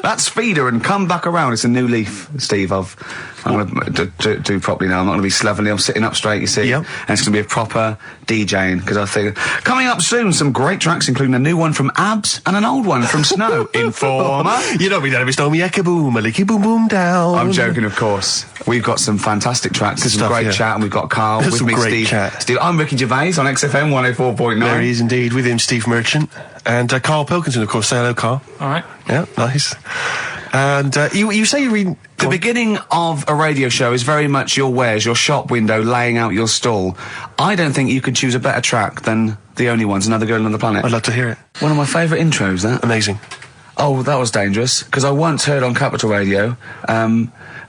That's feeder and come back around. It's a new leaf, Steve. I'm going to do properly now. I'm not going to be slovenly. I'm sitting up straight, you see. Yep. And it's going to be a proper DJing, because I think coming up soon, some great tracks, including a new one from Abs and an old one from Snow. Informer. You know me, don't know me, ecka boom, a licky boom boom down. I'm joking, of course. We've got some fantastic tracks. This is a great chat, and we've got Karl with me, Steve. I'm Ricky Gervais on XFM 104.9. There he is indeed, with him, Steve Merchant. And Karl Pilkington, of course. Say hello, Karl. All right. Yeah, nice. And you say you read... The beginning of a radio show is very much your wares, your shop window, laying out your stall. I don't think you could choose a better track than The Only Ones, Another Girl on the Planet. I'd love to hear it. One of my favourite intros, that. Amazing. Oh, that was dangerous, because I once heard on Capital Radio,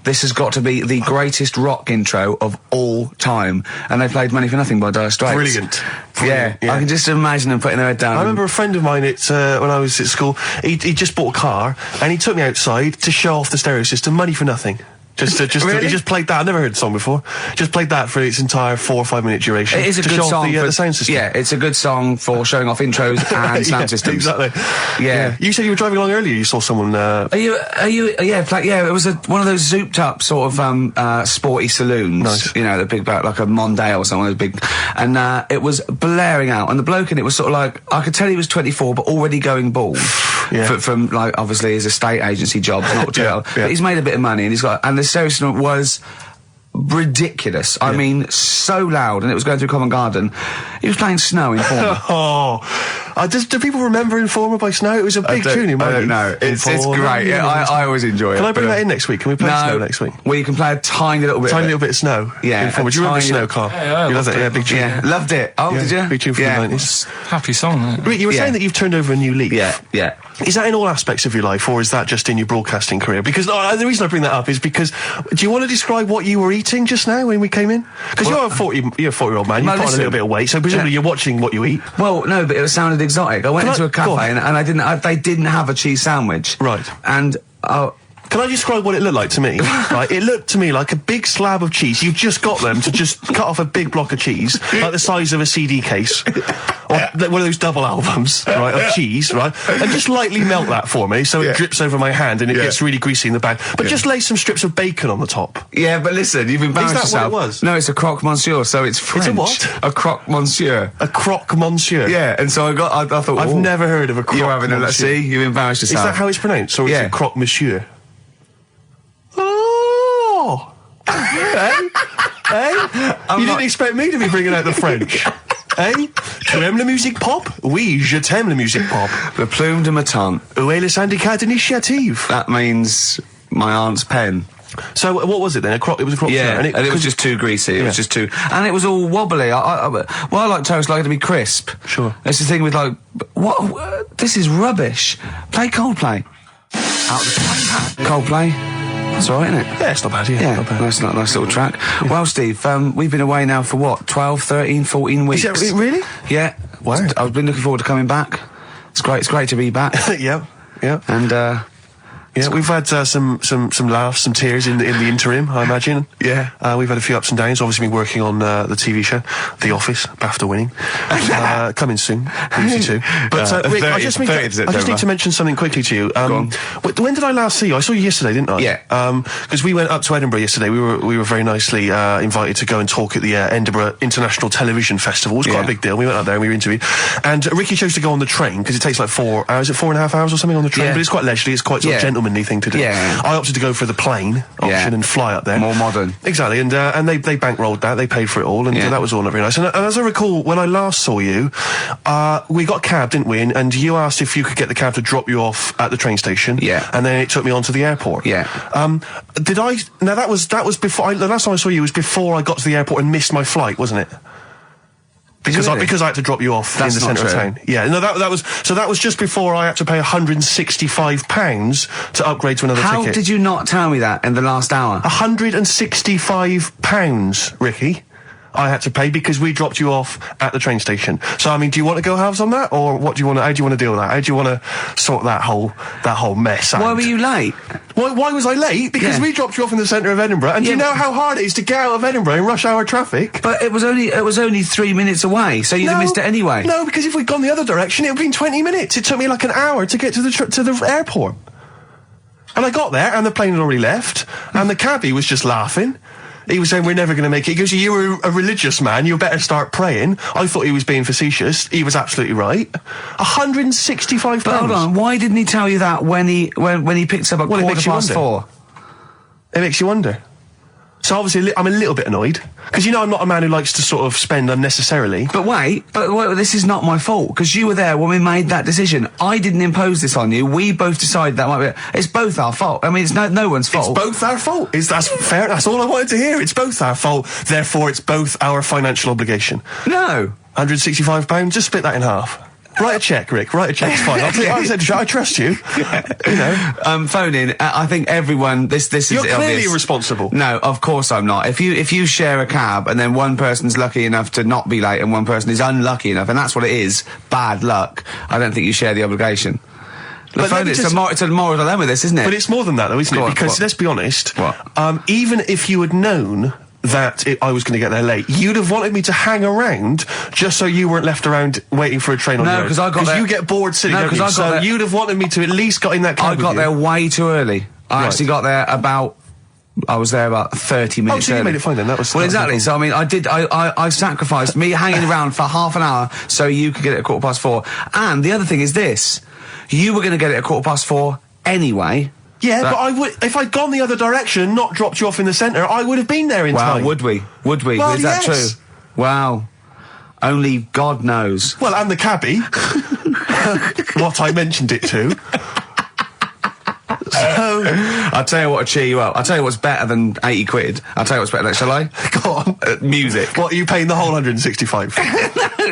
this has got to be the greatest rock intro of all time. And they played Money for Nothing by Dire Straits. Brilliant. Yeah, I can just imagine them putting their head down. I remember a friend of mine, when I was at school, he just bought a car, and he took me outside to show off the stereo system, Money for Nothing. Really? He just played that. I've never heard the song before. Just played that for its entire 4 or 5 minute duration. It is a good song for the sound system. Yeah, it's a good song for showing off intros and sound systems. Exactly. Yeah. You said you were driving along earlier. You saw someone. It was one of those zooped up sort of sporty saloons. Nice. You know, the big like a Mondale or something, big, and it was blaring out. And the bloke in it was sort of like, I could tell he was 24, but already going bald. Yeah. From like obviously his estate agency job, not too but he's made a bit of money, and he's got, and the stereo system was ridiculous. I mean, so loud, and it was going through Covent Garden. He was playing Snow in Informer. Do people remember Informer by Snow? It was a big tune in my I don't know. It's great. Yeah, I always enjoy it. Can I bring that in next week? Can we play Snow next week? Well, you can play a tiny little bit. Tiny little bit of Snow. Yeah. Informer. Do you remember Snow, Karl? Yeah, you loved it. Yeah, big tune. Yeah, loved it. Oh, did you? Big tune from the 90s. Happy song, isn't it? You were saying that you've turned over a new leaf. Yeah. Is that in all aspects of your life, or is that just in your broadcasting career? Because the reason I bring that up is because, do you want to describe what you were eating just now when we came in? Because you're a 40-year-old man. You've put on a little bit of weight, so presumably you're watching what you eat. Well, no, but it sounded exotic. I went into a cafe and they didn't have a cheese sandwich. Right. And can I describe what it looked like to me? Right, it looked to me like a big slab of cheese. You've just got them to just cut off a big block of cheese, like the size of a CD case, or one of those double albums, right, of cheese, right, and just lightly melt that for me so it drips over my hand and it gets really greasy in the bag. But just lay some strips of bacon on the top. Yeah, but listen, you've embarrassed yourself. Is that what it was? No, it's a croque monsieur, so it's French. It's a what? A croque monsieur. A croque monsieur. Yeah, and so I thought, I've never heard of a croque monsieur. You're having a, let's see, you embarrassed yourself. Is that how it's pronounced, or is it croque monsieur? Oh! Hey? You didn't expect me to be bringing out the French. Hey? Tu aimes la musique pop? Oui, je t'aime la musique pop. Le plume de ma tante. Où est le syndicat d'initiative? That means my aunt's pen. So what was it then? It was a croque monsieur. And it was just too greasy. It was just too... And it was all wobbly. I like toast, I like it to be crisp. Sure. That's the thing with, like, what? This is rubbish. Play Coldplay. Out the play. Coldplay. That's all right, isn't it? Yeah, it's not bad, yeah. Not bad. Nice little track. Yeah. Well, Steve, we've been away now for what, 12, 13, 14 weeks? Is it really? Yeah. Wow. I've been looking forward to coming back. It's great to be back. Yeah. And, we've had some laughs, some tears in the interim, I imagine. Yeah. We've had a few ups and downs. Obviously been working on the TV show, The Office, BAFTA winning. Coming soon, BBC 2. But Rick, I just need to mention something quickly to you. When did I last see you? I saw you yesterday, didn't I? Yeah. Because we went up to Edinburgh yesterday. We were very nicely invited to go and talk at the Edinburgh International Television Festival. It was quite a big deal. We went up there and we were interviewed. And Ricky chose to go on the train because it takes like 4 hours. Is it 4.5 hours or something on the train? But it's quite leisurely. It's quite sort of gentlemanly thing to do. Yeah. I opted to go for the plane option and fly up there. More modern. Exactly, and they bankrolled that, they paid for it all, and that was all not very nice. And as I recall, when I last saw you, we got a cab, didn't we? And you asked if you could get the cab to drop you off at the train station. Yeah. And then it took me on to the airport. Yeah. Now that was before, the last time I saw you was before I got to the airport and missed my flight, wasn't it? Because I had to drop you off in the centre of town. Yeah, no, that was just before I had to pay £165 to upgrade to another ticket. How did you not tell me that in the last hour? £165, Ricky. I had to pay because we dropped you off at the train station. So, I mean, do you want to go halves on that, or what do you want? How do you want to deal with that? How do you want to sort that whole mess out? Why were you late? Why was I late? Because we dropped you off in the centre of Edinburgh, and do you know how hard it is to get out of Edinburgh in rush hour traffic? But it was only 3 minutes away, so you'd have missed it anyway. No, because if we'd gone the other direction, it would have been 20 minutes. It took me like an hour to get to the airport. And I got there, and the plane had already left, and the cabbie was just laughing. He was saying, we're never going to make it. He goes, you were a religious man, you better start praying. I thought he was being facetious. He was absolutely right. £165. But hold on, why didn't he tell you that when he picked up at 4:15? It makes you wonder. So obviously I'm a little bit annoyed, because you know I'm not a man who likes to sort of spend unnecessarily. But wait, this is not my fault, because you were there when we made that decision. I didn't impose this on you. We both decided that might be... It's both our fault. I mean, it's no one's fault. It's both our fault. That's fair. That's all I wanted to hear. It's both our fault. Therefore, it's both our financial obligation. No. £165, just split that in half. Write a cheque, Rick. Write a cheque. It's fine. I trust you. You know. Phone in. I think everyone. This is. You're clearly irresponsible. No, of course I'm not. If you share a cab and then one person's lucky enough to not be late and one person is unlucky enough, and that's what it is, bad luck. I don't think you share the obligation. It's a moral dilemma, this, isn't it? But it's more than that, though, isn't it? Because let's be honest. What? Even if you had known that I was going to get there late, you'd have wanted me to hang around just so you weren't left around waiting for a train on your own. No, because I got there... you get bored sitting, no, don't you? So you'd have wanted me to at least got in that cab. I got there way too early. I actually got there I was there about 30 minutes so early. You made it fine then, that was... Well, exactly, so I mean, I sacrificed me hanging around for half an hour so you could get it at 4:15. And the other thing is this, you were going to get it at 4:15 anyway. Yeah, but I would, if I'd gone the other direction and not dropped you off in the centre, I would have been there in time. Wow, would we? Well, is that true? Wow. Only God knows. Well, and the cabbie. What I mentioned it to. So, I'll tell you what to cheer you up. I'll tell you what's better than 80 quid. I'll tell you what's better than, shall I? Go on. Music. What, are you paying the whole 165?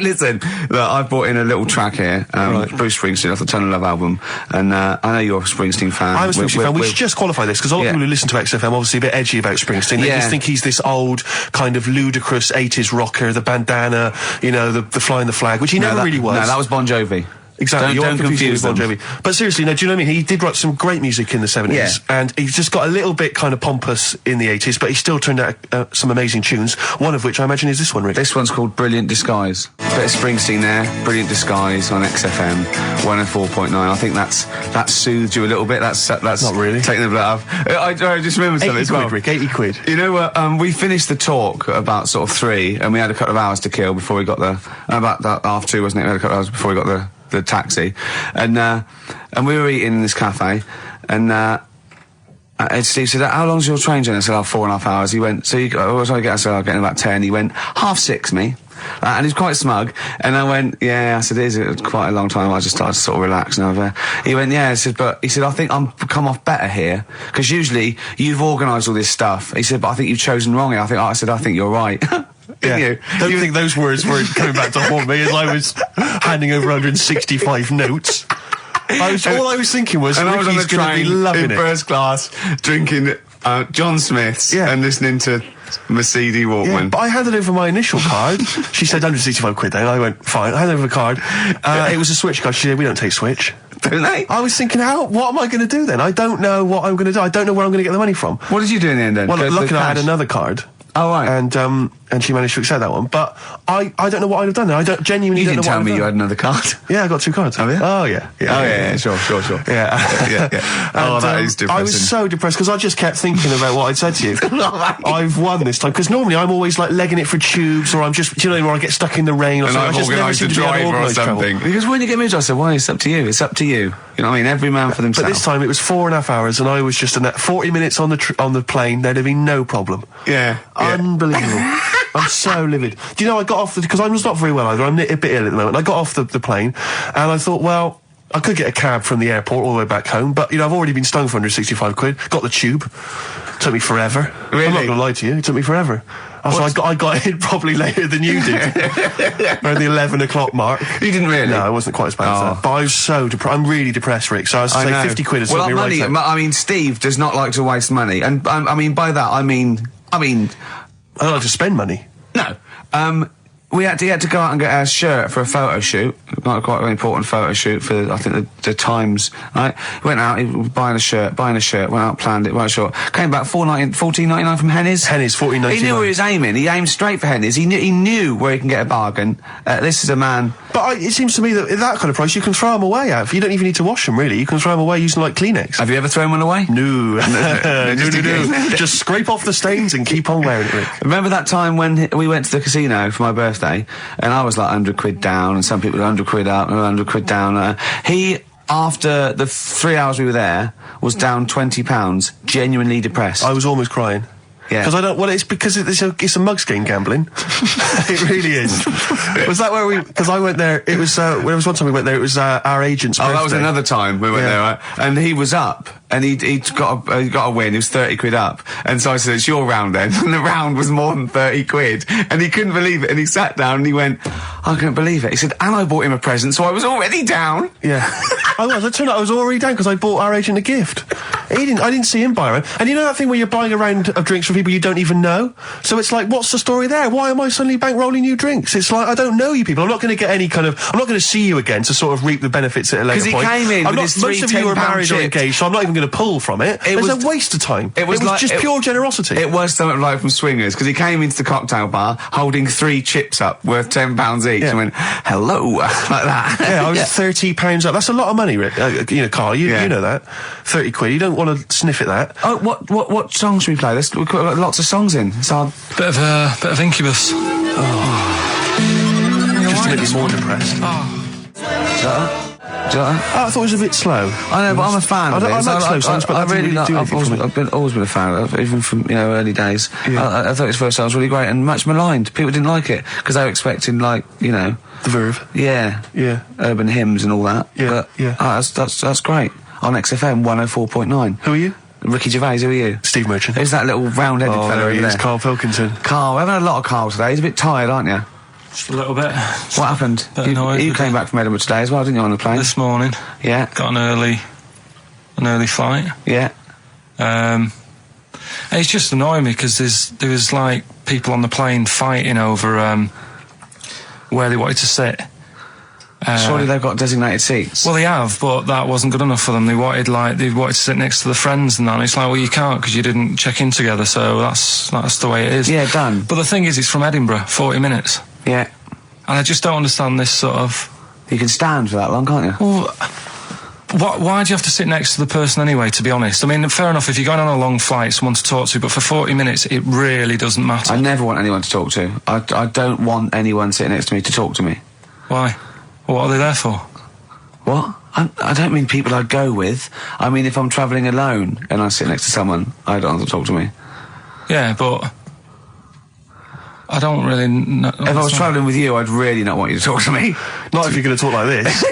Listen, look, I've brought in a little track here, Bruce Springsteen off the Tunnel Love album, and I know you're a Springsteen fan. I'm a Springsteen fan. We should just qualify this, because a lot of people who listen to XFM obviously a bit edgy about Springsteen. They just think he's this old, kind of ludicrous 80s rocker, the bandana, you know, the flying the flag, which he never really was. No, that was Bon Jovi. Exactly. Don't confuse Bon Jovi. But seriously, no, do you know what I mean? He did write some great music in the 70s, and he's just got a little bit kind of pompous in the 80s, but he still turned out some amazing tunes, one of which I imagine is this one, Rick. This one's called Brilliant Disguise. Bit of Springsteen there, Brilliant Disguise on XFM 104.9. I think that soothed you a little bit. That's not really taking the blood off. I just remembered something as well. Rick, 80 quid. You know what? We finished the talk about sort of 3, and we had a couple of hours to kill before we got about that half 2, wasn't it? We had a couple of hours before we got the taxi, and we were eating in this cafe, and Steve said, how long's your train journey? I said, 4.5 hours. He went, so what was I get? I said, I'll get in about 10. He went, 6:30, me. And he's quite smug, and I went, yeah. I said, it is quite a long time. I just started to sort of relax now. He went, yeah. I said, but he said, I think I'm come off better here, because usually you've organised all this stuff. He said, but I think you've chosen wrong here. I think you're right. Yeah. Don't think those words were coming back to haunt me as I was handing over 165 notes. All I was thinking was, and Ricky's I was on the going to be loving in it. first class, drinking John Smith's and listening to Mercedes Walkman. Yeah, but I handed over my initial card. She said 165 quid then. I went, fine. I handed over the card. It was a Switch card. She said, we don't take Switch. Don't they? I was thinking, what am I going to do then? I don't know what I'm going to do. I don't know where I'm going to get the money from. What did you do in the end then? Well, luckily I had another card. Oh, right. And she managed to accept that one. But I don't know what I'd have done then. I don't genuinely You don't know didn't what tell I'd me have you done. had another card. Yeah, I got 2 cards. Have you? Oh, yeah. Sure. Yeah. That is depressing. I was so depressed because I just kept thinking about what I'd said to you. I've won this time, because normally I'm always like legging it for tubes, or I'm just, do you know, or I get stuck in the rain or and something. I've I just organised a driver or something. Because when you get moved, I said, well, it's up to you. It's up to you. You know what I mean? Every man for themselves. But this time it was 4.5 hours, and I was just in that 40 minutes on the plane. There'd have been no problem. Yeah. Unbelievable. I'm so livid. Do you know, I got off because I'm just not very well either. I'm a bit ill at the moment. I got off the plane, and I thought, well, I could get a cab from the airport all the way back home, but, you know, I've already been stoned for 165 quid. Got the tube. Took me forever. Really? I'm not going to lie to you. It took me forever. So I got in probably later than you did. Around the 11 o'clock mark. You didn't really? No, it wasn't quite as bad as that. But I was so depressed. I'm really depressed, Rick. So I was to say 50 quid has took me right out. I mean, Steve does not like to waste money. And, I mean, by that, I mean... I don't like to spend money. No. he had to go out and get our shirt for a photo shoot, not quite an important photo shoot for, I think, the Times, right? He went out, he was buying a shirt, went out, planned it, right short. Came back $14.99 from Henny's. Henny's, $14.99. He knew where he was aiming. He aimed straight for Henny's. He knew where he can get a bargain. This is a man... But it seems to me that at that kind of price, you can throw them away out. You don't even need to wash them, really. You can throw them away using, like, Kleenex. Have you ever thrown one away? No. No. Just scrape off the stains and keep on wearing it, Rick. Remember that time when we went to the casino for my birthday, and I was like 100 quid down, and some people were 100 quid up and 100 quid down. He, after the 3 hours we were there, was down £20, genuinely depressed. I was almost crying. Yeah. Because I don't. Well, it's because it's a mugs game gambling. It really is. Was that where we? Because I went there. It was. There was one time we went there. It was our agent's birthday. That was another time we went there, right? And he was up, and he got a win. He was 30 quid up, and so I said, "It's your round then." And the round was more than 30 quid, and he couldn't believe it. And he sat down and he went, "I couldn't believe it." He said, "And I bought him a present, so I was already down." Yeah, I was. It turned out I was already down because I bought our agent a gift. I didn't see him buy a round. And you know that thing where you're buying a round of drinks for people you don't even know? So it's like, what's the story there? Why am I suddenly bankrolling you drinks? It's like, I don't know you people. I'm not going to get any kind of... I'm not going to see you again to sort of reap the benefits at a later point. Because he came in with his most of you are married or engaged, so I'm not even going to pull from it. It was a waste of time. It was just pure generosity. It was something like from Swingers, because he came into the cocktail bar holding 3 chips up worth £10 each and went, hello, like that. Yeah, I was £30 up. That's a lot of money, Rick. Carl, you know that. 30 quid. You don't want to sniff at that. Oh, what song should we play? We've got lots of songs in. It's hard. Bit of Incubus. Just to make me more depressed. Do you like that? I thought it was a bit slow. I know, but I'm a fan of it. I like slow songs, but I've always been a fan of it, even from early days. Yeah. I thought his first song was really great and much maligned. People didn't like it because they were expecting the Verve. Yeah, urban hymns and all that. Yeah, that's great. On XFM 104.9. Who are you? Ricky Gervais, who are you? Steve Merchant. Who's that little round-headed fella over there? Karl Pilkington. Karl, we're having a lot of Karl today. He's a bit tired, aren't you? Just a little bit. What happened? You came back from Edinburgh today as well, didn't you, on the plane? This morning. Yeah. Got an early flight. Yeah. It's just annoying me because there was like people on the plane fighting over where they wanted to sit. Surely they've got designated seats. Well, they have, but that wasn't good enough for them. They wanted to sit next to the friends and that. And it's like, well, you can't because you didn't check in together. So that's the way it is. Yeah, done. But the thing is, it's from Edinburgh, 40 minutes. Yeah. And I just don't understand this sort of... You can stand for that long, can't you? Well, why do you have to sit next to the person anyway, to be honest? I mean, fair enough, if you're going on a long flight, someone to talk to, but for 40 minutes, it really doesn't matter. I never want anyone to talk to. I don't want anyone sitting next to me to talk to me. Why? What are they there for? What? I don't mean people I go with. I mean if I'm travelling alone and I sit next to someone, I don't want them to talk to me. Yeah, but... I don't really know. If I was travelling with you, I'd really not want you to talk to me. Not if you're going to talk like this.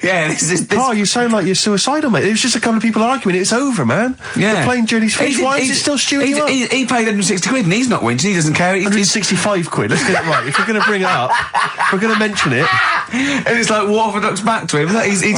Yeah, this... Oh, you sound like you're suicidal, mate. It was just a couple of people arguing. It's over, man. Yeah. The plane journey's finished. Why is it still stewing you up? He paid 160 quid and he's not whinging. He doesn't care. 165 quid. Let's get it right. If we're going to bring it up, if we're going to mention it. And it's like orthodox back to him. He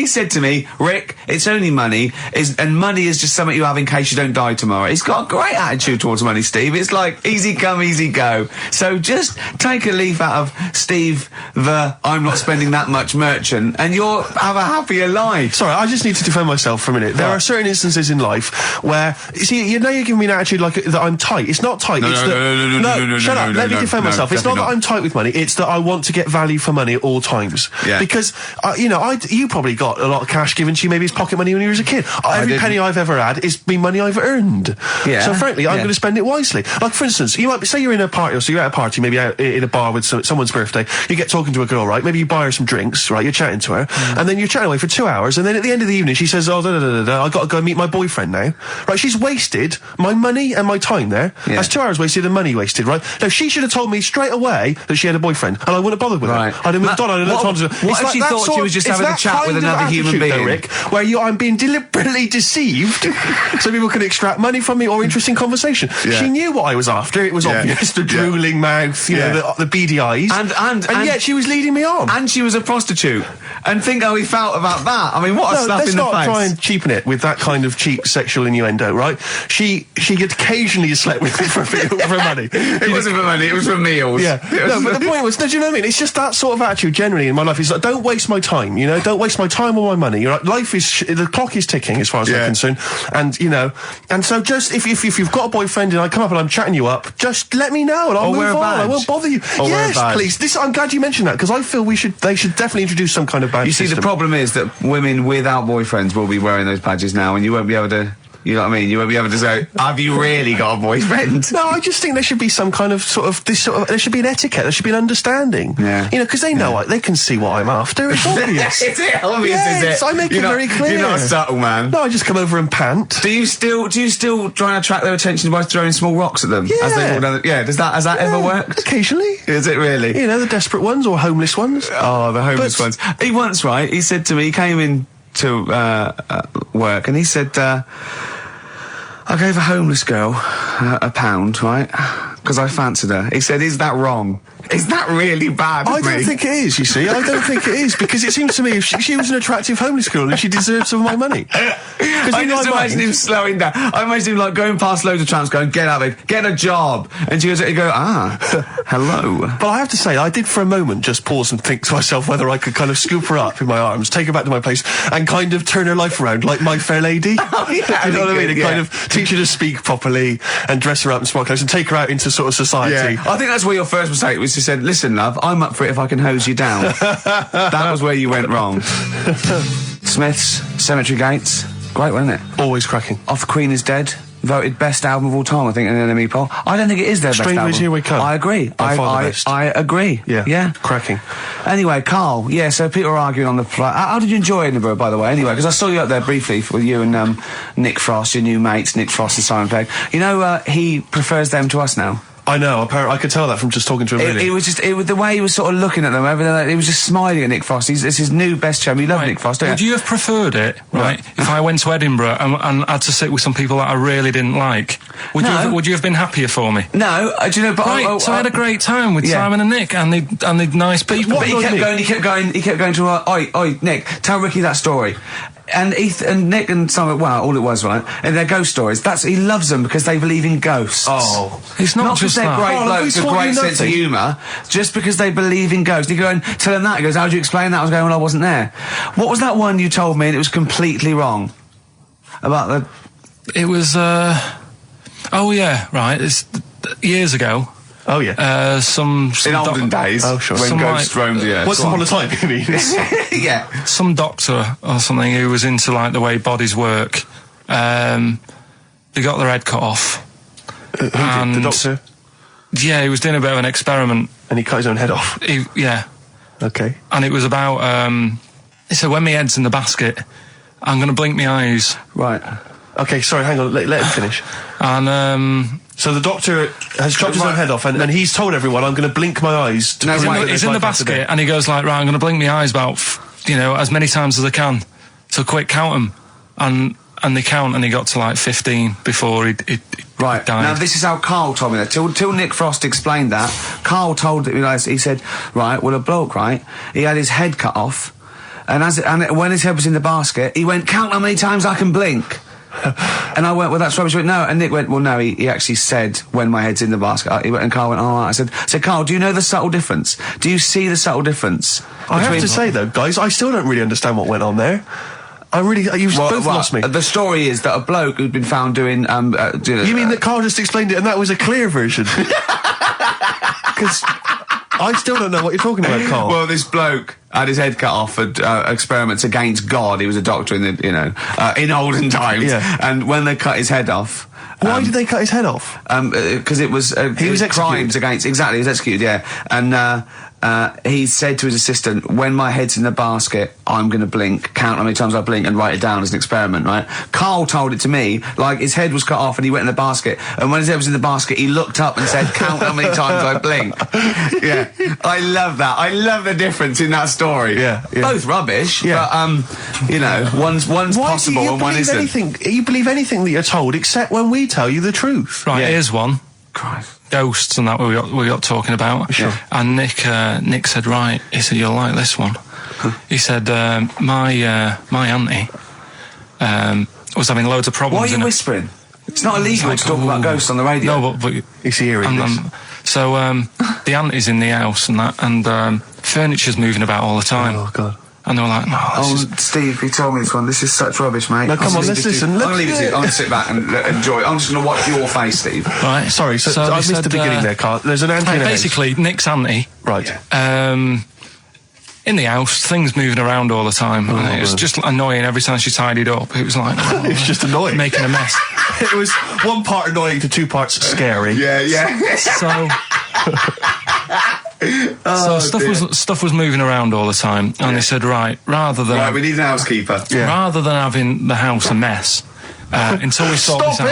said to me, Rick, it's only money, and money is just something you have in case you don't die tomorrow. He's got a great attitude towards money, Steve. It's like easy come, easy go. So just take a leaf out of Steve the I'm not spending that much merchant, and you'll have a happier life. Sorry, I just need to defend myself for a minute. There are certain instances in life where, you know, you're giving me an attitude like that I'm tight. It's not tight. No, shut up. Let me defend myself. It's not that I'm tight with money. It's that I want to get value for money at all times. Yeah. Because, you probably got a lot of cash given to you, maybe it's pocket money when you were a kid. Every penny I've ever had is been money I've earned. Yeah. So frankly, I'm going to spend it wisely. Like, for instance, you might say you're in a party, or so you're at a party, maybe out in a bar with someone's birthday, you get talking to a girl, right? Maybe you buy her some drinks, right? You're chatting to her, and then you're chatting away for 2 hours, and then at the end of the evening, she says, I got to go meet my boyfriend now. Right? She's wasted my money and my time there. Yeah. That's 2 hours wasted and money wasted, right? Now, she should have told me straight away that she had a boyfriend, and I wouldn't have bothered with Right. it. I'd have moved on. I'd have looked on. What if she thought she was just having a chat with another human being? Rick, where I'm being deliberately deceived so people can extract money from me or interesting conversation. Yeah. She knew what I was after. It was obvious. The drooling mouth, you know, the beady eyes. And yet she was leading me on. And she was a prostitute. And think how he felt about that. I mean, what a slap in the face. Let's not try and cheapen it with that kind of cheap sexual innuendo, right? She had occasionally slept with me for money. It wasn't for money, it was for meals. Yeah. No, but the point was, do you know what I mean? It's just that sort of attitude generally in my life. It's like, don't waste my time, you know? Don't waste my time or my money. You're like, life is, the clock is ticking as far as I'm concerned. And, you know, and so just, if you've got a boyfriend and I come up and I'm chatting you up, just let me know and I'll move on. I won't bother you. Yes, please. I'm glad you mentioned that, because I feel they should definitely introduce some kind of badge system. You see, the problem is that women without boyfriends will be wearing those badges now, and you won't be able to, you know what I mean? You won't be able to say, have you really got a boyfriend? No, I just think there should be some kind of there should be an etiquette, there should be an understanding. Yeah. You know, because they know, they can see what I'm after. It's obvious. Is it obvious, is it? I make it very clear. You're not a subtle man. No, I just come over and pant. Do you still try and attract their attention by throwing small rocks at them? Yeah. As they walk down has that ever worked? Occasionally. Is it really? You know, the desperate ones or homeless ones. Oh, the homeless ones. He once, right, he said to me, he came in to work and he said, I gave a homeless girl £1, right? Because I fancied her. He said, is that wrong? Is that really bad? I don't think it is, you see. I don't think it is, because it seems to me if she was an attractive homeless girl and she deserved some of my money. I just imagine him slowing down. I imagine him like going past loads of tramps going, get out of it, get a job. And she goes, hello. But I have to say, I did for a moment just pause and think to myself whether I could kind of scoop her up in my arms, take her back to my place, and kind of turn her life around like My Fair Lady. Oh, yeah, you know what I mean? And kind of teach her to speak properly and dress her up in smart clothes and take her out into sort of society. Yeah. I think that's where your first mistake was. You said, listen, love, I'm up for it if I can hose you down. That was where you went wrong. Smiths, Cemetery Gates. Great, wasn't it? Always cracking. Off the Queen is Dead. Voted best album of all time, I think, in an NME poll. I don't think it is their best album. Strangers Here We Come. I agree. I agree. Yeah. Cracking. Anyway, Karl, so people are arguing on the flight. How did you enjoy Edinburgh, by the way, anyway? Because I saw you up there briefly with you and Nick Frost, your new mates, Nick Frost and Simon Pegg. You know, he prefers them to us now. I know, apparently, I could tell that from just talking to him, really. It was the way he was sort of looking at them, everything, he was just smiling at Nick Frost. It's his new best chum. You love Nick Frost, don't you? Would you have preferred it, right, if I went to Edinburgh and had to sit with some people that I really didn't like? Would you have been happier for me? No, do you know, but so I had a great time with Simon and Nick, and they're nice people. But he kept going to, oi, Nick, tell Ricky that story. And Nick and Simon, all it was, right? And their ghost stories. He loves them because they believe in ghosts. Oh. It's not just they're that. great blokes with great sense of humour, just because they believe in ghosts. You go and tell him that. He goes, how do you explain that? I was going, well, I wasn't there. What was that one you told me and it was completely wrong? About the... It was, it's years ago. Oh, yeah. In olden days. Oh, sure. When ghosts roamed the earth. Once upon a time, you mean? Yeah. Some doctor or something who was into, like, the way bodies work. They got their head cut off. Who did? The doctor? Yeah, he was doing a bit of an experiment. And he cut his own head off? Yeah. Okay. And it was about, he said, when my head's in the basket, I'm going to blink my eyes. Right. Okay, sorry, hang on, let him finish. And, so the doctor has chopped his own head off, and he's told everyone, I'm going to blink my eyes. He's in the basket, and he goes like, right, I'm going to blink my eyes about, as many times as I can. So quick, count them. And they count, and he got to like 15 before he died. Now this is how Karl told me that. Till Nick Frost explained that, Karl told he said, right, well, a bloke, right, he had his head cut off, and when his head was in the basket, he went, count how many times I can blink. And I went, well, that's rubbish. He went, no. And Nick went, well, no, he actually said, when my head's in the basket. And Karl went, oh, I said, Karl, do you know the subtle difference? Do you see the subtle difference? I have to say, though, guys, I still don't really understand what went on there. You've both lost me. The story is that a bloke who'd been found doing, You mean that Karl just explained it and that was a clear version? Because I still don't know what you're talking about, Karl. Well, this bloke had his head cut off at experiments against God. He was a doctor in the, in olden times. Yeah. And when they cut his head off... Why did they cut his head off? Because it was... he was executed. Crimes against... Exactly, he was executed, yeah. he said to his assistant, when my head's in the basket, I'm going to blink, count how many times I blink and write it down as an experiment, right? Karl told it to me, like his head was cut off and he went in the basket, and when his head was in the basket, he looked up and said, count how many times I blink. Yeah. I love that. I love the difference in that story. Yeah. Both rubbish, but, you know, one's possible and one isn't. You believe anything that you're told, except when we tell you the truth. Right, here's one. Christ. Ghosts and that we got talking about. Sure. And Nick said, right, he said, you'll like this one. He said, my auntie was having loads of problems. Why are you whispering? It's not illegal to talk about ghosts on the radio. No, but He's hearing this. So the auntie's in the house and that, and furniture's moving about all the time. Oh, God. And they were like, no, Steve, he told me this one. This is such rubbish, mate. No, come on, let's listen. I'm going to leave it to you. I'm going to sit back and enjoy it. I'm just going to watch your face, Steve. Right. Sorry, so I missed the beginning there, Karl. There's an auntie in the house. Basically, Nick's auntie. Right. In the house, things moving around all the time. And it was just annoying every time she tidied up. It was like... it was just annoying. Making a mess. It was one part annoying to two parts scary. Yeah. So... stuff was moving around all the time, and they said, right, rather than we need an housekeeper. Rather than having the house a mess, until we sort this out.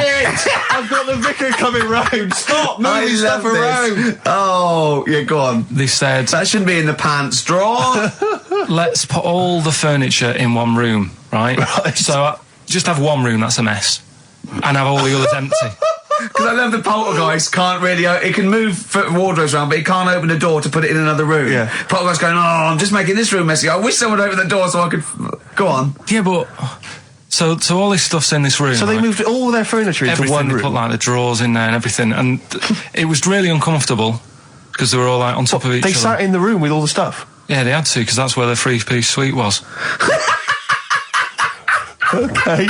I've got the vicar coming round. Stop moving stuff around. Oh, yeah, go on. They said that shouldn't be in the pants drawer. Let's put all the furniture in one room, right? So just have one room that's a mess, and have all the others empty. Because I love the poltergeist can't really... it can move wardrobes around, but it can't open a door to put it in another room. Yeah. Poltergeist going, I'm just making this room messy. I wish someone would open the door so I could... Go on. Yeah, but... So all this stuff's in this room. So they moved all their furniture into one room? They put, like, the drawers in there and everything. And it was really uncomfortable, because they were all, like, on top of each other. They sat in the room with all the stuff? Yeah, they had to, because that's where the three-piece suite was. Okay.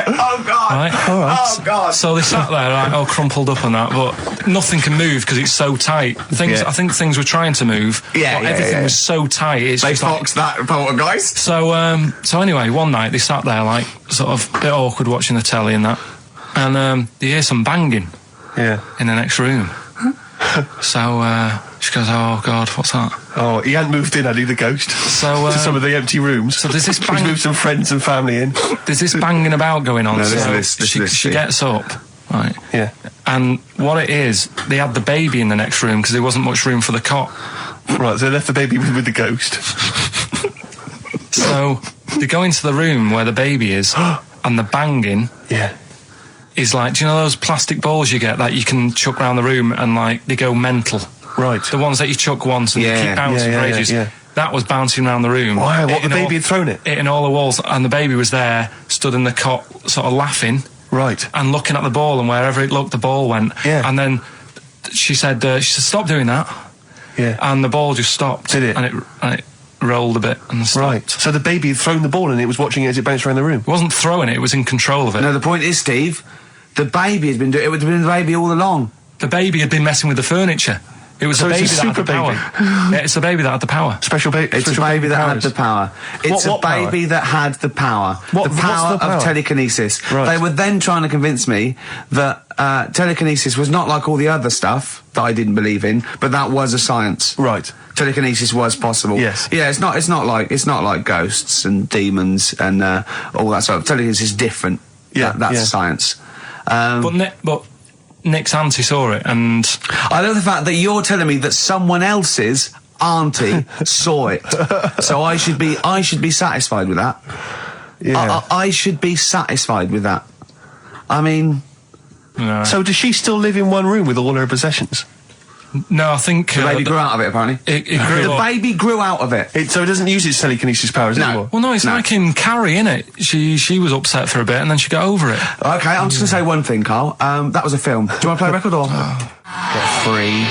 Oh, God. Right? All right. Oh, God. So they sat there, like, all crumpled up and that, but nothing can move because it's so tight. I think things were trying to move, but everything was so tight. They foxed that poltergeist. So anyway, one night they sat there, like, sort of a bit awkward watching the telly and that, and they hear some banging in the next room. So she goes, oh, God, what's that? Oh, he hadn't moved in, had he, the ghost? So to some of the empty rooms. So there's this He's moved some friends and family in. There's this banging about going on. She gets up, right? Yeah. And what it is, they had the baby in the next room because there wasn't much room for the cot. Right, so they left the baby with the ghost. So they go into the room where the baby is, and the banging is like, do you know those plastic balls you get that you can chuck around the room and, like, they go mental? Right. The ones that you chuck once and they keep bouncing for ages. Yeah. That was bouncing around the room. Wow, what, the baby had thrown it? Hitting all the walls, and the baby was there, stood in the cot, sort of laughing. Right. And looking at the ball, and wherever it looked, the ball went. Yeah. And then she said, stop doing that. Yeah. And the ball just stopped. Did it? And it rolled a bit and stopped. Right. So the baby had thrown the ball and it was watching it as it bounced around the room? It wasn't throwing it, it was in control of it. No, the point is, Steve, the baby had been doing it. It would have been the baby all along. The baby had been messing with the furniture. It was so the baby it's a that had super the power. baby. Yeah, it's the baby that had the power. Special baby. It's a baby that had the power. It's what a baby that had the power. What, the power what's the power of telekinesis. Right. They were then trying to convince me that telekinesis was not like all the other stuff that I didn't believe in, but that was a science. Right. Telekinesis was possible. Yes. Yeah, it's not like ghosts and demons and all that sort of. Telekinesis is different. Yeah. That's science. But Nick's auntie saw it, and I love the fact that you're telling me that someone else's auntie saw it. So I should be satisfied with that. Yeah. I should be satisfied with that. I mean... No. So does she still live in one room with all her possessions? No, I think... The baby grew out of it, apparently. It grew the up. baby grew out of it. So it doesn't use its telekinesis powers anymore? Well, no, it's like in Carrie, innit? She was upset for a bit, and then she got over it. Okay, I'm just going to say one thing, Karl. That was a film. Do you want to play a record or...? Got free.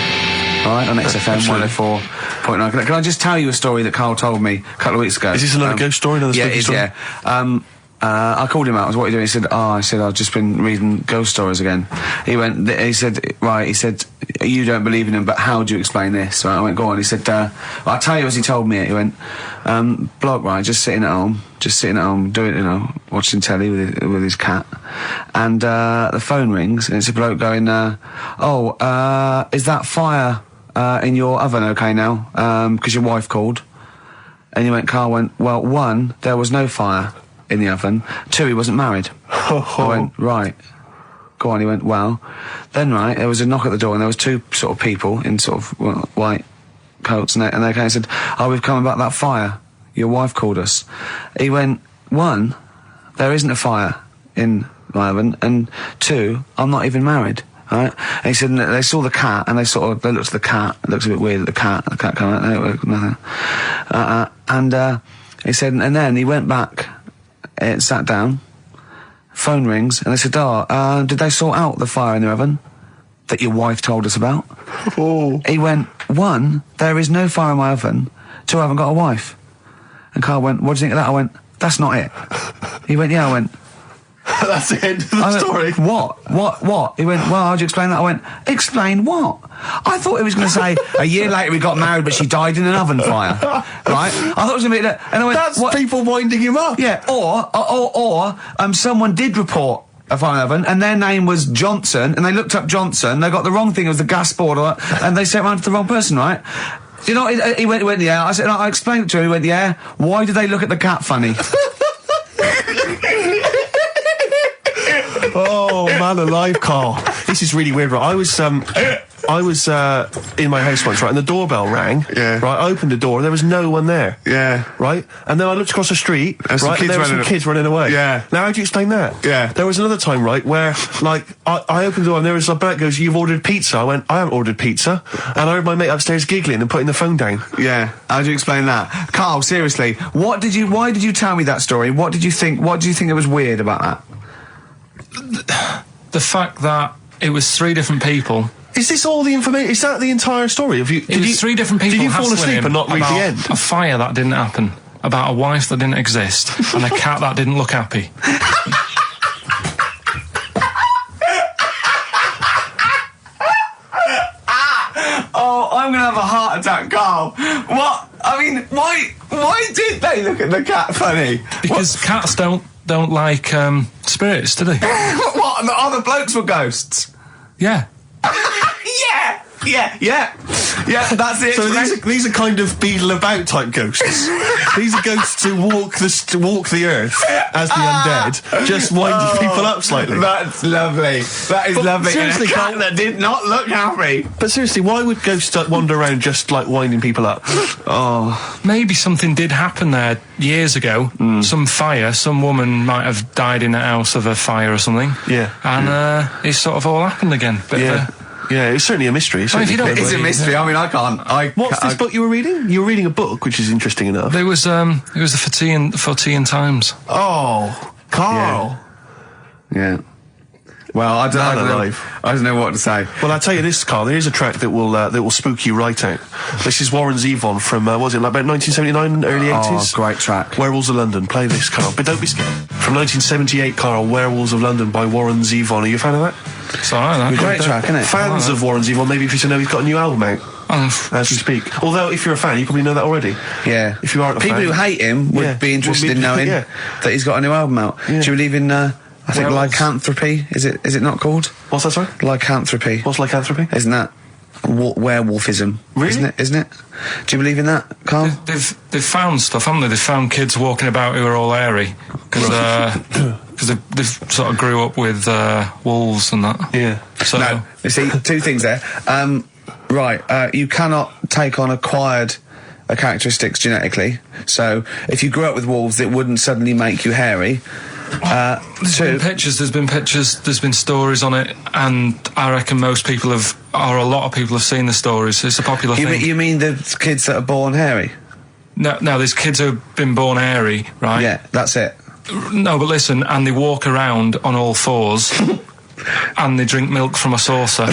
All right, on XFM 104.9. Can I just tell you a story that Karl told me a couple of weeks ago? Is this another ghost story? Another spooky story? Yeah. I called him out. I was, what are you doing? He said, I've just been reading ghost stories again. He said, you don't believe in them, but how do you explain this? So I went, go on. He said, I'll tell you as he told me it. He went, bloke, right, just sitting at home, doing, watching telly with his cat. And, the phone rings, and it's a bloke going, is that fire, in your oven okay now? 'Cause your wife called. And Karl went, well, 1, there was no fire in the oven. 2, he wasn't married. I went, right. Go on, he went, well. Then, right, there was a knock at the door and there was 2 sort of people in sort of white coats and they came and said, oh, we've come about that fire. Your wife called us. He went, 1, there isn't a fire in my oven, and 2, I'm not even married. Right? And he said they saw the cat and they looked at the cat. It looks a bit weird at the cat came out, nothing. And he said, and then he went back, sat down, phone rings, and they said, did they sort out the fire in the oven that your wife told us about? Oh. He went, 1, there is no fire in my oven. 2, I haven't got a wife. And Karl went, what do you think of that? I went, that's not it. He went, yeah. I went, that's the end of the story. What? He went, well, how'd you explain that? I went, explain what? I thought he was going to say, a year later we got married, but she died in an oven fire. Right? I thought it was going to be that. And I went, that's what? People winding him up. Yeah, or someone did report a fire oven, and their name was Johnson, and they looked up Johnson, they got the wrong thing, it was the gas board, and they sent around to the wrong person, right? You know, he went, yeah. I said, I explained it to him, he went, yeah. Why did they look at the cat funny? Oh, man alive, Karl. This is really weird, right? I was in my house once, right, and the doorbell rang. Yeah. Right, I opened the door, and there was no one there. Yeah. Right? And then I looked across the street, and right, and there were some kids running away. Yeah. Now, how do you explain that? Yeah. There was another time, right, where, like, I opened the door, and there was a bird goes, you've ordered pizza. I went, I haven't ordered pizza. And I heard my mate upstairs giggling and putting the phone down. Yeah. How do you explain that? Karl, seriously, why did you tell me that story? What did you think that was weird about that? The fact that it was 3 different people. Is this all the information? Is that the entire story? It was 3 different people. Did you fall hassling asleep him and not read the about end? A fire that didn't happen, about a wife that didn't exist, and a cat that didn't look happy. Oh, I'm gonna have a heart attack, Karl. What? I mean, why did they look at the cat funny? Because cats don't like spirits, do they? What? And the other blokes were ghosts? Yeah. Yeah, that's it. So these are kind of beetle about type ghosts. These are ghosts who walk the earth as the undead, just winding people up slightly. That's lovely. That is lovely. Seriously, and a cat that did not look happy. But seriously, why would ghosts wander around just like winding people up? Oh, maybe something did happen there years ago. Some fire. Some woman might have died in a house of a fire or something. Yeah. And it's sort of all happened again. Yeah, it's certainly a mystery. Well, if you don't it's a mystery. I mean, I can't. What's this book you were reading? You were reading a book, which is interesting enough. It was the For Tea and Times. Oh, Karl. Yeah. Well, I don't know what to say. Well, I'll tell you this, Karl. There is a track that will spook you right out. This is Warren's Yvonne from what was it, like about 1979, early 80s? Oh, great track. Werewolves of London. Play this, Karl, but don't be scared. From 1978, Karl, Werewolves of London by Warren's Yvonne. Are you a fan of that? It's alright, Great track, isn't it? Fans of Warren's Yvonne, maybe if you know he's got a new album out. As we speak. Although, if you're a fan, you probably know that already. Yeah. If you aren't a People fan, who hate him would be interested in knowing that he's got a new album out. Yeah. Do you believe in, I think, lycanthropy? Is it not called? What's that, sorry? Lycanthropy. What's lycanthropy? Isn't that werewolfism? Really? Isn't it? Do you believe in that, Karl? They've found stuff, haven't they? They've found kids walking about who are all hairy. Because they've sort of grew up with wolves and that. Yeah. So No, you see, 2 things there. You cannot take on acquired characteristics genetically. So if you grew up with wolves, it wouldn't suddenly make you hairy. There's been pictures, there's been stories on it, and I reckon a lot of people have seen the stories. It's a popular thing. You mean the kids that are born hairy? No, there's kids who have been born hairy, right? Yeah, that's it. No, but listen, and they walk around on all 4s, and they drink milk from a saucer.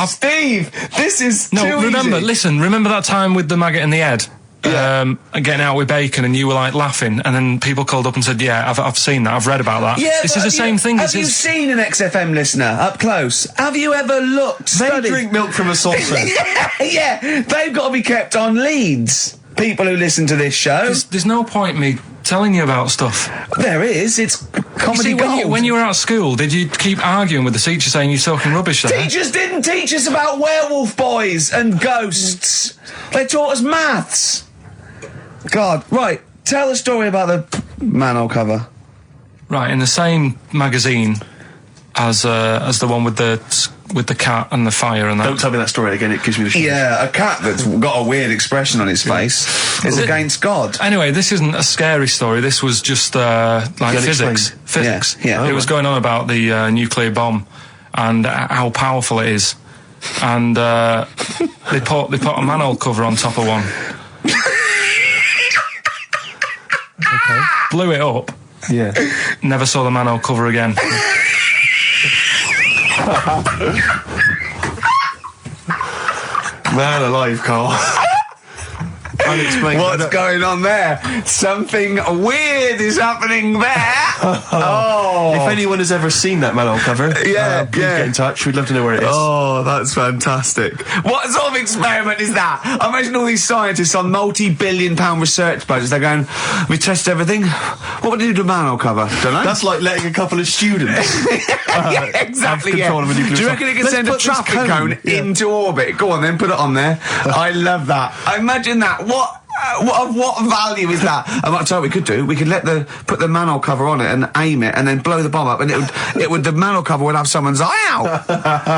Steve, this is remember that time with the maggot in the head? Yeah. Getting out with bacon, and you were like laughing, and then people called up and said, yeah, I've seen that, I've read about that. Yeah, this is the same thing. Have you seen an XFM listener up close? Have you ever looked? They drink milk from a saucer. Yeah, they've got to be kept on leads. people who listen to this show. There's no point me telling you about stuff. There is. It's comedy See, gold. when you were at school, did you keep arguing with the teacher saying you're talking rubbish there? Teachers didn't teach us about werewolf boys and ghosts. They taught us maths. God, right. Tell the story about the manhole cover. Right, in the same magazine as the one with the cat and the fire and that. Don't tell me that story again, it gives me the shivers. Yeah, a cat that's got a weird expression on its face is against God. Anyway, this isn't a scary story. This was just like physics. Physics. Yeah. It was going on about the nuclear bomb and how powerful it is. And they put a manhole cover on top of one. Okay. Blew it up. Yeah. Never saw the manhole cover again. Man alive, Karl. Unexplained. What's going on there? Something weird is happening there. Oh. If anyone has ever seen that manhole cover, please get in touch. We'd love to know where it is. Oh, that's fantastic. What sort of experiment is that? I imagine all these scientists on multi-billion-pound research budgets, they're going, we test everything. What would you do to a manhole cover? Don't know. That's like letting a couple of students yeah, exactly, have control of a nuclear Do you reckon it can Let's send a put this traffic cone Yeah. into orbit? Go on then, put it on there. I love that. Imagine that. What value is that? I might tell you what we could do. We could put the manhole cover on it and aim it, and then blow the bomb up, and the manhole cover would have someone's eye out.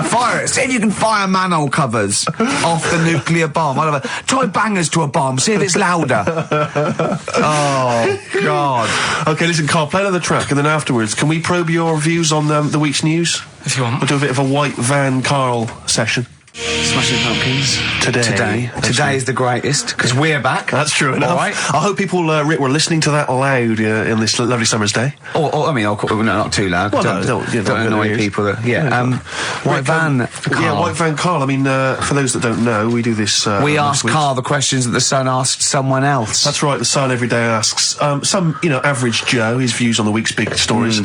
Fire it. See if you can fire manhole covers off the nuclear bomb. I love it. Try bangers to a bomb. See if it's louder. Oh God. Okay, listen, Karl, play another track, and then afterwards, can we probe your views on the week's news? If you want. We'll do a bit of a white van Karl session. Smashing Pumpkins. Today is the greatest, because we're back. That's true enough. All right. I hope people were listening to that loud in this lovely summer's day. Or no, not too loud. Well, don't no, annoy ears. people. White van. Karl. Yeah, White Van Karl. I mean, for those that don't know, we do this. We on ask this week. Karl the questions that the Sun asked someone else. That's right. The Sun every day asks some, average Joe his views on the week's big stories.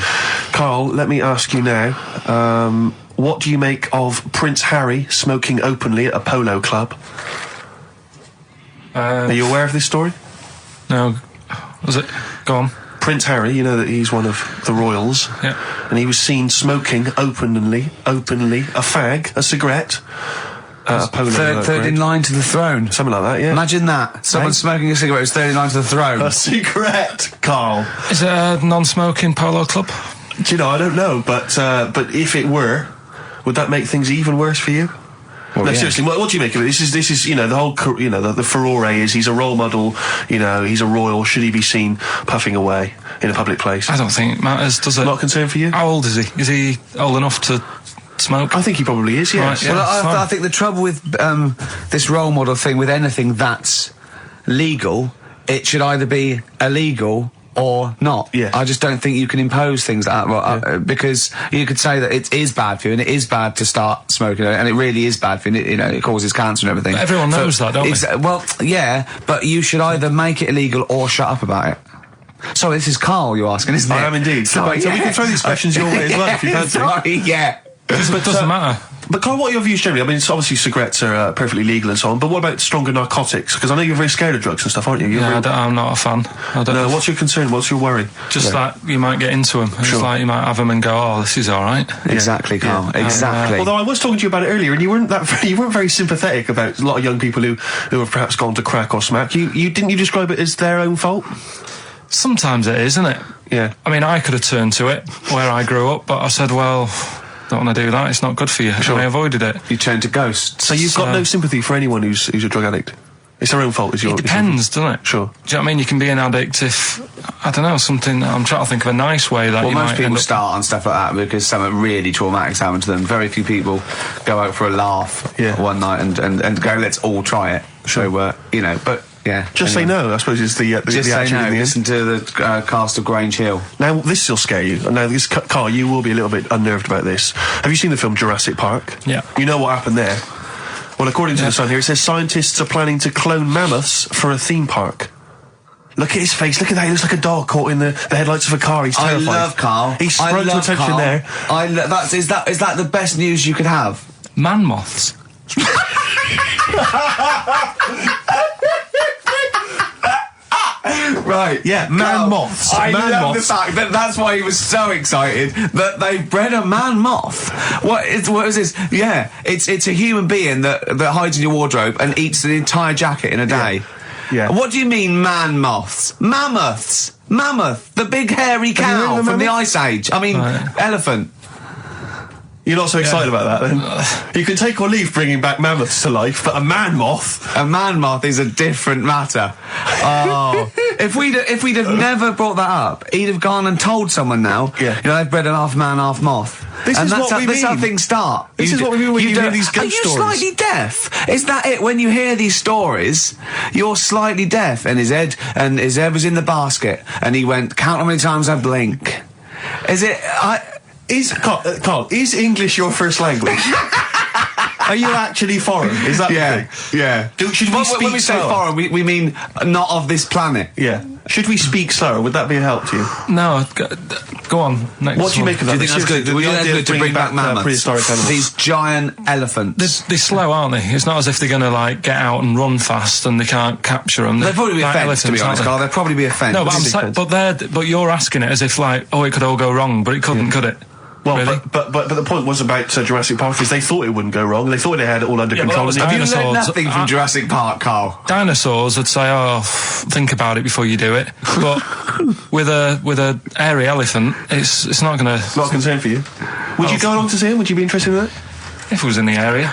Karl, let me ask you now. What do you make of Prince Harry smoking openly at a polo club? Are you aware of this story? No. Was it? Go on. Prince Harry, you know that he's one of the royals. Yeah. And he was seen smoking openly, a fag, a cigarette, a polo Third in line to the throne. Something like that, yeah. Imagine that. Someone smoking a cigarette who's third in line to the throne. A cigarette, Karl. Is it a non-smoking polo club? Do you know, I don't know, but if it were, would that make things even worse for you? Well, No, yeah. seriously, what do you make of it? This is the whole, the furore is he's a role model, he's a royal, should he be seen puffing away in a public place? I don't think it matters, does it? Not concerned for you? How old is he? Is he old enough to smoke? I think he probably is, yes. Right, yeah. Well, fine. I think the trouble with this role model thing, with anything that's legal, it should either be illegal or not. Yeah. I just don't think you can impose things like that, because you could say that it is bad for you, and it is bad to start smoking, and it really is bad for you. It causes cancer and everything. But everyone knows that, don't they? Well, yeah, but you should either make it illegal or shut up about it. So this is Karl you're asking, isn't it? I am indeed. Sorry, So we can throw these questions your way as well if you fancy. Sorry, yeah. But it doesn't matter. But Karl, what are your views generally? I mean, it's obviously cigarettes are perfectly legal and so on, but what about stronger narcotics? Because I know you're very scared of drugs and stuff, aren't you? I'm not a fan. I don't No, what's your concern? What's your worry? Just that you might get into them. It's Sure. like you might have them and go, oh, this is all right. Exactly, Karl. Exactly. Although I was talking to you about it earlier, and you weren't very sympathetic about a lot of young people who have perhaps gone to crack or smack. Didn't you describe it as their own fault? Sometimes it is, isn't it? Yeah. I mean, I could have turned to it where I grew up, but I said, well, don't want to do that. It's not good for you. Sure. And I avoided it. You turn to ghosts. So you've got no sympathy for anyone who's a drug addict. It's their own fault. It depends, doesn't it? Sure. Do you know what I mean? You can be an addict if, I don't know, something. I'm trying to think of a nice way that Well, you most might people end up. start on stuff like that because something really traumatic's happened to them. Very few people go out for a laugh one night and go, let's all try it. Sure. So, but yeah. Just say no, I suppose, is the Just say attitude no. in the end. Listen to the cast of Grange Hill. Now, this will scare you. Now, Karl, you will be a little bit unnerved about this. Have you seen the film Jurassic Park? Yeah. You know what happened there? Well, according to the Sun here, it says scientists are planning to clone mammoths for a theme park. Look at his face. Look at that. He looks like a dog caught in the headlights of a car. He's terrified. I love Karl. He sprung to attention Karl. there. Is that the best news you could have? Man moths. Right. Yeah, man moths. I Man love moths. the fact that that's why he was so excited that they bred a man moth. What is this? Yeah, it's a human being that hides in your wardrobe and eats the entire jacket in a day. Yeah. What do you mean, man moths? Mammoths. Mammoth, the big hairy Have you heard cow of a from the mammoth? Ice Age. I mean, elephant. You're not so excited about that, then? You can take or leave bringing back mammoths to life, but a man moth... A man moth is a different matter. Oh, if we'd have never brought that up, he'd have gone and told someone now. Yeah. You know, they've bred an half man, half moth. This is what we This is how mean. things start. This is what we mean when you hear don't- these ghost Are you stories. slightly deaf? Is that it? When you hear these stories, you're slightly deaf. And his head was in the basket, and he went, "Count how many times I blink." Is it? Carl, is English your first language? Are you actually foreign? Is that the thing? yeah. Should we When speak we say slower? foreign, we mean not of this planet. Yeah. Should we speak slower? Would that be a help to you? No, go on. Next What do you one. make of Do that? you think that's good? The Do you think that's idea good of to bring bringing back mammoths? prehistoric animals. These giant elephants. They're slow, aren't they? It's not as if they're going to like get out and run fast and they can't capture them. They'd probably be a fence, to be honest, Carl. They'd probably be a fence. No, but I'm saying, but you're asking it as if like, oh, it could all go wrong, but it couldn't, could it? Well, Really? but the point was about Jurassic Park is they thought it wouldn't go wrong. They thought they had it all under Yeah, but control. that was and Have they you didn't. learned Dinosaurs. nothing from Jurassic Park, Carl? Dinosaurs would say, oh, think about it before you do it. But with a hairy elephant, it's not going to. Not a concern for you. Would you go along to see him? Would you be interested in that? If it was in the area.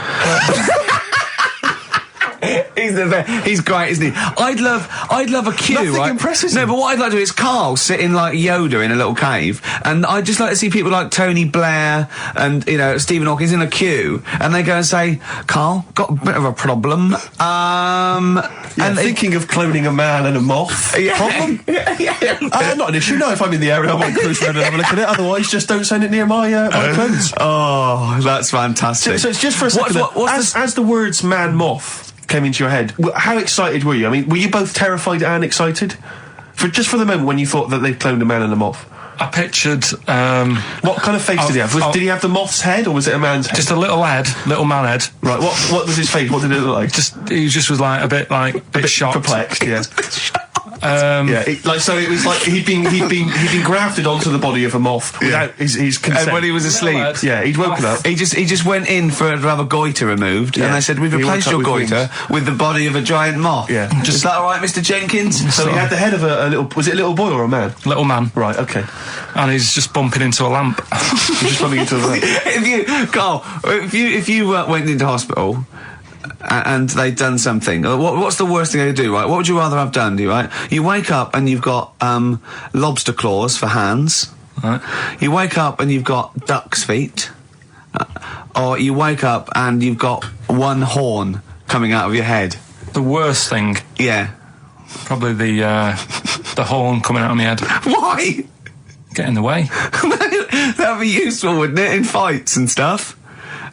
He's great, isn't he? I'd love a queue, Nothing right? impresses No, him. but what I'd like to do is Carl sitting like Yoda in a little cave, and I'd just like to see people like Tony Blair and Stephen Hawking's in a queue, and they go and say, "Carl, got a bit of a problem." And thinking of cloning a man and a moth. Problem? Not an issue. No, if I'm in the area, I might cruise around and have a look at it. Otherwise, just don't send it near my clothes. Oh, that's fantastic. So it's just for a second. As the words "man moth" came into your head, how excited were you? I mean, were you both terrified and excited? For the moment when you thought that they cloned a man and a moth? I pictured What kind of face did he have? Did he have the moth's head or was it a man's head? just a little man head. Right, what was his face? What did it look like? He just was like a bit shocked. Perplexed, yeah. Yeah, So it was like he'd been grafted onto the body of a moth without his consent. And when he was asleep, Lad. Yeah, he'd woken up. he just went in to have a goiter removed, Yeah. and they said, "We've He replaced woke your up with goiter with the body of a giant moth." Yeah. Is that all right, Mr. Jenkins? So he had the head of a little. Was it a little boy or a man? Little man, Right. Okay. and he's just bumping into a lamp. He's just bumping into a lamp. If you went into hospital and they'd done something, what's the worst thing they do, right? What would you rather have done, right? You wake up and you've got lobster claws for hands. Right. You wake up and you've got duck's feet. Or you wake up and you've got one horn coming out of your head. The worst thing, Yeah. probably the horn coming out of my head. Why? Get in the way. That'd be useful, wouldn't it, in fights and stuff?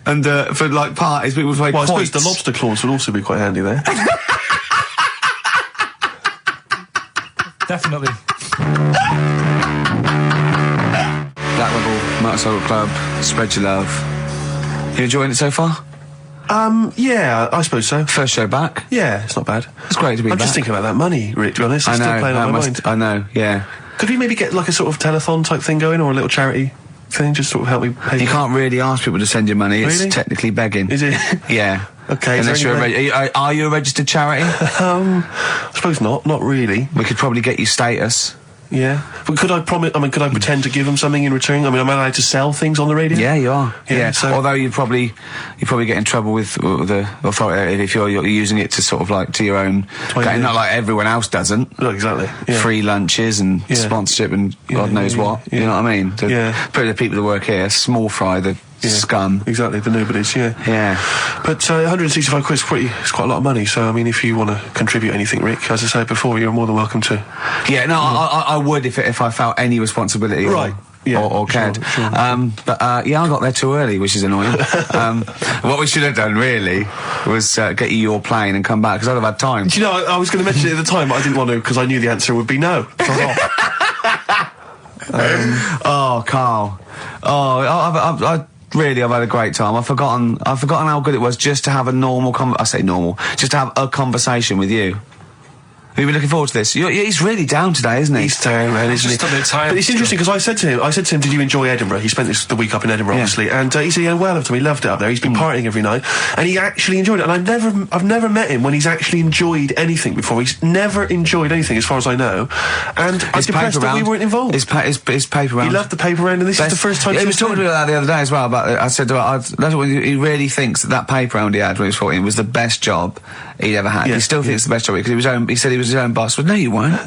And for like parties, people would play Well, I quoits. suppose the lobster claws would also be quite handy there. Definitely. Black Rebel Motorcycle Club, spread your love. You enjoying it so far? Yeah, I suppose so. First show back. Yeah, it's not bad. It's great to be I'm back. just thinking about that money, Rick, to be honest. It's still playing on my mind. I know, yeah. Could we maybe get like a sort of telethon type thing going or a little charity thing, just sort of help me pay? You can't really ask people to send you money. It's Really? technically begging. Is it? Yeah. Okay, is Unless there you're any are you a registered charity? I suppose not. Not really. We could probably get you status. Yeah. But could I pretend to give them something in return? I mean, am I allowed to sell things on the radio? Yeah, you are. Yeah, so- Although you probably get in trouble with the authority if you're using it to sort of like to your own. Yeah. Not like everyone else doesn't. No, exactly. Yeah. Free lunches and Yeah. sponsorship and God Yeah, knows yeah, what. yeah. You know what I mean? Probably the people that work here, small fry, the scum. Exactly, the nobodies, yeah. Yeah. But 165 quid it's quite a lot of money, so I mean, if you want to contribute anything, Rick, as I said before, you're more than welcome to. Yeah, no, I would if I felt any responsibility Right. or cared. Sure. But I got there too early, which is annoying. What we should have done really was get you your plane and come back because I'd have had time. Do you know, I was going to mention it at the time, but I didn't want to because I knew the answer would be no. So I was off. Oh, Carl. Oh, I've had a great time. I've forgotten how good it was just to have a normal just to have a conversation with you. Have you been looking forward to this? He's really down today, isn't he? He's down, man, isn't he? Just a bit tired. But it's interesting because I said to him, did you enjoy Edinburgh? He spent the week up in Edinburgh, obviously, and he said, yeah, well, he loved it up there. He's been partying every night, and he actually enjoyed it. And I've never met him when he's actually enjoyed anything before. He's never enjoyed anything, as far as I know. And I'm depressed that we weren't involved. His paper round. He loved the paper round, and this is the first time. He was talking about that the other day as well. But I said, he really thinks that paper round he had when he was 14 was the best job he'd ever had. He still thinks it's the best job because he said he was his own boss. Well, no, you won't.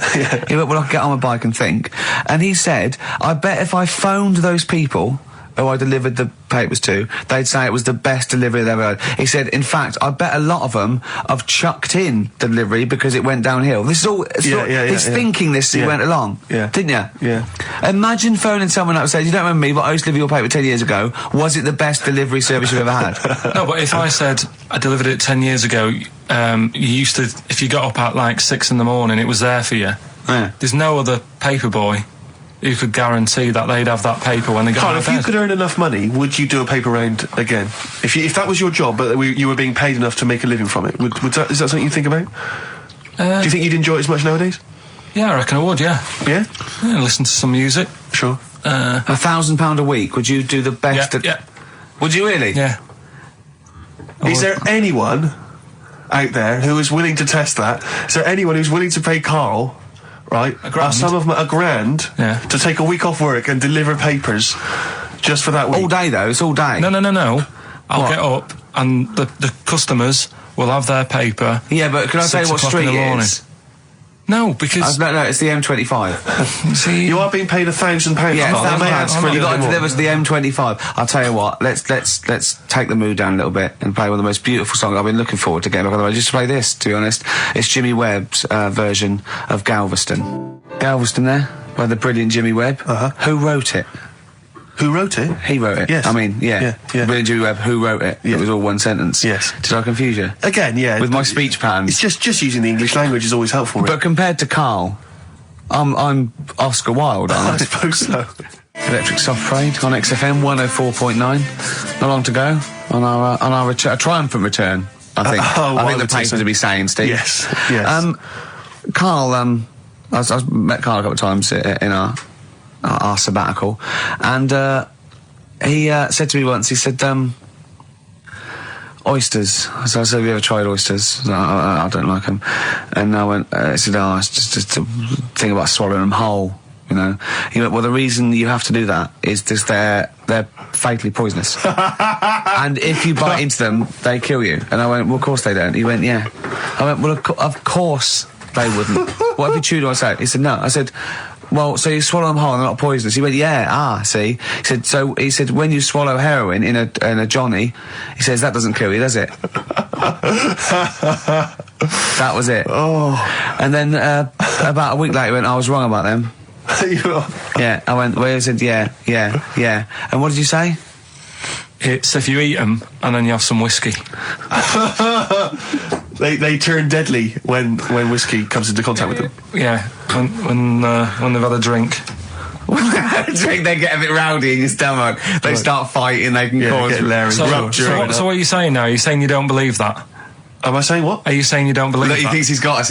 He went, well, I'll get on my bike and think. And he said, I bet if I phoned those people who I delivered the papers to, they'd say it was the best delivery they've ever had. He said, in fact, I bet a lot of them have chucked in the delivery because it went downhill. This is all, he's thinking this as he went along. Yeah. Didn't you? Yeah. Imagine phoning someone up and saying, you don't remember me, but I used to deliver your paper 10 years ago. Was it the best delivery service you've ever had? No, but if I said I delivered it 10 years ago, you used to, if you got up at like 6 in the morning, it was there for you. Yeah. There's no other paper boy who could guarantee that they'd have that paper when they got Karl, out of if you bed. could earn enough money, would you do a paper round again? If that was your job, but you were being paid enough to make a living from it, is that something you think about? Do you think you'd enjoy it as much nowadays? Yeah, I reckon I would, yeah. Yeah? Yeah, listen to some music. Sure. £1,000 a week, would you do the best? Yeah. Would you really? Yeah. Is there anyone out there who is willing to test that? Is there anyone who's willing to pay Karl, right, some of them a grand, to take a week off work and deliver papers just for that week? All day, though. It's all day. No. I'll get up and the customers will have their paper. Yeah, but can I tell you what street it is? No, because... no, it's the M25. See, you are being paid £1,000. Yeah, £1,000. You've got to deliver to the M25. I'll tell you what, let's take the mood down a little bit and play one of the most beautiful songs. I've been looking forward to getting back on the road. Just to play this, to be honest. It's Jimmy Webb's version of Galveston. Galveston there, by the brilliant Jimmy Webb. Who wrote it? Who wrote it? He wrote it. Yes. I mean, yeah. Brilliant Jimmy Webb, who wrote it? Yeah. It was all one sentence. Yes. Did I confuse you? Again, yeah. With my speech patterns. It's just using the English language is always helpful. But compared to Karl, I'm Oscar Wilde, aren't I? I suppose so. Electric Soft Parade on XFM 104.9. Not long to go on our a triumphant return. I think. I think the papers will be saying, Steve. Yes. Karl, I've met Karl a couple of times in our sabbatical, and he said to me once, he said, oysters. So I said, have you ever tried oysters? I don't like them. And I went, he said, it's just a thing about swallowing them whole, you know. He went, well, the reason you have to do that is just they're fatally poisonous. And if you bite into them, they kill you. And I went, well, of course they don't. He went, yeah. I went, well, of course they wouldn't. What if you chewed on my side? He said, no. I said, well, so you swallow them whole and they're not poisonous. He went, yeah, see. He said, when you swallow heroin in a Johnny, he says, that doesn't kill you, does it? That was it. Oh. And then, about a week later, he went, I was wrong about them. Yeah, I went, well, he said, yeah. And what did you say? It's if you eat them and then you have some whiskey. They turn deadly when whiskey comes into contact with them. Yeah, when they've had a drink. They get a bit rowdy in your stomach. They start fighting. They can cause rupture. So what are you saying now? Are you saying you don't believe that? Am I saying what? Are you saying you don't believe that? He thinks he's got us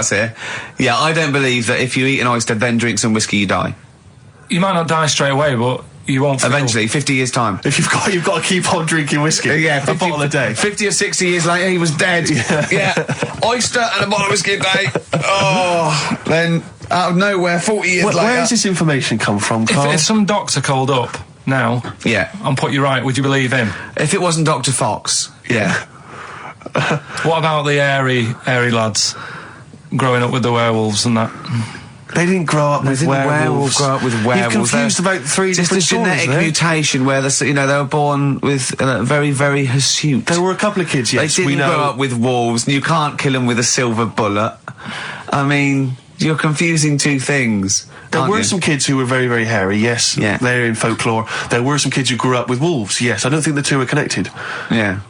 here. Yeah, I don't believe that if you eat an oyster, then drink some whiskey, you die. You might not die straight away, but you won't. Eventually, 50 years time. If you've got to keep on drinking whiskey. Yeah, a bottle a day. 50 or 60 years later, he was dead. Yeah. Oyster and a bottle of whiskey a day. Oh, then out of nowhere, 40 years later. Where does this information come from, Karl? If some doctor called up now, and put you right, would you believe him? If it wasn't Dr. Fox, yeah. What about the airy lads growing up with the werewolves and that? They didn't grow up with werewolves. Grow up with werewolves. You've confused about three different stories. Just a genetic mutation where they were born with very, very hirsute. There were a couple of kids, yes. They didn't grow up with wolves, and you can't kill them with a silver bullet. I mean, you're confusing two things. There were some kids who were very, very hairy, yes. Yeah. They're in folklore. There were some kids who grew up with wolves, yes. I don't think the two are connected. Yeah.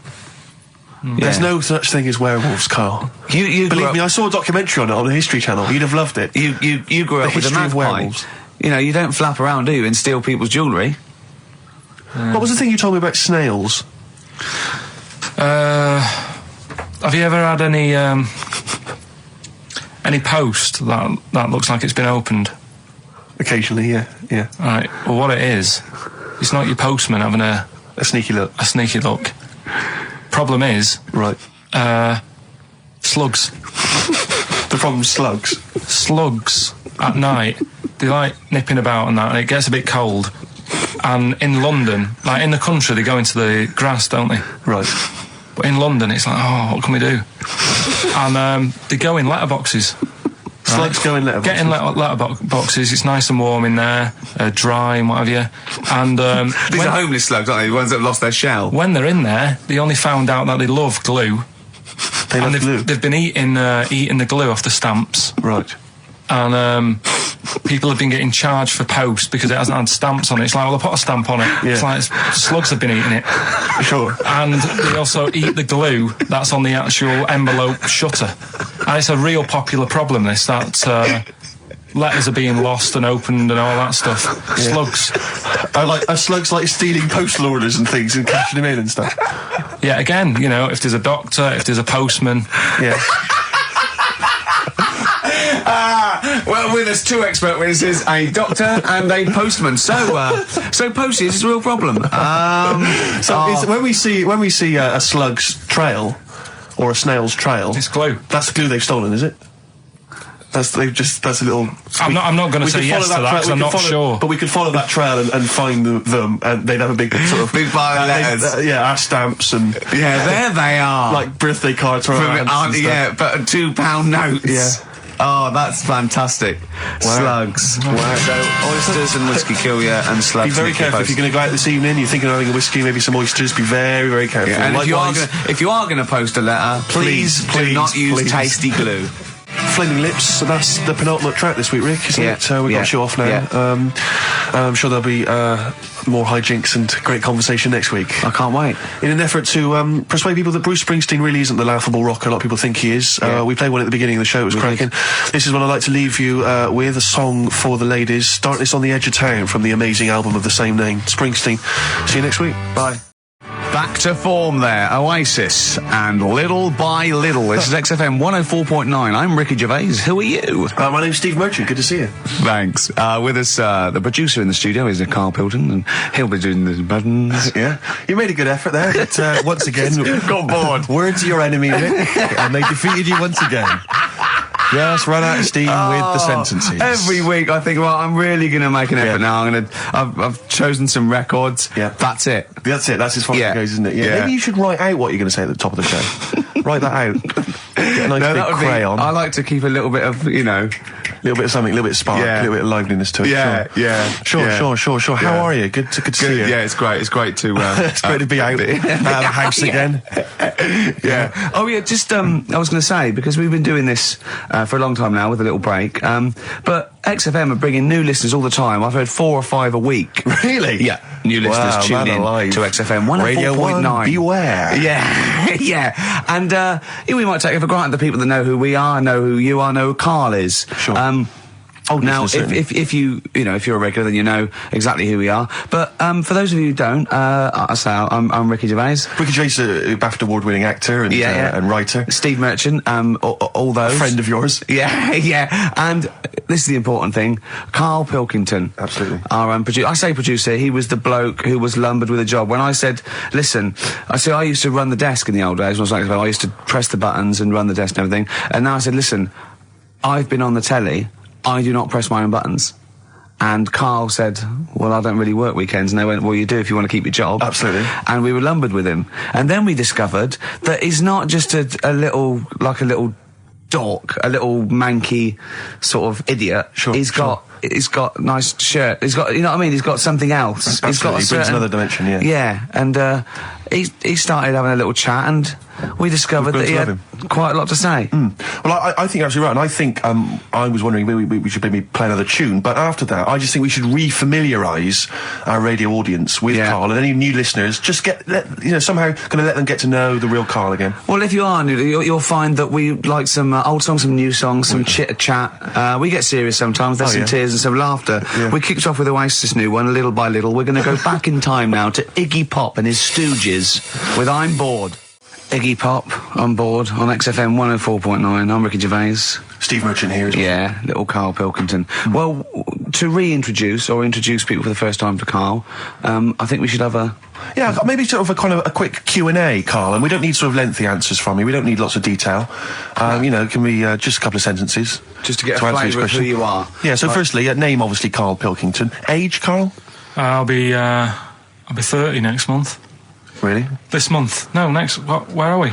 There's no such thing as werewolves, Karl. You believe me, I saw a documentary on it on the History Channel. You'd have loved it. You grew up with a magpie. Werewolves. You know, you don't flap around, do you, and steal people's jewellery? What was the thing you told me about snails? Have you ever had any any post that looks like it's been opened? Occasionally, yeah. Right. Well, what it is, it's not your postman having a sneaky look. A sneaky look. Problem is, right. Slugs. The problem's slugs. Slugs at night. They like nipping about and that, and it gets a bit cold. And in London, like in the country, they go into the grass, don't they? Right. But in London, it's like, oh, what can we do? And they go in letterboxes. Slugs go in letterboxes. Get in letterboxes. It's nice and warm in there, dry and what have you. And these are homeless slugs, aren't they? The ones that have lost their shell. When they're in there, they only found out that they love glue. They've been eating the glue off the stamps. Right. And people have been getting charged for post because it hasn't had stamps on it. It's like, well, they put a stamp on it. Yeah. It's like slugs have been eating it. Sure. And they also eat the glue that's on the actual envelope shutter. And it's a real popular problem, this, that letters are being lost and opened and all that stuff. Yeah. Slugs. Are slugs like stealing postal orders and things and cashing them in and stuff? Yeah, again, you know, if there's a doctor, if there's a postman. Yeah. Well, with us, two expert witnesses, a doctor and a postman. So postage is a real problem. When we see a slug's trail or a snail's trail, it's glue. That's the glue they've stolen, is it? That's a little. I'm not going to say yes to that because I'm not sure. But we could follow that trail and find them, and they'd have a big sort of big pile of letters. Our stamps and there they are, like birthday cards from yeah, but £2 notes. Yeah. Oh, that's fantastic. Wow. Slugs. Wow. So, oysters and whiskey kill you, and slugs. Be very careful if you're going to go out this evening, you're thinking of having a whiskey, maybe some oysters, be very, very careful. Yeah, and if you are going to post a letter, please do not use tasty glue. Flaming Lips, so that's the penultimate track this week, Rick, isn't it? We've got to show off now. Yeah. I'm sure there'll be more hijinks and great conversation next week. I can't wait. In an effort to persuade people that Bruce Springsteen really isn't the laughable rocker a lot of people think he is, we played one at the beginning of the show, it was cracking. This is what I'd like to leave you with, a song for the ladies. Start This on the Edge of Town from the amazing album of the same name, Springsteen. See you next week. Bye. Back to form there, Oasis, and Little by Little. This is XFM 104.9. I'm Ricky Gervais. Who are you? My name's Steve Merchant. Good to see you. Thanks. With us, the producer in the studio is Karl Pilkington, and he'll be doing the buttons. Yeah. You made a good effort there, but once again, got bored. Words to your enemy, Rick, and they defeated you once again. Just run out of steam with the sentences. Every week I think, well, I'm really going to make an effort now. I've chosen some records. Yeah. That's it. That's as far as it goes, isn't it? Yeah. Maybe you should write out what you're going to say at the top of the show. Write that out. Get a nice big crayon. I like to keep a little bit of, a little bit of something, a little bit of spark, a little bit of liveliness to it. Sure. How are you? Good to see you. Yeah, it's great. It's great to it's great to be out of the house again. Yeah. Oh yeah, just I was going to say, because we've been doing this for a long time now with a little break, but XFM are bringing new listeners all the time. I've heard 4 or 5 a week. Really? Yeah. New listeners tune in to XFM 104.9. Beware. Yeah. And we might take it for granted the people that know who we are, know who you are, know who Karl is. Sure. Now, if you're a regular, then you know exactly who we are. But for those of you who don't, I'm Ricky Gervais. Ricky Gervais, BAFTA award-winning actor and writer. Steve Merchant, all those. A friend of yours. Yeah. And this is the important thing. Karl Pilkington. Absolutely. Our producer. I say producer, he was the bloke who was lumbered with a job. When I said, listen, I used to run the desk in the old days when I was like, I used to press the buttons and run the desk and everything. And now I said, listen, I've been on the telly. I do not press my own buttons. And Karl said, well, I don't really work weekends. And they went, well, you do if you want to keep your job. Absolutely. And we were lumbered with him. And then we discovered that he's not just a little dork, a little manky sort of idiot. Sure. He's got nice shirt. He's got, you know what I mean? He's got something else. Absolutely. He brings another dimension, yeah. Yeah. And he started having a little chat, and we discovered that he had quite a lot to say. Well, I think you're absolutely right, and I think I was wondering we should maybe play another tune, but after that, I just think we should re-familiarise our radio audience with Karl, and any new listeners, just somehow going to let them get to know the real Karl again. Well, if you are new, you'll find that we like some old songs, some new songs, some chitter-chat. We get serious sometimes, there's some tears and some laughter. Yeah. We kicked off with Oasis' new one, Little by Little. We're going to go back in time now to Iggy Pop and his Stooges with I'm Bored. Iggy Pop on board on XFM 104.9. I'm Ricky Gervais. Steve Merchant here as well. Yeah, little Karl Pilkington. Well, to reintroduce or introduce people for the first time to Karl, I think we should have a... Yeah, maybe sort of a quick Q&A, Karl, and we don't need sort of lengthy answers from you. We don't need lots of detail. You know, can we just a couple of sentences? Just to get a flavour of who you are. Yeah, so firstly, name obviously Karl Pilkington. Age, Karl? I'll be 30 next month. Really? This month? No, next. Where are we?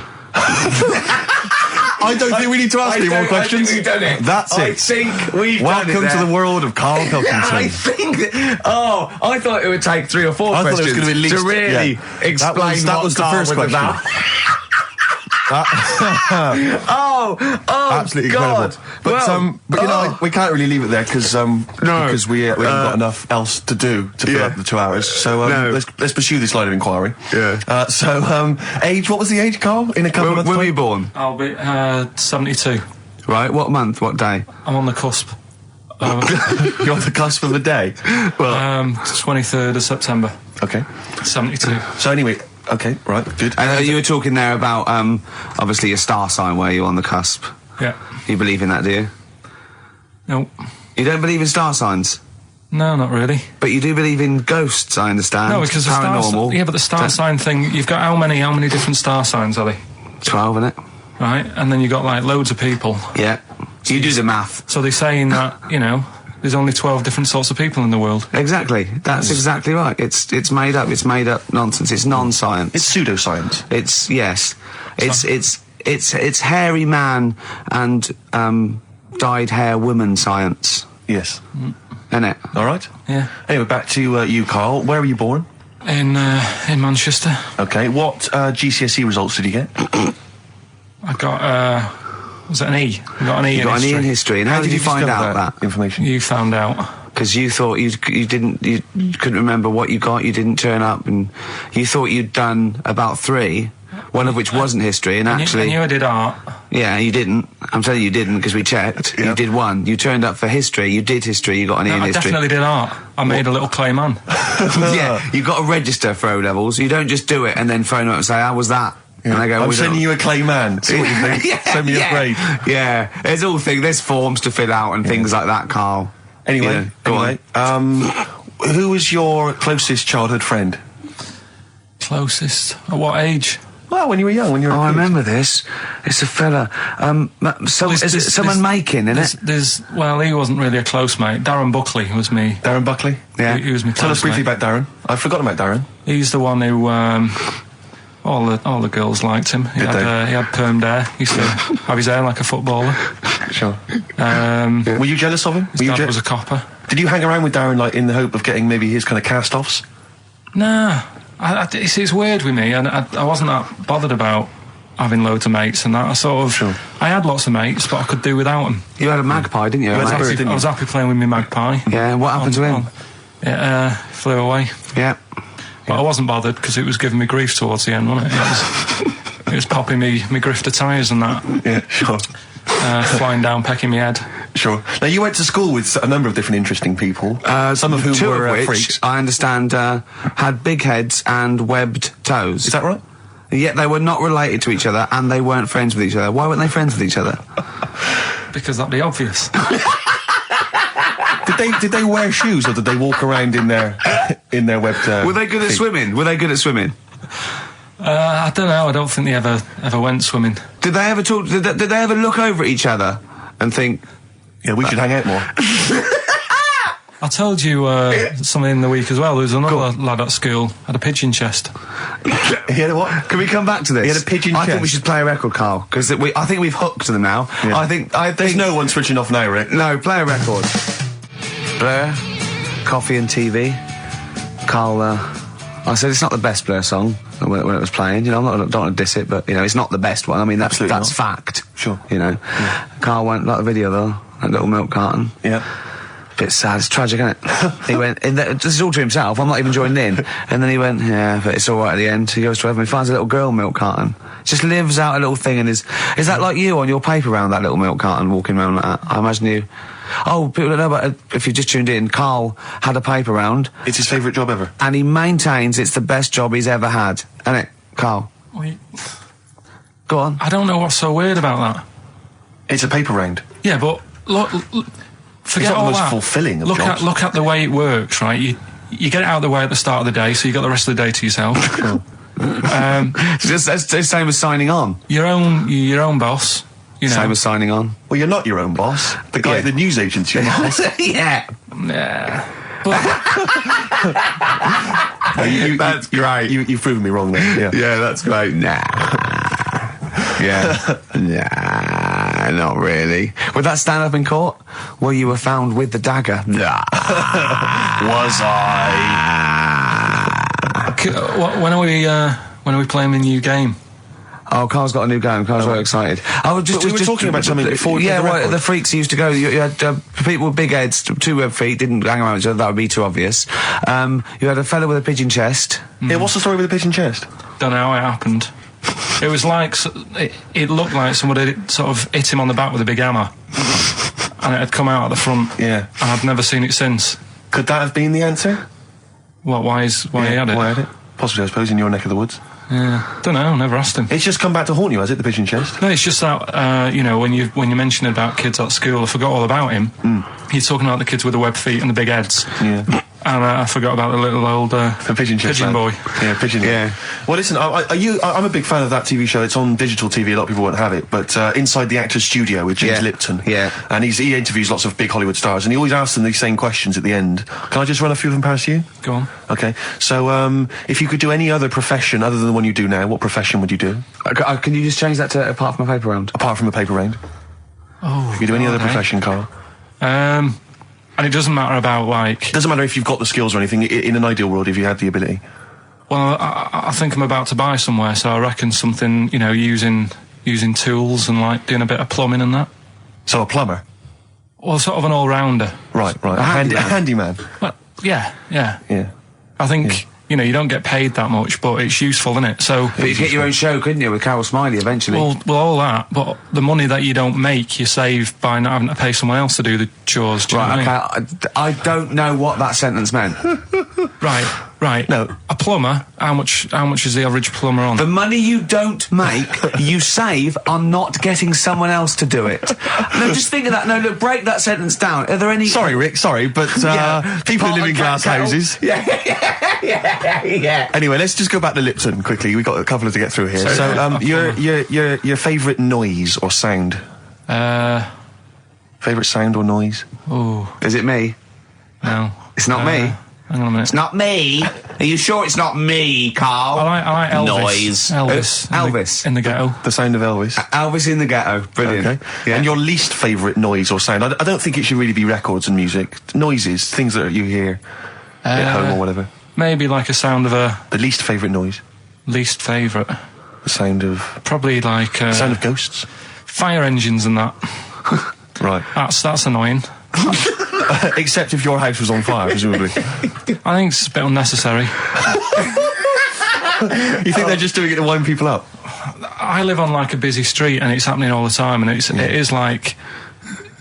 I don't think we need to ask any more questions. I think we've done it. That's it. I think we've Welcome done it to the world of Karl Pilkington. I think that, I thought it would take 3 or 4 I questions thought it was going to be at least, to really explain that was the Karl first was question. Absolutely God. incredible. But you know, we can't really leave it there because we haven't got enough else to do to fill up the 2 hours. So let's pursue this line of inquiry. Yeah. Age? What was the age, Karl? In a couple of months. When were you born? I'll be 72. Right. What month? What day? I'm on the cusp. You're on the cusp of the day. Well, 23rd of September. Okay. 72. So anyway. Okay, right, good. And you were talking there about, obviously, your star sign where you're on the cusp. Yeah. You believe in that, do you? No. You don't believe in star signs? No, not really. But you do believe in ghosts, I understand. No, because paranormal. but the star sign thing, you've got how many different star signs are they? 12, innit? Right, and then you've got like loads of people. Yeah. You do the math. So they're saying that, you know, there's only 12 different sorts of people in the world. Exactly. That's exactly right. It's made up. It's made up nonsense. It's non-science. It's pseudoscience. It's yes. It's hairy man and dyed hair woman science. Yes. Isn't it? All right. Yeah. Anyway, back to you, Karl. Where were you born? In Manchester. Okay. What GCSE results did you get? I got was it an E? You got an E. You got an E in history. And how did you find out that information? You found out. Because you thought you couldn't remember what you got. You didn't turn up, and you thought you'd done about 3, one of which wasn't history, and actually. I knew I did art. Yeah, you didn't. I'm telling you didn't because we checked. You did 1. You turned up for history. You did history. You got an E in I history. definitely did art. I made a little clay man. Yeah, you got to register for O levels. You don't just do it and then phone up and say, "How was that?" Yeah. And I go, I'm sending you a clay man. See what you think. Send me a grade. Yeah, there's forms to fill out and things like that, Karl. Anyway, who was your closest childhood friend? Closest? At what age? Well, when you were young, when you were a I kid. remember this. It's a fella. Is it someone making, isn't it? Well, he wasn't really a close mate. Darren Buckley was me. Darren Buckley? Yeah. He was my Tell us close briefly mate. about Darren. I've forgotten about Darren. He's the one who, all the girls liked him. He had permed hair. He used to have his hair like a footballer. Sure. Were Were you jealous of him? His dad was a copper. Did you hang around with Darren, like, in the hope of getting maybe his kind of cast-offs? Nah. It's weird with me, and I wasn't that bothered about having loads of mates and that. I had lots of mates, but I could do without them. You had a magpie, didn't you? I was happy playing with my magpie. Yeah, what happened to him? It flew away. Yeah. But I wasn't bothered because it was giving me grief towards the end, wasn't it? It was popping me grifter tyres and that. Yeah, sure. Flying down, pecking me head. Sure. Now, you went to school with a number of different interesting people, some of whom 2 were of which, freaks. I understand, had big heads and webbed toes. Is that right? Yet they were not related to each other, and they weren't friends with each other. Why weren't they friends with each other? Because that'd be obvious. Did they wear shoes, or did they walk around in their webbed? Were they good at swimming? I don't know. I don't think they ever went swimming. Did they ever talk? Did they ever look over at each other and think, Yeah, we should hang out more. I told you something in the week as well. There was another lad at school had a pigeon chest. He had a what? Can we come back to this? He had a pigeon I think chest. we should play a record, Karl, because I think we've hooked them now. Yeah. I think There's no one switching off now, Rick. No, play a record. Blur, Coffee and TV. Karl, I said it's not the best Blur song when it was playing. You know, I don't want to diss it, but, you know, it's not the best one. I mean, that's fact. Sure. You know. Yeah. Karl won't like the video, though. That little milk carton. Yeah. Bit sad, it's tragic, isn't it? He went, this is all to himself, I'm not even joining in. And then he went, yeah, but it's alright at the end. He goes to heaven, he finds a little girl milk carton. Just lives out a little thing and is that like you on your paper round, that little milk carton, walking around like that? I imagine you... Oh, people don't know, but if you've just tuned in, Karl had a paper round. It's his favourite job ever. And he maintains it's the best job he's ever had. Isn't it, Karl? Wait. Go on. I don't know what's so weird about that. It's a paper round. Yeah, but look, forget It's not all the most that. fulfilling of jobs. Look at the way it works, right? You get it out of the way at the start of the day, so you got the rest of the day to yourself. It's the same as signing on. Your own boss. You know. Same as signing on. Well, you're not your own boss. The guy at the news agent's your boss. Yeah. Yeah. But That's great. You've proven me wrong there. Yeah. Yeah, that's great. Nah. Yeah. Nah, not really. Would that stand up in court? Where you were found with the dagger? Nah. Was I? when are we playing the new game? Oh, Karl's got a new game. Karl's very excited. I was But we were talking about something before. Yeah, the well, record. the freaks used to go. You had people with big heads, 2 web feet, didn't hang around each other. That would be too obvious. You had a fella with a pigeon chest. Yeah, what's the story with the pigeon chest? Don't know how it happened. It was like it looked like somebody had sort of hit him on the back with a big hammer, and it had come out at the front. Yeah. And I've never seen it since. Could that have been the answer? What? Why he had it? Why had it? Possibly, I suppose, in your neck of the woods. Yeah. Don't know. Never asked him. It's just come back to haunt you, has it? The pigeon chest. No, it's just that when you mentioned about kids at school, I forgot all about him. You're talking about the kids with the web feet and the big heads. Yeah. And I forgot about the little old The pigeon chest. pigeon boy. Yeah, pigeon. Yeah. Well, listen, I'm a big fan of that TV show. It's on digital TV. A lot of people won't have it, but Inside the Actor's Studio with James Yeah. Lipton. Yeah. And he interviews lots of big Hollywood stars, and he always asks them these same questions at the end. Can I just run a few of them past you? Go on. Okay. So, if you could do any other profession other than the one you do now, what profession would you do? Can you just change that to apart from a paper round? Apart from a paper round. Oh. If you could do any other okay. profession, Karl. And it doesn't matter about like. Doesn't matter if you've got the skills or anything. In an ideal world, if you had the ability. Well, I think I'm about to buy somewhere, so I reckon something using tools and like doing a bit of plumbing and that. So a plumber. Well, sort of an all-rounder. Right. A handyman. Well, yeah. Yeah. I think you don't get paid that much, but it's useful, isn't it? So. But you could get your own show, couldn't you, with Carol Smiley eventually? Well, all that, but the money that you don't make, you save by not having to pay someone else to do the chores. Do you know what I mean? Okay. I don't know what that sentence meant. Right. No. A plumber. How much is the average plumber on? The money you don't make, you save on not getting someone else to do it. No, just think of that. No, look, break that sentence down. Are there any? Sorry, Rick. Sorry, but people who live in glass houses. Yeah. Anyway, let's just go back to Lipton quickly. We've got a couple to get through here. So, your favourite noise or sound? Favourite sound or noise? Oh, Is it me? no. It's not me. Hang on a minute. It's not me. Are you sure it's not me, Karl? I like Elvis. Noise. Elvis. In the ghetto. The sound of Elvis. Elvis in the ghetto. Brilliant. Okay. Yeah. And your least favourite noise or sound? I don't think it should really be records and music. Noises, things that you hear at home or whatever. Maybe like a sound of a The least favourite noise. least favourite. The sound of... Probably like sound of ghosts. fire engines and that. Right. That's annoying. Except if your house was on fire, presumably. I think it's a bit unnecessary. You think they're just doing it to wind people up? I live on like a busy street and it's happening all the time, and it is like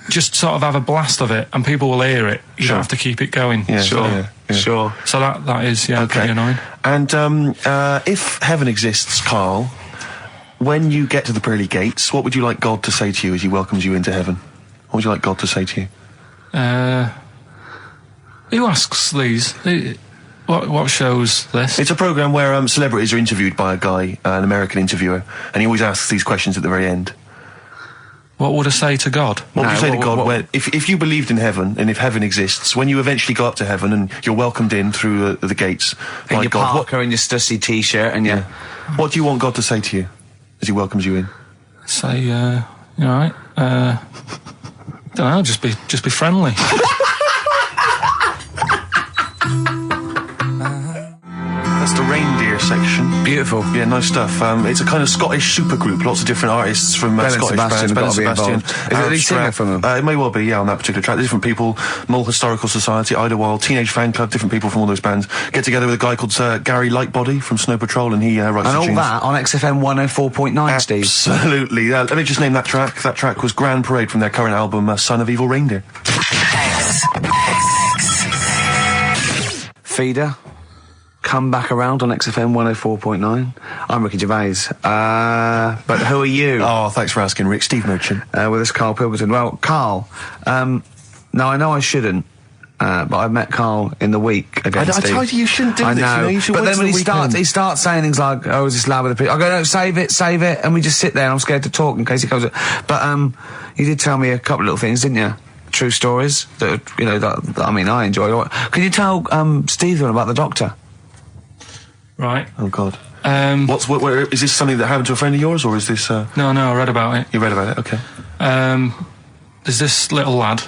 just sort of have a blast of it and people will hear it. You don't have to keep it going. Yeah, Sure. Sure. So that is pretty annoying. And if heaven exists, Karl, when you get to the pearly gates, what would you like God to say to you as he welcomes you into heaven? What would you like God to say to you? Who asks these? What shows this? It's a programme where celebrities are interviewed by a guy, an American interviewer, and he always asks these questions at the very end. What would I say to God? What would you say to God if you believed in heaven, and if heaven exists, when you eventually go up to heaven and you're welcomed in through the gates And by your God, Parker and your Stussy t-shirt and your... what do you want God to say to you as he welcomes you in? Say, you all right? Don't know. Just be friendly. That's the reindeer section. Beautiful. Yeah, nice stuff. It's a kind of Scottish supergroup. Lots of different artists from Ben and Scottish Sebastian bands. have got to be involved. Is it the singer from them? It may well be, yeah, on that particular track. There's different people. Mull Historical Society, Idlewild, Teenage Fan Club, different people from all those bands. Get together with a guy called Gary Lightbody from Snow Patrol, and he writes And the all tunes. that on XFM 104.9, Steve. Absolutely. Let me just name that track. That track was Grand Parade from their current album, Son of Evil Reindeer. Feeder. come back around on XFM 104.9. I'm Ricky Gervais. But who are you? Oh, thanks for asking, Rick. Steve Merchant. With us, Karl Pilkington. Well, Karl, now I know I shouldn't, but I met Karl in the week against I Steve. told you shouldn't do I this. know. You know, you should but wait then when till the he starts saying things like, "Oh, is this lad with a pig?" I go, "No, save it," and we just sit there. and I'm scared to talk in case he comes. But you did tell me a couple of little things, didn't you? True stories that that I mean I enjoyed. Can you tell Steve one about the doctor? Right. Oh God. Where, is this something that happened to a friend of yours, or is this? No, I read about it. You read about it, okay. There's this little lad,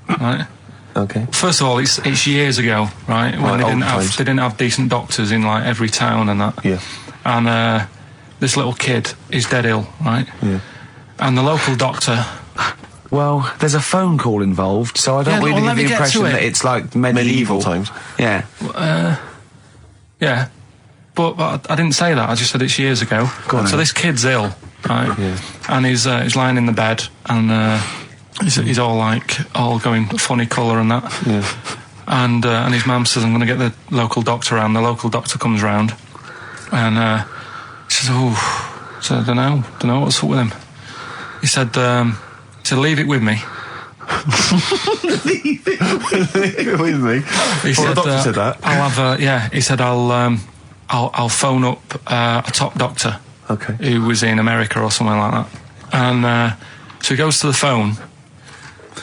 right? Okay. First of all, it's years ago, right? When they didn't have decent doctors in like every town and that. Yeah. And this little kid is dead ill, right? Yeah. And the local doctor. Well, there's a phone call involved, so I don't really get the impression that it's like medieval times. Yeah. Yeah. But I didn't say that. I just said it's years ago. So this kid's ill, right? Yeah. And he's lying in the bed, and he's all going funny colour and that. Yeah. And his mum says, "I'm going to get the local doctor around." The local doctor comes round, and she says, "Oh, so I don't know what's up with him." He said, "Leave it with me." Leave it with me. He said, the doctor said that. I'll have he said I'll phone up a top doctor. Okay. Who was in America or somewhere like that. And so he goes to the phone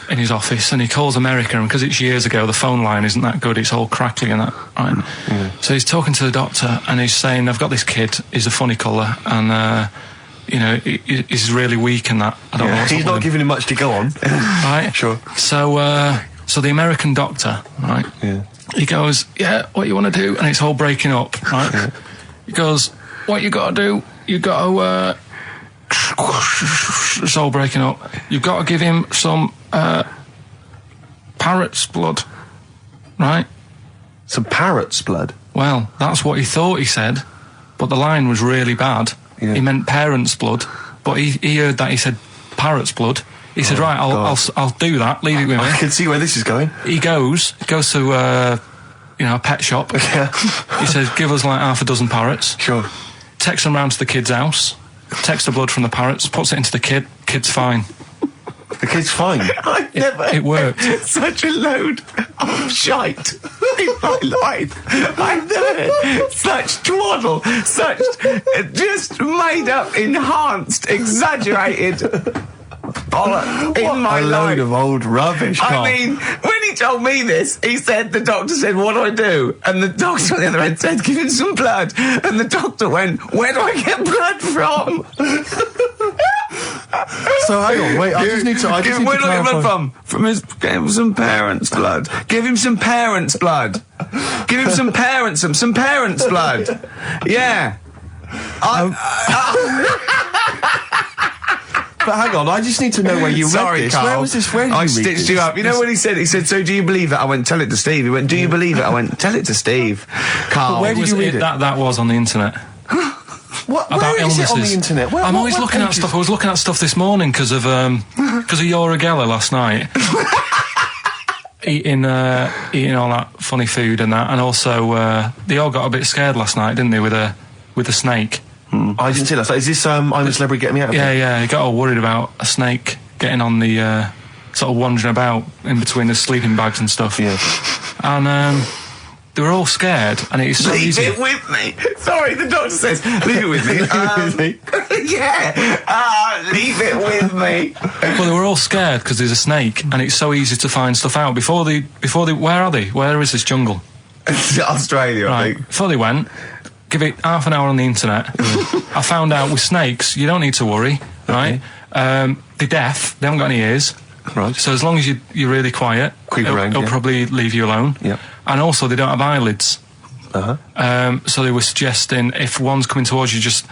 in his office and he calls America, and because it's years ago, the phone line isn't that good, it's all crackly and that, right? Yeah. So he's talking to the doctor and he's saying, "I've got this kid, he's a funny colour, and he's really weak and that. I don't know what's He's up not with him." giving him much to go on. Right? Sure. So the American doctor, right? Yeah. He goes, "Yeah, what you want to do?" And it's all breaking up, right? Yeah. He goes, "What you got to do? You got to." It's all breaking up. You've got to give him some parrot's blood, right? Some parrot's blood? Well, that's what he thought he said, but the line was really bad. Yeah. He meant parent's blood, but he heard that he said parrot's blood. He said, "Right, I'll do that. Leave it with me." I can see where this is going. He goes to a pet shop. Yeah. He says, "Give us like half a dozen parrots." Sure. Takes them round to the kid's house, takes the blood from the parrots, puts it into the kid. Kid's fine. The kid's fine. It worked. Such a load of shite in my life. I've never heard such twaddle, such just made up, enhanced, exaggerated bollock in my a life. load of old rubbish, Karl. I mean, when he told me this, he said, the doctor said, "What do I do?" And the doctor on the other end said, "Give him some blood." And the doctor went, "Where do I get blood from?" So hang on, wait, I just need to Where do I get blood from? Give him some parents' blood. Give him some parents' blood. Give him some parents' blood. Yeah. But hang on, I just need to know where you read this. Karl. Where was this? Where did I you read stitched this? you up. You know when he said, "So do you believe it?" I went, "Tell it to Steve." He went, "Do you believe it?" I went, "Tell it to Steve." Karl. Where did you read it? That was on the internet. What? About Where is illnesses. it on the internet? I'm always looking at stuff. I was looking at stuff this morning because of Yoragella last night. eating all that funny food and that, and also they all got a bit scared last night, didn't they, with a snake? I didn't see that. So is this I'm a Celebrity, Get Me Out of Here? Yeah, he got all worried about a snake getting on the sort of wandering about in between the sleeping bags and stuff. Yeah. And they were all scared, and it's so easy. Leave it with me. Sorry, the doctor says, "Leave it with me." Yeah. Leave it with me. Well, they were all scared because there's a snake, and it's so easy to find stuff out. Before they, where are they? Where is this jungle? Australia, I Right. think. Before they went, give it half an hour on the internet. I found out with snakes, you don't need to worry, right? They're deaf, they haven't got any ears. Right. So as long as you're really quiet, Creep around, it'll yeah. probably leave you alone. Yeah. And also, they don't have eyelids. Uh-huh. So they were suggesting if one's coming towards you, just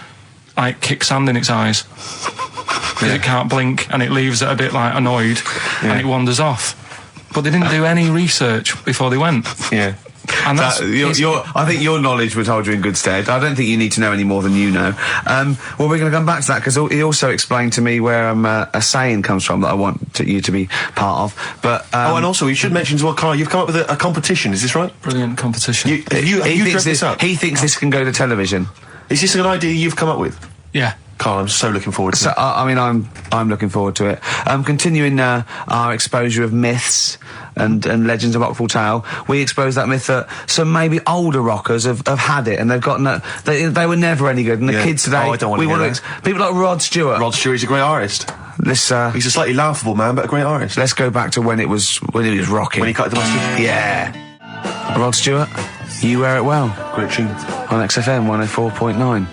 like kick sand in its eyes. Because it can't blink, and it leaves it a bit like annoyed, and it wanders off. But they didn't do any research before they went. Yeah. And that's I think your knowledge would hold you in good stead. I don't think you need to know any more than you know. Well, we're going to come back to that because he also explained to me where a saying comes from that I want you to be part of. But and also, you should mention as well, Karl, you've come up with a competition, is this right? Brilliant competition. He thinks this can go to television. Is this an idea you've come up with? Yeah. Karl, I'm so looking forward to it. I'm looking forward to it. Continuing our exposure of myths and legends of Rockfall Tale, we exposed that myth that some maybe older rockers have had it and they've gotten they were never any good, and the kids today. I don't want to people like Rod Stewart. Rod Stewart's a great artist. He's a slightly laughable man, but a great artist. Let's go back to when he was rocking. When he cut the mustard. Yeah. Rod Stewart, You Wear It Well. Great tune. On XFM 104.9.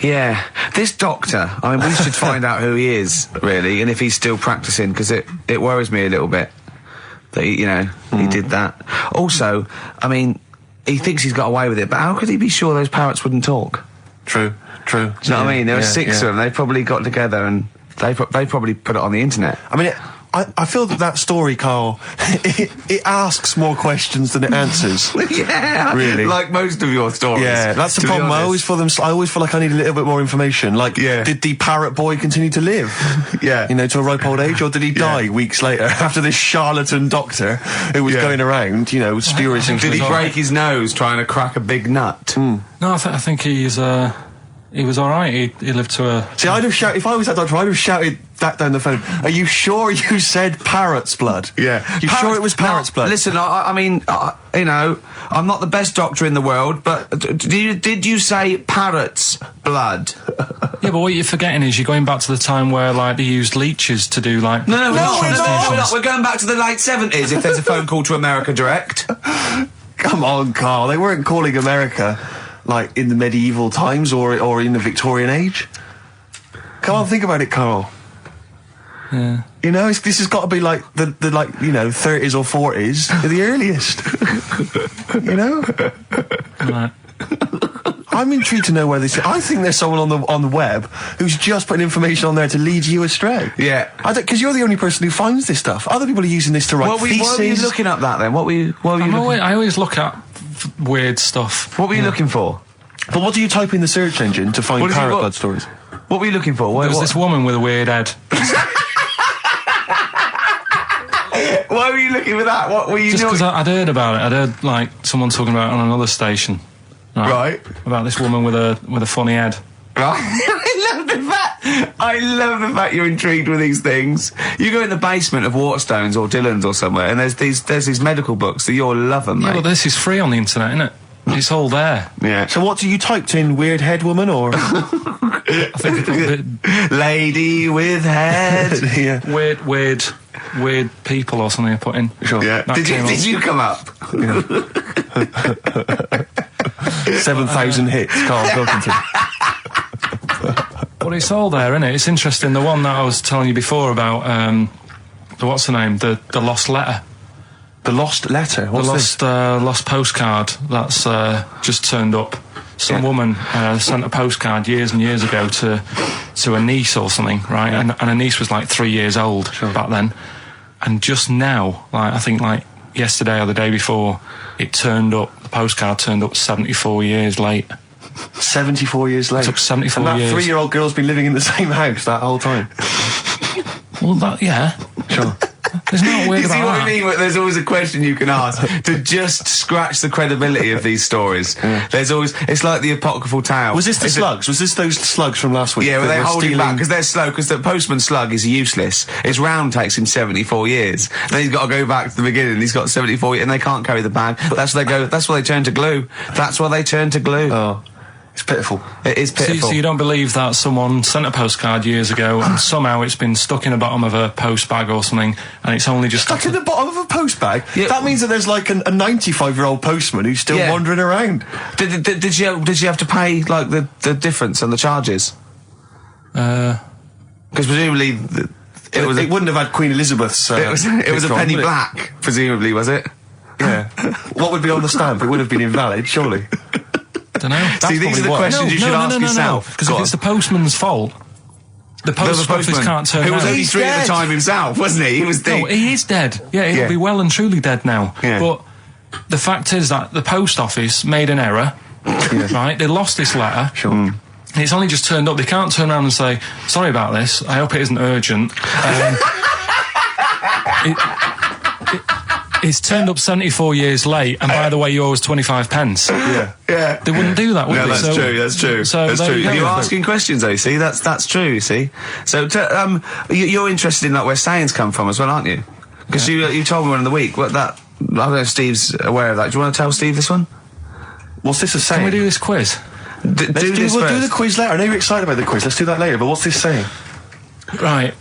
Yeah, this doctor, I mean, we should find out who he is, really, and if he's still practicing, because it worries me a little bit that, he did that. Also, I mean, he thinks he's got away with it, but how could he be sure those parrots wouldn't talk? True. Do you know what I mean? There were 6 of them, they probably got together and they probably put it on the internet. I mean, I feel that story, Karl, it asks more questions than it answers. Yeah, really. Like most of your stories. Yeah, that's the problem. I always feel like I need a little bit more information. Like, did the parrot boy continue to live? Yeah. To a ripe old age, or did he die weeks later after this charlatan doctor who was going around, spewing things? Did he break his nose trying to crack a big nut? No, I think he's he was all right. He lived to a... See, I'd have shouted, if I was that doctor, I'd have shouted that down the phone. Are you sure you said parrot's blood? Yeah. You sure it was parrot's blood? Listen, I mean, I'm not the best doctor in the world, but did you say parrot's blood? Yeah, but what you're forgetting is you're going back to the time where, like, they used leeches to do, like... No, we're not. We're going back to the late 70s if there's a phone call to America Direct. Come on, Karl. They weren't calling America... like in the medieval times or in the Victorian age. Come on, think about it, Karl. Yeah. This has got to be like the 30s or 40s, the earliest. Right. I'm intrigued to know where this. I think there's someone on the web who's just putting information on there to lead you astray. Yeah, because you're the only person who finds this stuff. Other people are using this to write theses. What were you looking at that then? I always look at weird stuff. What were you looking for? But what do you type in the search engine to find parrot blood stories? What were you looking for? There was this woman with a weird head. Why were you looking for that? What were you doing? Just because I'd heard about it. I'd heard, like, someone talking about it on another station. Right. About this woman with a funny head. Right. I love the fact you're intrigued with these things. You go in the basement of Waterstones or Dillon's or somewhere, and there's these medical books that you'll love them, mate. Yeah, but this is free on the internet, isn't it? It's all there. Yeah. So what do you typed in? Weird head woman or? I think lady with head. Yeah. Weird people or something I put in. Sure. Yeah. Did you come up? 7,000 hits, Karl Pilkington. Well, it's all there, isn't it? It's interesting. The one that I was telling you before about, what's the name? The lost letter. The lost letter? What's lost postcard that's just turned up. Some woman sent a postcard years and years ago to a niece or something, right? Yeah. And a niece was like 3 years old back then. And just now, I think yesterday or the day before, the postcard turned up 74 years late. 74 years late? It took 74 years. And that 3-year-old girl's been living in the same house that whole time? Well, yeah. Sure. There's no weird You see about what that. I mean? There's always a question you can ask to just scratch the credibility of these stories. Yeah. There's always... It's like the apocryphal tale. Was this the slugs? Was this those slugs from last week? Yeah, well, they're holding back because they're slow, because the postman's slug is useless. His round takes him 74 years. Then he's got to go back to the beginning. He's got 74 years, and they can't carry the bag. That's why they turn to glue. That's why they turn to glue. Oh. It's pitiful. It is pitiful. So you don't believe that someone sent a postcard years ago and somehow it's been stuck in the bottom of a post bag or something, and it's only just... Stuck in the bottom of a post bag? Yeah. That means that there's like a 95-year-old postman who's still wandering around. Did you have to pay, like, the difference on the charges? Because presumably... It wouldn't have had Queen Elizabeth's... it was a penny black, presumably, was it? Yeah. What would be on the stamp? It would have been invalid, surely. I don't know. See, these are the questions you should ask yourself. Because if it's the postman's fault, the post office can't turn around. He was only He's 3 at dead. the time himself, wasn't he? He was dead. No, he is dead. Yeah, he'll be well and truly dead now. Yeah. But the fact is that the post office made an error, right? They lost this letter. Sure. It's only just turned up. They can't turn around and say, sorry about this, I hope it isn't urgent. It's turned up 74 years late, and by the way, you owe us 25 pence. Yeah. They wouldn't do that, would they? That's true. So that's there true. you go. You're asking questions, though, you see? That's true, you see? So, you're interested in, like, where sayings come from as well, aren't you? Because you told me one in the week, I don't know if Steve's aware of that. Do you want to tell Steve this one? What's this a saying? Can we do this quiz? We'll do the quiz later. I know you're excited about the quiz. Let's do that later, but what's this saying? Right.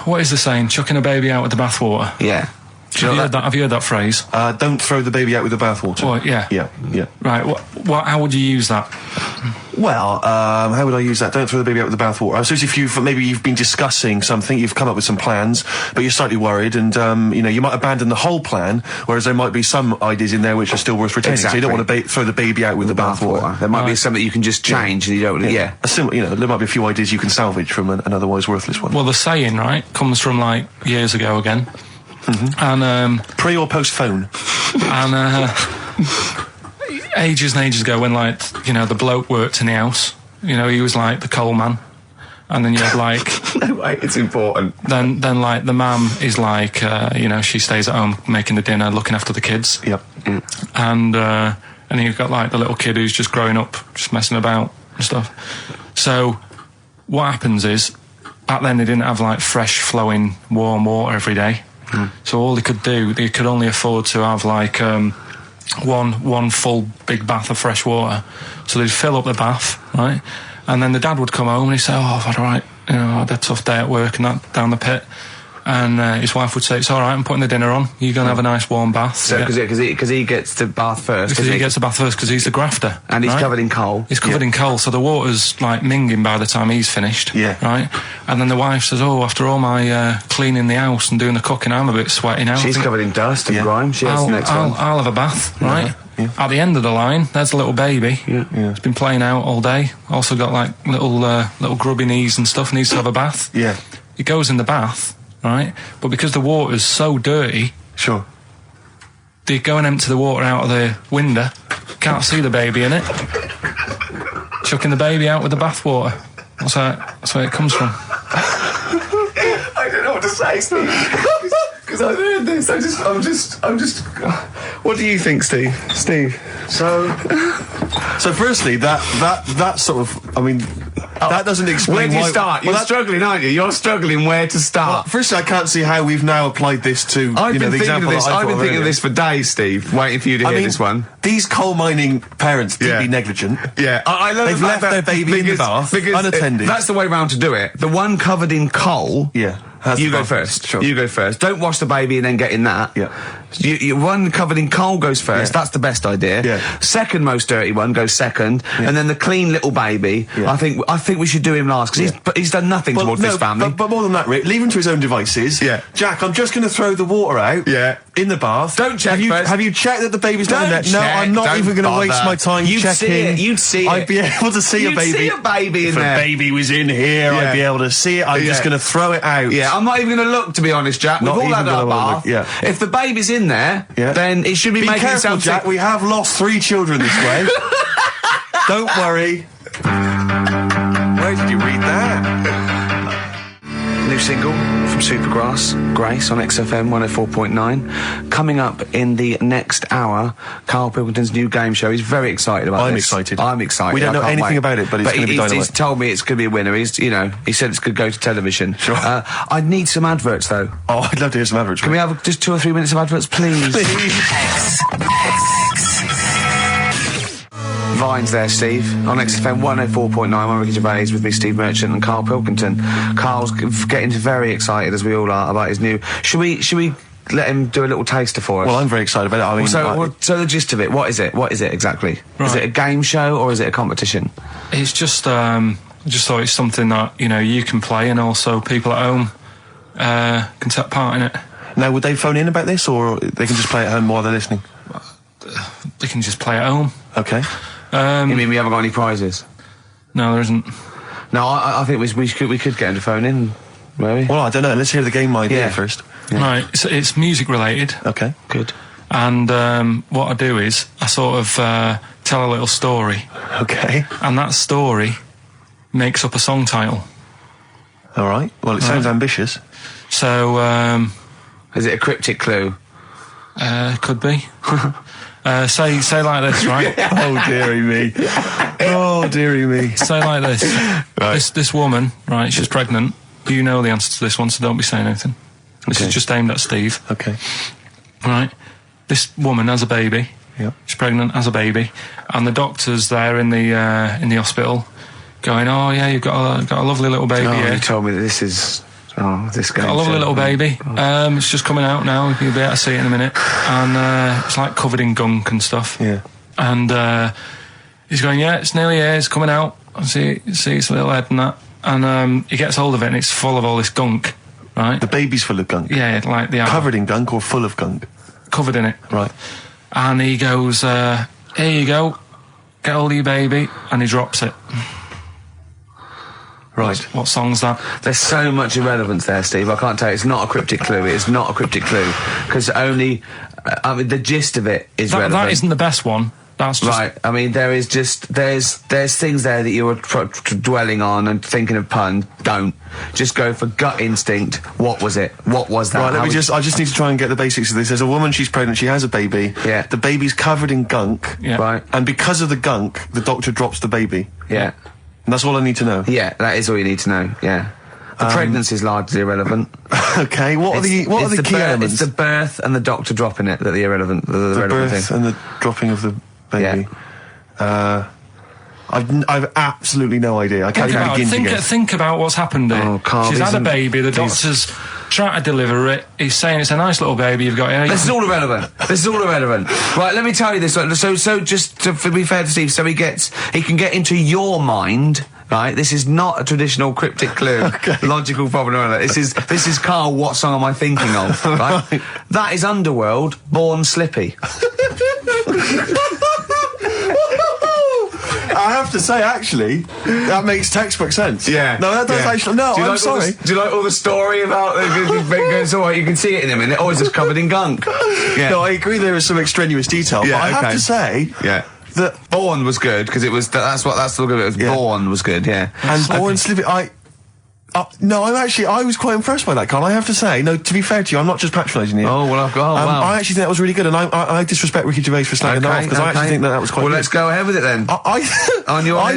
What is the saying? Chucking a baby out with the bathwater. Yeah. Have you heard that phrase? Don't throw the baby out with the bathwater. Well, yeah. Yeah. Right. How would you use that? Well, how would I use that? Don't throw the baby out with the bathwater. I suppose if you've been discussing something, you've come up with some plans, but you're slightly worried, and you might abandon the whole plan, whereas there might be some ideas in there which are still worth retaining. Exactly. So you don't want to throw the baby out with the bathwater. There might be something you can just change, and you don't. Yeah. There might be a few ideas you can salvage from an otherwise worthless one. Well, the saying, right, comes from like years ago again. Mm-hmm. And pre or post phone, and ages and ages ago when the bloke worked in the house, he was like the coal man, and then you had like no way, it's important. Then like the mum is like she stays at home making the dinner, looking after the kids. Yep. And you've got like the little kid who's just growing up, just messing about and stuff. So what happens is, back then they didn't have like fresh flowing warm water every day. So all they could only afford to have like one full big bath of fresh water. So they'd fill up the bath, right? And then the dad would come home and he'd say, I've had I had a tough day at work and that down the pit. And his wife would say, it's all right, I'm putting the dinner on. You're going to have a nice warm bath. So, because he gets the bath first. Because he gets the bath first, because he's the grafter. And he's covered in coal. He's covered in coal, so the water's like minging by the time he's finished. Yeah. Right? And then the wife says, after all my cleaning the house and doing the cooking, I'm a bit sweaty now. She's covered in dust and grime. I'll have a bath, right? Yeah. At the end of the line, there's a little baby. Yeah. He's been playing out all day. Also got like little grubby knees and stuff, needs to have a bath. Yeah. He goes in the bath. Right, but because the water's so dirty, sure, they go and empty the water out of the window. Can't see the baby in it. Chucking the baby out with the bathwater. That's where it comes from. I don't know what to say, Steve. Because I heard this. I'm just. What do you think, Steve? So firstly, that sort of, that doesn't explain where do you start? You're struggling, aren't you? You're struggling where to start. Well, firstly, I can't see how we've now applied this to I've been the example that I've been thinking of this for days, Steve, waiting for you to hear this one. These coal mining parents deeply negligent. Yeah, I love They've left their baby in the bath unattended. That's the way round to do it. The one covered in coal. Yeah. You go first. Sure. You go first. Don't wash the baby and then get in that. Yeah. One covered in coal goes first. Yeah. That's the best idea. Yeah. Second most dirty one goes second, and then the clean little baby. Yeah. I think we should do him last because he's done nothing towards this family. But more than that, Rick, leave him to his own devices. Yeah. Jack, I'm just going to throw the water out. Yeah. In the bath. Don't check first. Have you checked that the baby's down there? Don't No, check, I'm not don't even going to waste bother. my time checking. You'd see it. I'd be able to see a baby. You'd see a baby in there. If a baby was in here, I'd be able to see it. I'm just going to throw it out. Yeah, I'm not even going to look, to be honest, Jack. We've Not all even had our gonna bath. look, yeah. If the baby's in there, then it should be making careful, itself Jack. We have lost 3 children this way. Don't worry. Where did you read that? New single from Supergrass, Grace, on XFM 104.9. Coming up in the next hour, Karl Pilkington's new game show. He's very excited about this. I'm excited. We don't know anything about it, but it's going to be dynamite. He's told me it's going to be a winner. He said it's going to go to television. Sure. I need some adverts, though. Oh, I'd love to hear some adverts. Can we have just 2 or 3 minutes of adverts, please? Vines there, Steve, on XFM 104.9. I'm Ricky Gervais with me, Steve Merchant and Karl Pilkington. Karl's getting very excited, as we all are, about his new... Should we let him do a little taster for us? Well, I'm very excited about it. So the gist of it, what is it? What is it exactly? Right. Is it a game show or is it a competition? It's just, I just thought it's something that, you can play and also people at home can take part in it. Now, would they phone in about this or they can just play at home while they're listening? They can just play at home. Okay. You mean we haven't got any prizes? No, there isn't. No, I think we could get him to phone in, maybe. Well, I don't know. Let's hear the game idea first. Yeah. Right, it's music related. Okay. Good. And what I do is I sort of tell a little story. Okay. And that story makes up a song title. All right. Well, it sounds ambitious. So, is it a cryptic clue? Could be. Say like this, right? Oh, dearie me. Oh, dearie me. Say like this. Right. This woman, right, she's pregnant. You know the answer to this one, so don't be saying anything. This is just aimed at Steve. Okay. Right. This woman has a baby. Yeah. She's pregnant, has a baby. And the doctor's there in the hospital going, oh, yeah, you've got a lovely little baby here. You told me that this is... Oh, this guy. Got a lovely little baby. It's just coming out now. You'll be able to see it in a minute. And it's like covered in gunk and stuff. Yeah. And he's going, yeah, it's nearly here. It's coming out. I see its little head and that. And he gets hold of it and it's full of all this gunk, right? The baby's full of gunk? Yeah, like the... Covered in gunk or full of gunk? Covered in it. Right. And he goes, here you go. Get hold of your baby. And he drops it. Right. What song's that? There's so much irrelevance there, Steve. I can't tell you. It's not a cryptic clue. It's not a cryptic clue. Because only... I mean, the gist of it is relevant. That isn't the best one. That's just... Right. I mean, there is just... There's things there that you were dwelling on and thinking of pun. Don't. Just go for gut instinct. What was it? What was that? Right, I just need to try and get the basics of this. There's a woman, she's pregnant, she has a baby. Yeah. The baby's covered in gunk. Yeah. Right. And because of the gunk, the doctor drops the baby. Yeah. And that's all I need to know. Yeah, that is all you need to know. Yeah. The pregnancy is largely irrelevant. Okay, what are the key elements? It's the birth and the doctor dropping it that are irrelevant. The relevant birth thing. and the dropping of the baby. Yeah. I've absolutely no idea. I can't even begin to guess. Think about what's happened here. Oh, Karl, she's had a baby. The doctor's trying to deliver it. He's saying it's a nice little baby you've got here. This is all irrelevant. This is all irrelevant. Right, let me tell you this. So just to be fair to Steve, so he can get into your mind. Right, this is not a traditional cryptic clue, logical problem or other. This is Karl. What song am I thinking of? Right, that is Underworld, Born Slippy. I have to say, actually, that makes textbook sense. Yeah. No, that does actually. No, I'm sorry. Do you like all the story about it's all right, you can see it in a minute. Oh, it's just covered in gunk. Yeah. No, I agree there is some extraneous detail, but I have to say... Yeah. That Born was good because it was that's the look of it was. Yeah. Born was good, yeah. And Born Slippy, no, I was quite impressed by that, Karl. I have to say, no, to be fair to you, I'm not just patronising you. Oh well, wow. I actually think that was really good, and I disrespect Ricky Gervais for slagging that off because I actually think that was quite. Well, good. Let's go ahead with it then. I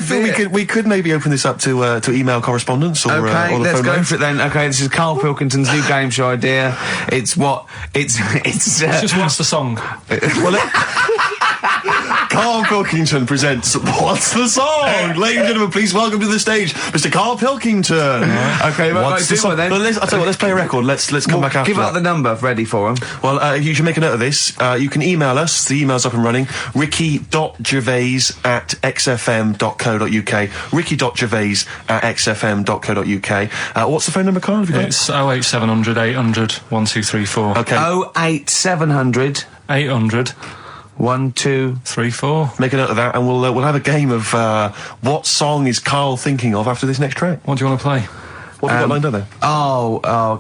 feel we could maybe open this up to email correspondence or okay, or the let's phone go line. for it then. Okay, this is Karl Pilkington's new game show idea. It's just what's the song? Karl Pilkington presents What's the Song? Ladies and gentlemen, please welcome to the stage, Mr. Karl Pilkington. Okay, what's the song? Then? I'll tell you what, let's play a record. Let's come back after Give out the number ready for him. Well, you should make a note of this. You can email us. The email's up and running. ricky.gervais@xfm.co.uk. ricky.gervais@xfm.co.uk. What's the phone number, Karl? It's 08700 800 1234. Okay. 08700 800 1234. Make a note of that, and we'll have a game of what song is Karl thinking of after this next track. What do you want to play? What have you got lined up there?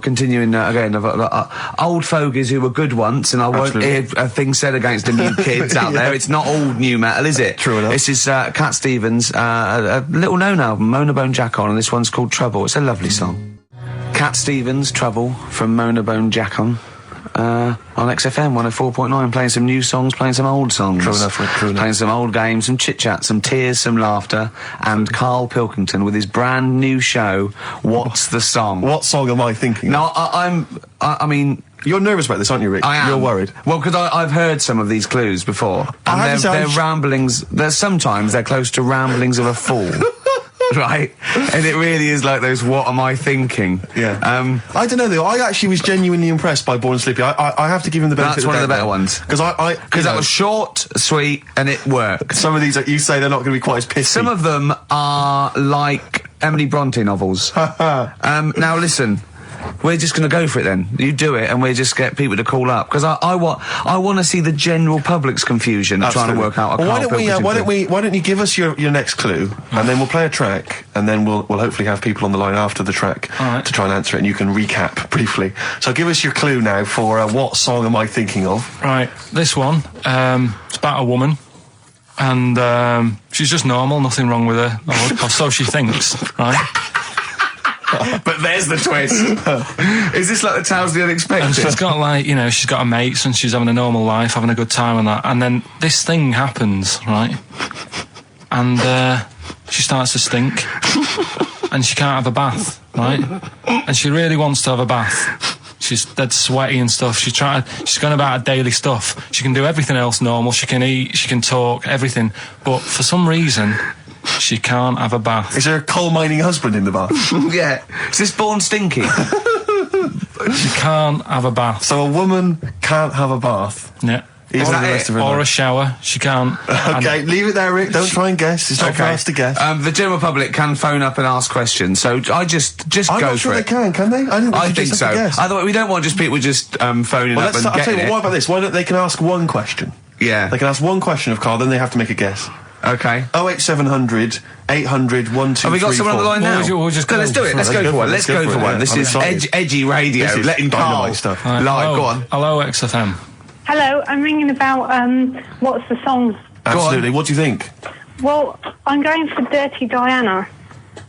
Continuing again, I've got old fogies who were good once, and I won't hear a thing said against the new kids out there. It's not all new metal, is it? True enough. This is Cat Stevens, a little known album, Mona Bone Jack On, and this one's called Trouble. It's a lovely song. Cat Stevens, Trouble, from Mona Bone Jack On XFM 104.9, playing some new songs, playing some old songs. True enough. Playing some old games, some chit-chat, some tears, some laughter, and Karl Pilkington with his brand new show, What's the Song? What song am I thinking? No, I mean... You're nervous about this, aren't you, Rick? I am. You're worried. Well, because I've heard some of these clues before, and they're ramblings. Sometimes they're close to ramblings of a fool. Right, and it really is like those. What am I thinking? Yeah. I don't know though. I actually was genuinely impressed by Born Slippy. I have to give him the benefit. That's one of the better ones because that was short, sweet, and it worked. Some of these that you say they're not going to be quite as pissy. Some of them are like Emily Bronte novels. Now listen. We're just going to go for it then. You do it, and we just get people to call up because I want to see the general public's confusion of trying to work out. Well, why don't you give us your next clue, and then we'll play a track, and then we'll hopefully have people on the line after the track to try and answer it, and you can recap briefly. So give us your clue now for what song am I thinking of? Right, this one. It's about a woman. And she's just normal, nothing wrong with her, or so she thinks, right? But there's the twist. Is this like the Tales of the Unexpected? And she's got like, you know, she's got her mates and she's having a normal life, having a good time and that. And then this thing happens, right? And she starts to stink. And she can't have a bath, right? And she really wants to have a bath. She's dead sweaty and stuff. She's going about her daily stuff. She can do everything else normal. She can eat, she can talk, everything. But for some reason, she can't have a bath. Is there a coal mining husband in the bath? Yeah. Is this born stinky? She can't have a bath. So a woman can't have a bath? Yeah. Or a shower. She can't. Okay, leave it there, Rick. Don't try and guess. It's not for us to guess. The general public can phone up and ask questions, so I just go for it. I'm not sure they can they? I think so. Otherwise, we don't want just people just phoning up and getting it. What about this? Why don't they can ask one question? Yeah. They can ask one question of Karl, then they have to make a guess. Okay. 08700 800 1234. Have we got someone on the line now? We'll just go. Let's do it. Let's go for one. Let's go for one. This is edgy radio. This is letting Karl stuff. live. Go on. Hello, XFM. Hello, I'm ringing about, what's the song? Absolutely. What do you think? Well, I'm going for Dirty Diana.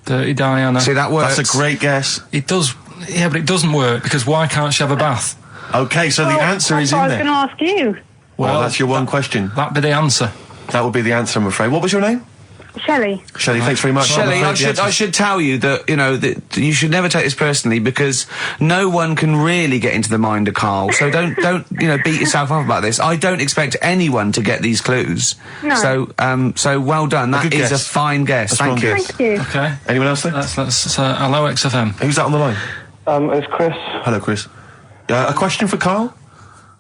Dirty Diana. See, that works. That's a great guess. It does, yeah, but it doesn't work, because why can't she have a bath? Okay, so the answer is in there. I was going to ask you. Well, that's your one question. That'd be the answer. That would be the answer, I'm afraid. What was your name? Shelley. Shelley, thanks very much. Shelley, I should tell you that, you know, that you should never take this personally because no one can really get into the mind of Karl. So don't, you know, beat yourself up about this. I don't expect anyone to get these clues. No. So well done. That is a fine guess. Thank you. Thank you. Okay. Anyone else there? That's hello, XFM. Who's that on the line? It's Chris. Hello, Chris. A question for Karl?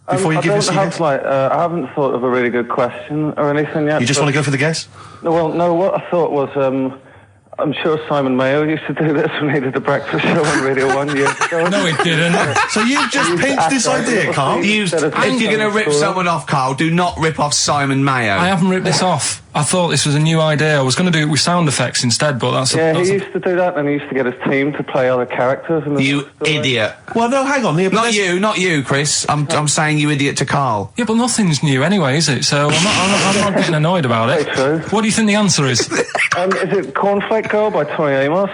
Before you give us your guess? I haven't thought of a really good question or anything yet. You just want to go for the guess? No, what I thought was, I'm sure Simon Mayo used to do this when he did the breakfast show on Radio 1 years ago. No, he didn't. So you've just pinched this idea, Karl? If you're going to rip someone off, Karl, do not rip off Simon Mayo. I haven't ripped this off. I thought this was a new idea. I was going to do it with sound effects instead, but that's... he used to do that, and he used to get his team to play other characters. You idiot. Well, no, hang on. Not you, Chris. I'm saying you idiot to Karl. Yeah, but nothing's new anyway, is it? So I'm not getting annoyed about it. True. What do you think the answer is? Is it Cornflake Girl by Tori Amos?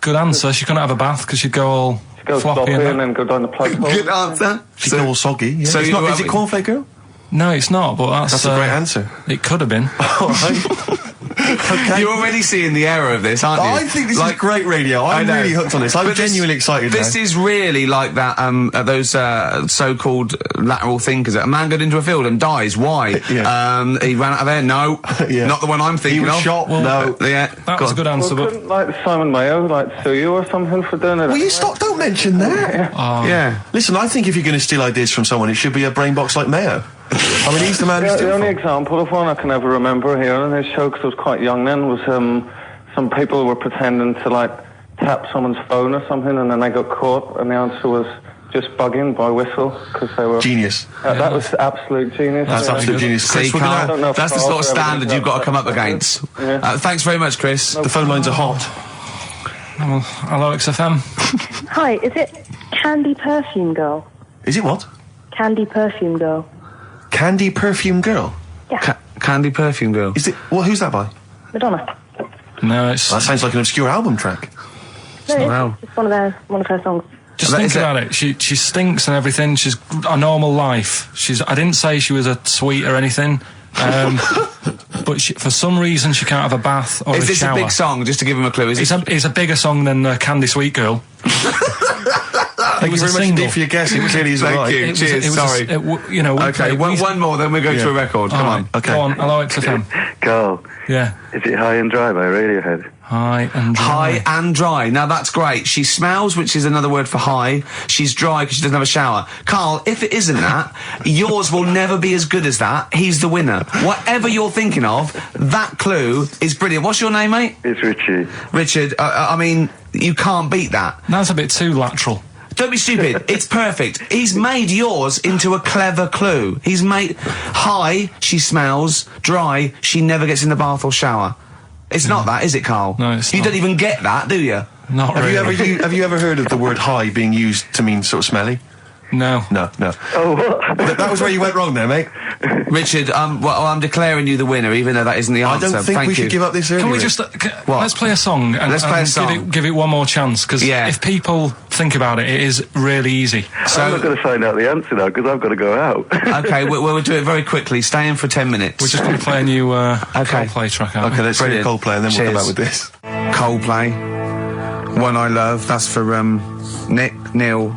Good answer. She couldn't have a bath because she'd go all floppy and then go down the plug hole. Good answer. She'd go all soggy. Yeah. So is it Cornflake Girl? No, it's not, but that's a great answer. It could have been. All right. Okay. You're already seeing the error of this, aren't you? I think this is great radio. I'm really hooked on this. I'm genuinely excited now. This is really like that, those so-called lateral thinkers. A man got into a field and dies. Why? Yeah. He ran out of air. No. Not the one I'm thinking of. He was shot. No. Yeah. That was a good answer, but... Couldn't, Simon Mayo, sue you or something for doing it? Will you stop? Don't mention that. Yeah. Listen, I think if you're going to steal ideas from someone, it should be a brain box like Mayo. I mean, he's the man who's the only example of one I can ever remember hearing in his show, because I was quite young then, was some people were pretending to, tap someone's phone or something, and then they got caught, and the answer was just bugging by whistle, because they were... Genius. That was absolute genius. That's absolute genius. See, Karl, that's the sort of standard you've got to come up against. Yeah. Thanks very much, Chris. The phone lines are hot. Well, hello, XFM. Hi, is it Candy Perfume Girl? Is it what? Candy Perfume Girl. Candy Perfume Girl? Yeah. Candy Perfume Girl. Is it? Well, who's that by? Madonna. No, it's... That sounds like an obscure album track. No, it's one of her songs. Just think about it. She stinks and everything. She's a normal life. I didn't say she was a sweet or anything. But for some reason she can't have a bath or a shower. Is this a big song? Just to give him a clue. It's a bigger song than Candy Sweet Girl. Thank you very much indeed for your guess. It clearly is right. Thank you. Cheers. Sorry. Okay. One more, then we go to a record. Come on. Okay. Go on. Hello, XFM. Karl. Yeah. Is it High and Dry by Radiohead? High and dry. High and dry. Now that's great. She smells, which is another word for high. She's dry because she doesn't have a shower. Karl, if it isn't that, yours will never be as good as that. He's the winner. Whatever you're thinking of, that clue is brilliant. What's your name, mate? It's Richie. Richard, I mean, you can't beat that. That's a bit too lateral. Don't be stupid. It's perfect. He's made yours into a clever clue. He's made high, she smells, dry, she never gets in the bath or shower. It's not that, is it, Karl? No, it's you not. don't even get that, do you? Not Have really. you ever heard of the word high being used to mean sort of smelly? No. No. Oh, what? That was where you went wrong there, mate. Richard, I'm declaring you the winner, even though that isn't the I answer. don't think Thank we you. should give up this early. Can we Rick. just What? let's play a song and, Let's play a song. give it one more chance, because Yeah. if people think about it, it is really easy. I'm not going to find out the answer now because I've got to go out. Okay, we'll do it very quickly. Stay in for 10 minutes. We're just going to play a new Coldplay track. Aren't Okay, we? let's hear Brilliant. Coldplay and then we'll come Cheers. back with this. Coldplay, One I Love. That's for Nick, Neil,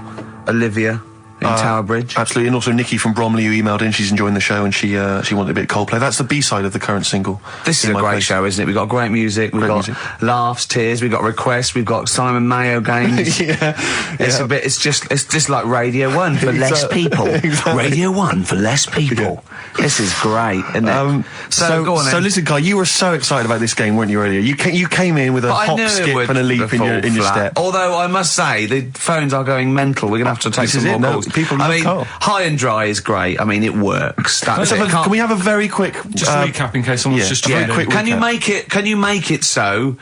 Olivia in Tower Bridge. Absolutely, and also Nikki from Bromley who emailed in. She's enjoying the show and she wanted a bit of Coldplay. That's the B-side of the current single. This is In a My great Place. show, isn't it? We've got great music, we've Great got music. laughs, tears, we've got requests, we've got Simon Mayo games. It's a bit. It's just like Radio 1 for less people. Exactly. Radio 1 for less people. This is great, isn't it? So go on then. listen, Guy, you were so excited about this game, weren't you? Earlier, you came in with a But I hop, knew it skip, would and a leap in fall your flat. step. Although I must say the phones are going mental. We're gonna have to take This some is more it, no, calls. people I love mean, Karl. high and dry is great. I mean, it works. That's it. Can we have a very quick Just recap in case someone's yeah, just very tuned in. quick Can you recap. make it so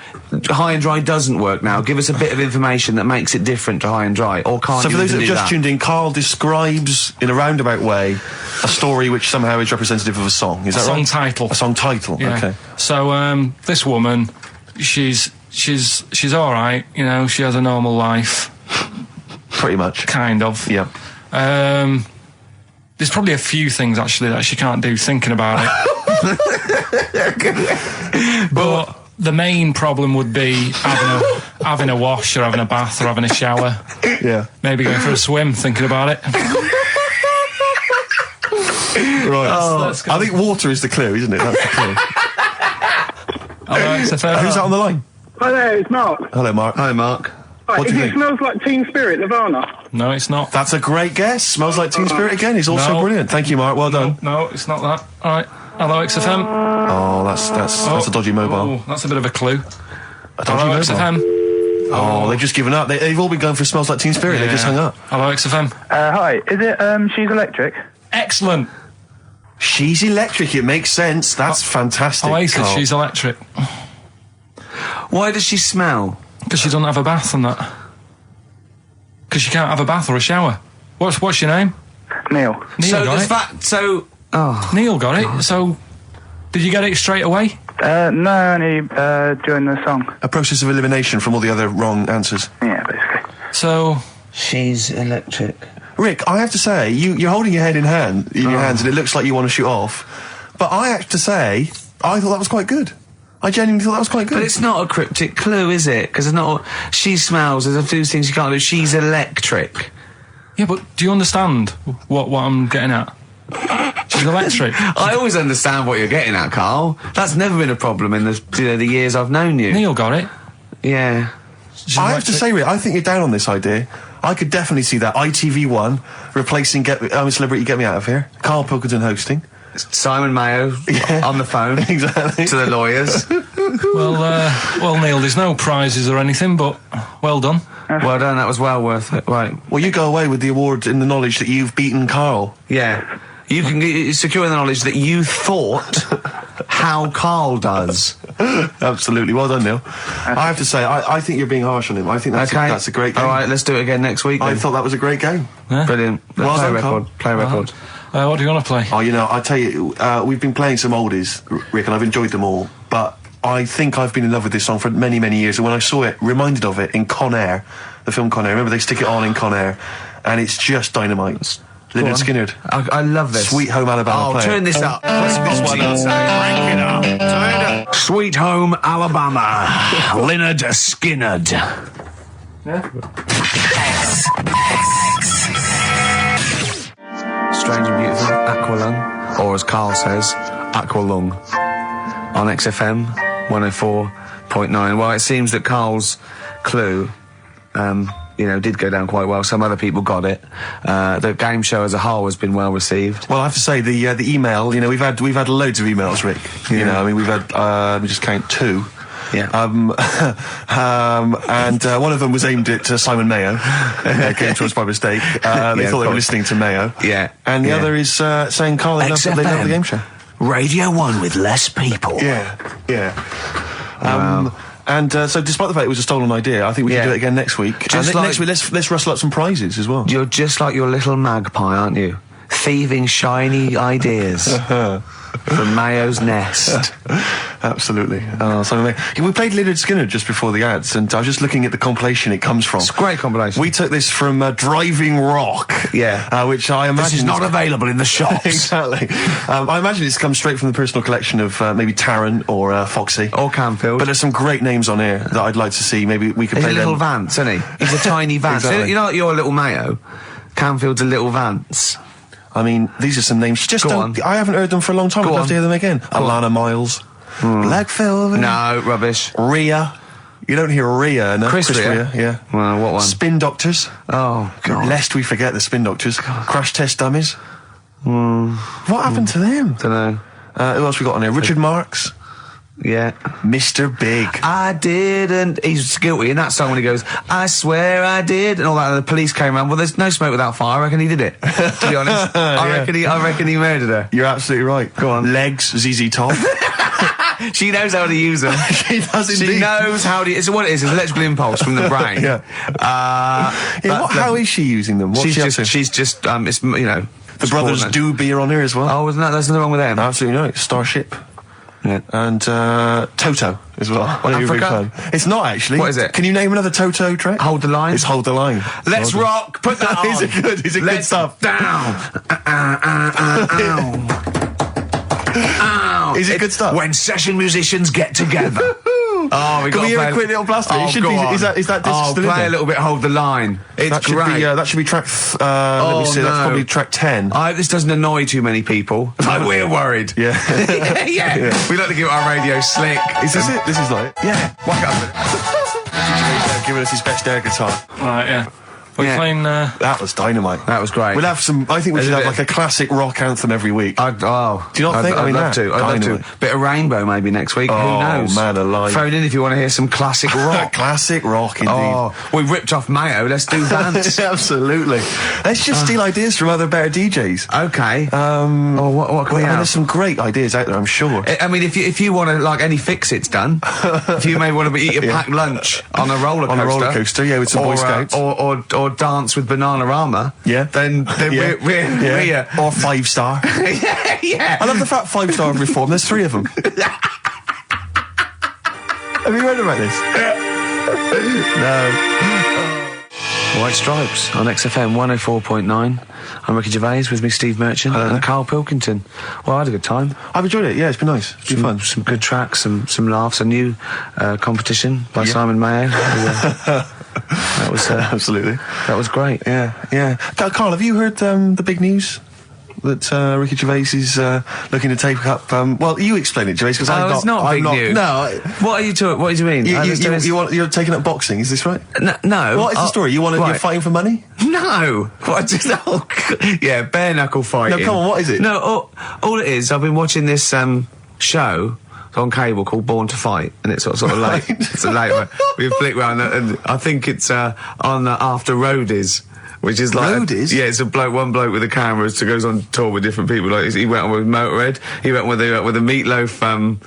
high and dry doesn't work now? Give us a bit of information that makes it different to high and dry, or can't So you for those that even have do just that? tuned in, Karl describes in a roundabout way a story which somehow is representative of a song. Is that song right? title. A song title. Yeah. Okay. So this woman, she's all right. You know, she has a normal life, Pretty much. kind of. Yeah. There's probably a few things actually that she can't do thinking about it. But the main problem would be having a wash or having a bath or having a shower. Yeah. Maybe going for a swim thinking about it. Right. Let's go. I think water is the clue, isn't it? That's the clue. Alright, so Who's that on the line? Hi there, it's Mark. Hello, Mark. Hi, Mark. Right, What do if you it think? smells like Teen Spirit, Nirvana. No, it's not. That's a great guess. Smells like Teen Spirit again. He's also No. brilliant. Thank you, Mark. Well done. No, it's not that. Alright. Hello, XFM. Oh, that's a dodgy mobile. Oh, that's a bit of a clue. A dodgy Hello, mobile. XFM. Oh, they've just given up. They've all been going for Smells Like Teen Spirit. They just hung up. Hello, XFM. Hi, is it, She's Electric? Excellent. She's electric. It makes sense. That's fantastic. Oasis, Karl. she's electric. Why does she smell? Because she doesn't have a bath and that. Because she can't have a bath or a shower. What's your name? Neil. Neil So got there's it. that. So Neil got it. So, did you get it straight away? No, only, during the song. A process of elimination from all the other wrong answers. Yeah, basically. So, she's electric. Rick, I have to say, you're holding your head in your hands, and it looks like you want to shoot off. But I have to say, I thought that was quite good. I genuinely thought that was quite good. But it's not a cryptic clue, is it? Because it's not. She smells. There's a few things you can't do. She's electric. yeah, but do you understand what I'm getting at? She's electric. I always understand what you're getting at, Karl. That's never been a problem in the years I've known you. Neil got it. Yeah. She's I have to electric. say, Rick, I think you're down on this idea. I could definitely see that ITV1 replacing I'm a Celebrity, Get Me Out of Here. Karl Pilkington hosting. Simon Mayo on the phone Exactly. to the lawyers. Well, Neil, there's no prizes or anything, but well done. Well done. That was well worth it. Right. Well, you go away with the award in the knowledge that you've beaten Karl. Yeah. You can secure the knowledge that you thought how Karl does. Absolutely. Well done, Neil. I have to say, I think you're being harsh on him. I think that's, Okay. that's a great game. All right, let's do it again next week. I then. thought that was a great game. Brilliant. Well Play a done, record. Karl. Play a record. What do you want to play? Oh, you know, I tell you, we've been playing some oldies, Rick, and I've enjoyed them all. But I think I've been in love with this song for many, many years. And when I saw it, reminded of it in Con Air, the film Con Air. Remember, they stick it on in Con Air, and it's just dynamite. Lynyrd Skynyrd. I love this. Sweet Home Alabama. Oh, play it. turn this up. What's This one up. Crank it up. Turn it up. Sweet Home Alabama. Lynyrd Skynyrd. Strange and Beautiful, Aqualung, or as Karl says, Aqualung, on XFM 104.9. Well, it seems that Karl's clue, did go down quite well. Some other people got it. The game show as a whole has been well received. Well, I have to say the email. You know, we've had loads of emails, Rick. You know, I mean, we've had let me just count 2. Yeah. And one of them was aimed at Simon Mayo. Came to us by mistake. They thought they were listening to Mayo. Yeah. And the other is saying Karl, they love the game show. Radio 1 with less people. Yeah. And so, despite the fact it was a stolen idea, I think we can do it again next week. Just next week, let's rustle up some prizes as well. You're just like your little magpie, aren't you? Thieving shiny ideas from Mayo's nest. Absolutely. We played Lynyrd Skynyrd just before the ads, and I was just looking at the compilation it comes from. It's a great compilation. We took this from Driving Rock. Yeah. Which I imagine... This is not available in the shops. Exactly. I imagine it's come straight from the personal collection of maybe Tarrant or Foxy. Or Canfield. But there's some great names on here that I'd like to see. Maybe we could play them. He's a little Vance, isn't he? He's a tiny Vance. Exactly. You know, like your little Mayo? Canfield's a little Vance. I mean, these are some names. I haven't heard them for a long time. I'd love to hear them again. Alana Miles. Black Velvet. No, rubbish. Rhea. You don't hear Rhea, no? Chris Rhea? Yeah. Well, what one? Spin Doctors. Oh, God. Lest we forget the Spin Doctors. Crash Test Dummies. What happened to them? Dunno. Who else we got on here? Richard Marx. Yeah. Mr. Big. I didn't. He's guilty in that song when he goes, I swear I did, and all that, and the police came around. Well, there's no smoke without fire. I reckon he did it. To be honest. I reckon he murdered her. You're absolutely right. Go on. Legs, ZZ Top. She knows how to use them. She does indeed. She knows how to... It's what it is. It's electrical impulse from the brain. How is she using them? What's she up to? She's just, it's, you know... The Brothers Doobie are on here as well. Oh, wasn't that? There's nothing wrong with them. Absolutely right. Starship. Yeah. And Toto as well. Africa? It's not actually. What is it? Can you name another Toto track? Hold the Line. It's Hold the Line. Let's rock. Put that on. Is it good? Is it good stuff? Down. Ow. Is it good stuff? When session musicians get together. Oh, we got to play a quick little blast. Oh, It should be. Is that disc still in play there? a little bit. Hold the Line. It's That should great. be. That should be track. Let me see. That's probably track 10. I hope this doesn't annoy too many people. Like, we're worried. Yeah. yeah. We like to keep our radio slick. Is this it? This is like. Yeah. Whack up. Giving us his best air guitar. Right, yeah. We're playing... That was dynamite. That was great. We'll have some... I think we should have like a classic rock anthem every week. Do you not think? I'd love to. I'd love to. Bit of Rainbow maybe next week. Who knows? Oh, man alive. Phone in if you want to hear some classic rock. Classic rock, indeed. Oh, we ripped off Mayo. Let's do Vance. Absolutely. Let's just steal ideas from other better DJs. Okay. What can we have? There's some great ideas out there, I'm sure. I mean, if you want to, like, any fix-it's done, if you may want to eat a packed lunch on a roller coaster. On a roller coaster, yeah, with some Boy Scouts. Or dance with Bananarama. Yeah. Then we're here. Or 5 Star. yeah. I love the fact 5 Star Reform, there's 3 of them. Have you heard about this? No. White Stripes on XFM 104.9. I'm Ricky Gervais, with me Steve Merchant and Karl Pilkington. Well, I had a good time. I've enjoyed it, yeah, it's been nice. It's been fun. Some good tracks, some laughs, a new competition by Simon Mayo. That was absolutely. That was great. Yeah. Karl, have you heard the big news that Ricky Gervais is looking to take up? Well, you explain it, Gervais, because it's not big news. No. What do you mean? You're taking up boxing, is this right? No. What is the story? You're fighting for money? No. Yeah, bare knuckle fighting. No, come on, what is it? No, all it is, I've been watching this show on cable called Born to Fight, and it's sort of late. It's a late one. We flick round, and I think it's on After Roadies, which is like it's one bloke with a camera who goes on tour with different people. Like he went on with Motorhead, he went with a Meatloaf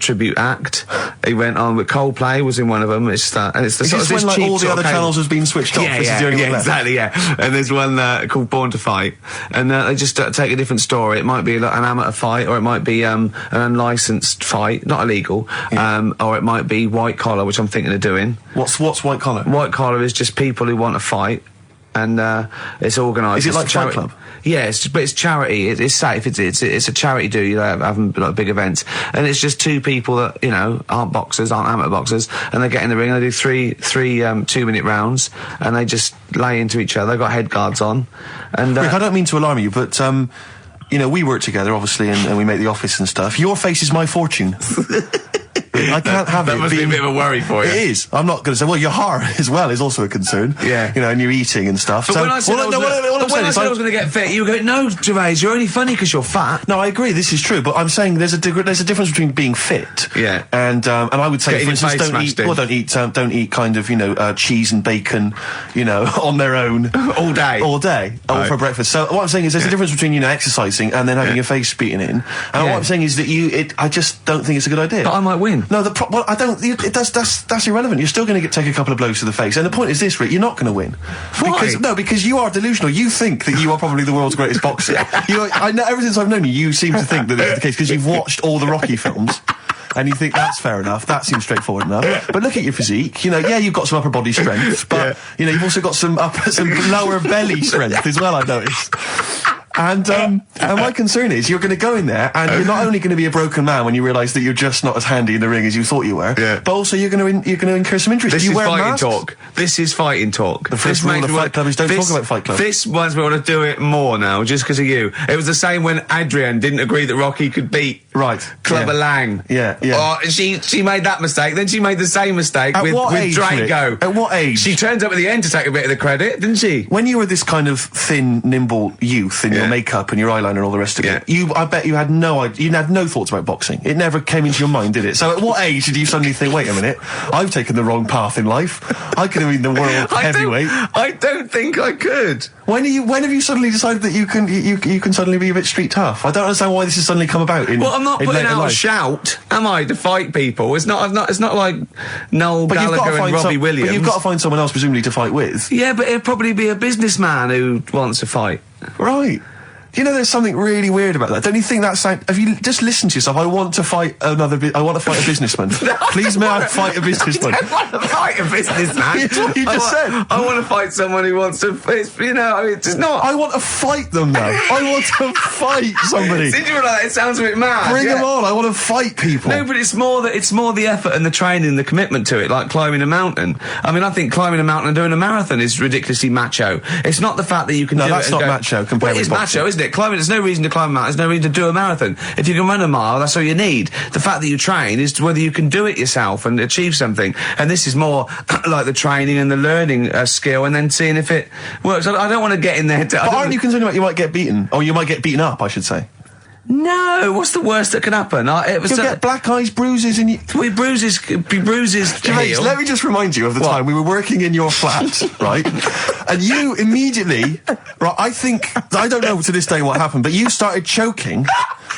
tribute act. He went on with Coldplay, was in one of them. And it's the sort of when like all the other channels has been switched off. Exactly. And there's one called Born to Fight, and they just take a different story. It might be like an amateur fight, or it might be an unlicensed fight, not illegal, or it might be white collar, which I'm thinking of doing. What's white collar? White collar is just people who want to fight, and it's organised. Is it like Fight Club? Yeah, but it's charity. It's safe. It's a charity do. You know, having like big events, and it's just 2 people that aren't boxers, aren't amateur boxers, and they get in the ring and they do three 2-minute rounds, and they just lay into each other. They've got head guards on, and Rick, I don't mean to alarm you, but we work together obviously, and we make The Office and stuff. Your face is my fortune. I can't have it. That must be a bit of a worry for you. It is. I'm not going to say, well, your heart as well is also a concern. Yeah. You know, and you're eating and stuff. But so, when I said I was going to get fit, you go, no, Gervais, you're only funny because you're fat. No, I agree, this is true, but I'm saying there's a difference between being fit. Yeah. And I would say, Getting for instance, don't eat kind of, cheese and bacon, on their own. All day. All for breakfast. So what I'm saying is there's a difference between, exercising and then having your face beaten in. And what I'm saying is that I just don't think it's a good idea. But I might win. No, I don't, that's irrelevant. You're still going to take a couple of blows to the face. And the point is this, Rick, you're not going to win. Why? Because you are delusional. You think that you are probably the world's greatest boxer. I know, ever since I've known you, you seem to think that that's the case because you've watched all the Rocky films. And you think that's fair enough, that seems straightforward enough. But look at your physique, you've got some upper body strength, but, you've also got some lower belly strength as well, I've noticed. And my concern is you're going to go in there and you're not only going to be a broken man when you realise that you're just not as handy in the ring as you thought you were, but also you're going to incur some injuries. This is fighting talk. This is fighting talk. The first rule of Fight Club is don't talk about Fight Club. This one's me want to do it more now, just because of you. It was the same when Adrian didn't agree that Rocky could beat Clubber Lang. Yeah. Oh, she made that mistake, then she made the same mistake with Drago. At what age? She turns up at the end to take a bit of the credit, didn't she? When you were this kind of thin, nimble youth in your makeup and your eyeliner and all the rest of it, I bet you had no thoughts about boxing. It never came into your mind, did it? So at what age did you suddenly think, wait a minute, I've taken the wrong path in life. I could have been the world heavyweight. I don't think I could. When have you suddenly decided that you can suddenly be a bit street tough? I don't understand why this has suddenly come about. Well, I'm not putting out a shout, am I, to fight people? It's not like Noel Gallagher and Robbie Williams. But you've got to find someone else presumably to fight with. Yeah, but it'd probably be a businessman who wants to fight. Right. There's something really weird about that. Don't you think that sound? Have you just listened to yourself? I want to fight I want to fight a businessman. Please, may I fight a businessman? I don't want to fight a businessman. It's what you just said. I want to fight someone who wants to. It's just not. I want to fight them though. I want to fight somebody. Since you're like that, it sounds a bit mad. Bring them on. I want to fight people. No, but it's more the effort and the training, the commitment to it, like climbing a mountain. I mean, I think climbing a mountain and doing a marathon is ridiculously macho. It's not the fact that you can do it. No, that's not macho compared with boxing. It's macho, isn't it? Climbing. There's no reason to climb a mountain. There's no reason to do a marathon. If you can run a mile, that's all you need. The fact that you train is whether you can do it yourself and achieve something. And this is more like the training and the learning skill, and then seeing if it works. I don't want to get in there. But aren't you concerned about you might get beaten, or you might get beaten up? I should say. No, what's the worst that can happen? You'll get black eyes, bruises, and bruises. Gervais, let me just remind you of the time we were working in your flat, right? And you immediately, I don't know to this day what happened, but you started choking.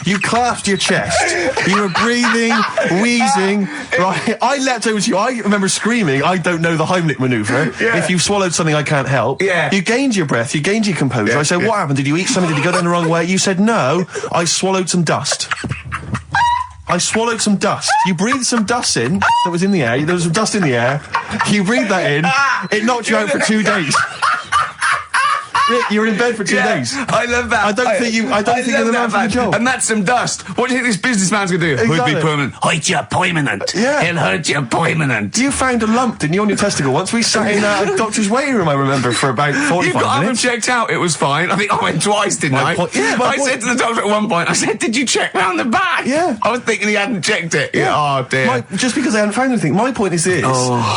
You clasped your chest. You were breathing, wheezing, right? I leapt over to you. I remember screaming, I don't know the Heimlich manoeuvre. If you've swallowed something I can't help. You gained your breath, you gained your composure. I said, what happened? Did you eat something? Did you go down the wrong way? You said, no, I swallowed some dust. I swallowed some dust. You breathed some dust in that was in the air. There was some dust in the air. You breathed that in. It knocked you out for 2 days. Rick, you were in bed for 2 days. I love that. I don't think you're the man for the job. And that's some dust. What do you think this businessman's going to do? Exactly. Would be permanent. Hurt you permanent. Yeah. He'll hurt you permanent. You found a lump, didn't you, on your testicle once? We sat in a doctor's waiting room, I remember, for about 45 minutes. I haven't checked out. It was fine. I think I went twice, didn't I? I said to the doctor at one point, I said, did you check round the back? Yeah. I was thinking he hadn't checked it. Yeah. Oh, dear. Just because I hadn't found anything. My point is this.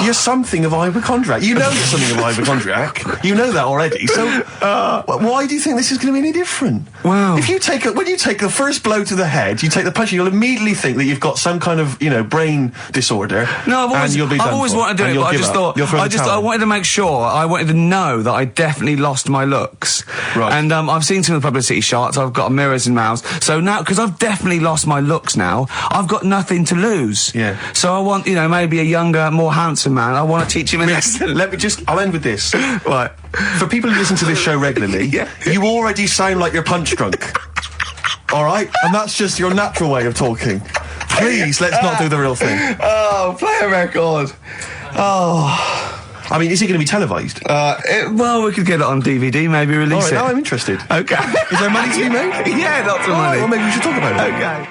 You're something of a hypochondriac. You know you're something of a hypochondriac. You know that already. So, why do you think this is going to be any different? Wow. When you take the first blow to the head, you take the punch, you'll immediately think that you've got some kind of, brain disorder. No, I've always wanted to do it, but I just thought, I wanted to make sure, I wanted to know that I definitely lost my looks. Right. And I've seen some of the publicity shots, I've got mirrors and mouths, so now, because I've definitely lost my looks now, I've got nothing to lose. Yeah. So I want, maybe a younger, more handsome man, I want to teach him a lesson. I'll end with this. Right. For people who listen to this show regularly, you already sound like you're punch drunk. Alright? And that's just your natural way of talking. Please, let's not do the real thing. Oh, play a record. Oh. I mean, is it going to be televised? Well, we could get it on DVD, maybe release it. Now I'm interested. Okay. Is there money to be made? Yeah, lots of money. Well, maybe we should talk about it. Okay.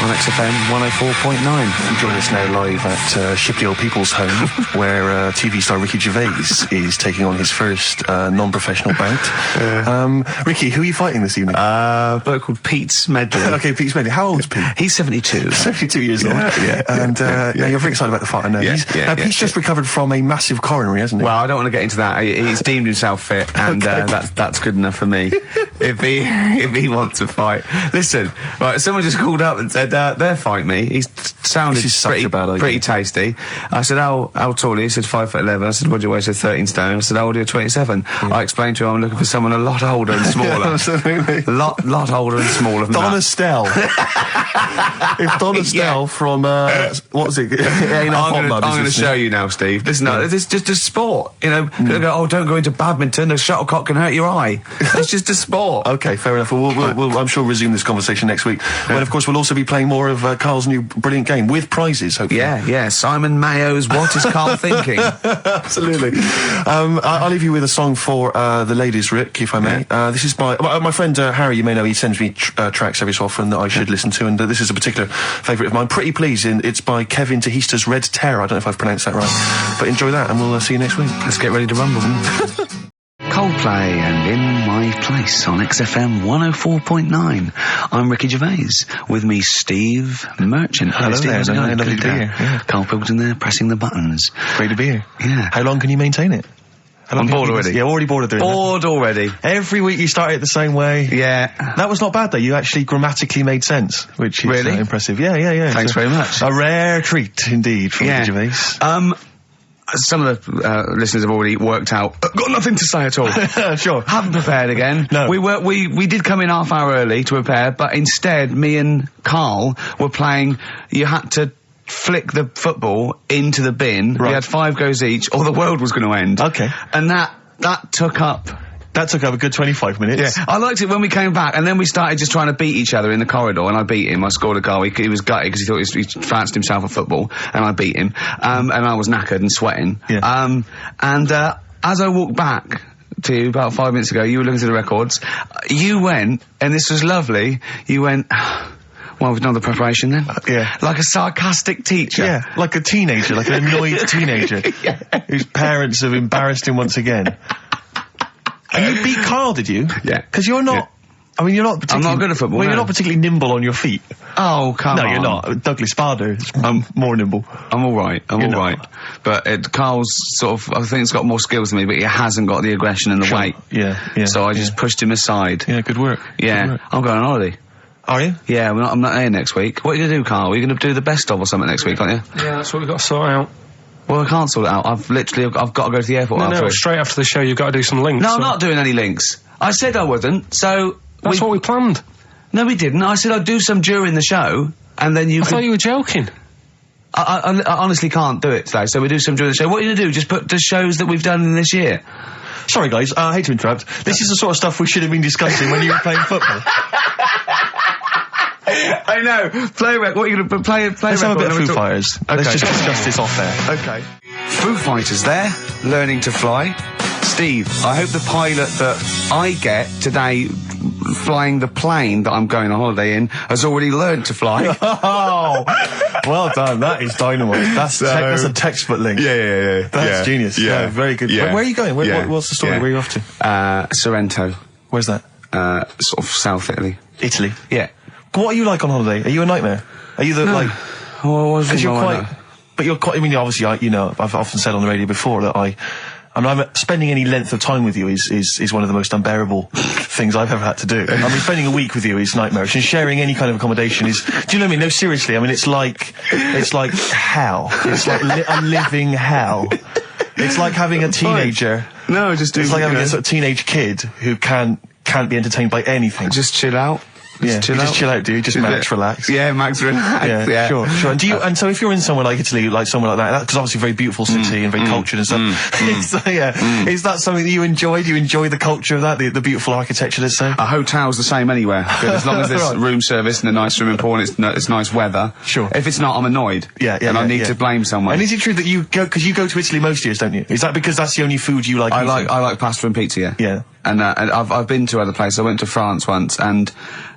on XFM 104.9. You join us now live at Shipley Old People's Home, where TV star Ricky Gervais is taking on his first non-professional bout. Ricky, who are you fighting this evening? A bloke called Pete Smedley. Okay, Pete Smedley. How old's Pete? He's 72. 72 years old. Yeah. And you're very excited about the fight, I know. Pete's just recovered from a massive coronary, hasn't he? Well, I don't want to get into that. He's deemed himself fit, and that's good enough for me. If he wants to fight. Listen, right, someone just called up and said, they'll fight me. He sounded pretty tasty. I said, how tall are you? He said 5'11". I said, what do you weigh? He said 13 stone. I said, how old are you? 27. I explained to him I'm looking for someone a lot older and smaller. Absolutely. Lot older and smaller than Don that. Estelle. If Don Estelle from, what was it? I'm going to show you now, Steve. Listen, it's just a sport. You know, people go, don't go into badminton. The shuttlecock can hurt your eye. It's just a sport. Okay, fair enough. We'll I'm sure, resume this conversation next week. When, of course, we'll also be playing more of Karl's new brilliant game with prizes, hopefully. Yeah. Simon Mayo's What Is Karl Thinking? Absolutely. I'll leave you with a song for the ladies, Rick, if I may. This is by my friend Harry. You may know he sends me tracks every so often that I should listen to, and this is a particular favourite of mine. Pretty Please, it's by Kevin Tehista's Red Terror. I don't know if I've pronounced that right, but enjoy that, and we'll see you next week. Let's get ready to rumble. Coldplay and In My Place on XFM 104.9. I'm Ricky Gervais. With me, Steve Merchant. Hello Steve, there. Lovely to be here. Yeah. Carl Pilkington there, pressing the buttons. Great to be here. Yeah. How long can you maintain it? I'm bored already. Yeah, already bored of doing Bored already. Every week you start it the same way. Yeah. That was not bad, though. You actually grammatically made sense, which is really impressive. Yeah. Thanks very much. A rare treat, indeed, from Ricky Gervais. Some of the listeners have already worked out. Got nothing to say at all. Sure. Haven't prepared again. No. We did come in half hour early to prepare, but instead, me and Karl were playing. You had to flick the football into the bin. Right. We had 5 goes each, or the world was going to end. Okay. And that took up. That took up a good 25 minutes. Yeah, I liked it when we came back, and then we started just trying to beat each other in the corridor, and I beat him. I scored a goal. He was gutted because he thought he fancied himself at football, and I beat him. And I was knackered and sweating. Yeah. As I walked back to you about 5 minutes ago, you were looking at the records. You went, and this was lovely, you went... Well, we've done the preparation then. Yeah. Like a sarcastic teacher. Yeah, like a teenager, like an annoyed teenager whose parents have embarrassed him once again. And you beat Karl, did you? Yeah. Because you're not... Yeah. I mean, you're not particularly... I'm not good at football, Well, no. you're not particularly nimble on your feet. Oh, come on. No, you're not. Douglas Bader is more nimble. I'm all right. You're not. But Karl's sort of, I think he's got more skills than me, but he hasn't got the aggression and the weight. Yeah. So I just pushed him aside. Yeah, good work. Yeah. Good work. I'm going on holiday. Are you? Yeah, I'm not here next week. What are you going to do, Karl? Are you going to do the best of or something next week, aren't you? Yeah, that's what we've got to sort out. Well, I can't sort it out. I've got to go to the airport. No, straight after the show you've got to do some links. No, I'm not doing any links. I said I wasn't, so... That's what we planned. No, we didn't. I said I'd do some during the show, and then you I thought you were joking. I honestly can't do it today, so we do some during the show. What are you going to do? Just put the shows that we've done in this year? Sorry, guys. I hate to interrupt. This is the sort of stuff we should have been discussing when you were playing football. I know. Play record. What are you going to play? Let's have a bit of Foo Fighters. Okay. Let's just discuss this off there. Okay. Foo Fighters there, learning to fly. Steve, I hope the pilot that I get today flying the plane that I'm going on holiday in has already learned to fly. Oh, well done. That is dynamite. That's a textbook link. Yeah. That's genius. Yeah. No, very good. Yeah. Where are you going? What's the story? Yeah. Where are you off to? Sorrento. Where's that? Sort of South Italy. Italy. Yeah. What are you like on holiday? Are you a nightmare? Are you the, like... Because you're quite... But you're quite... I mean, obviously, I've often said on the radio before that I'm spending any length of time with you is one of the most unbearable things I've ever had to do. I mean, spending a week with you is nightmarish, and sharing any kind of accommodation is... Do you know what I mean? No, seriously, I mean, it's like hell. It's like a living hell. It's like having a teenager... No, just do... It's like having a sort of teenage kid who can't be entertained by anything. Just chill out. Just chill out, dude. Just max relax. Yeah, max relax. Yeah, sure. And and so if you're in somewhere like Italy, like somewhere like that, because obviously a very beautiful city and very cultured and stuff. Is that something that you enjoy? Do you enjoy the culture of that, the beautiful architecture? Let's say a hotel's the same anywhere. As long as there's room service and a nice swimming pool and it's nice weather. Sure. If it's not, I'm annoyed. And I need to blame someone. And is it true that you go because you go to Italy most years, don't you? Is that because that's the only food you like? I like pasta and pizza. Yeah. And I've been to other places. I went to France once, and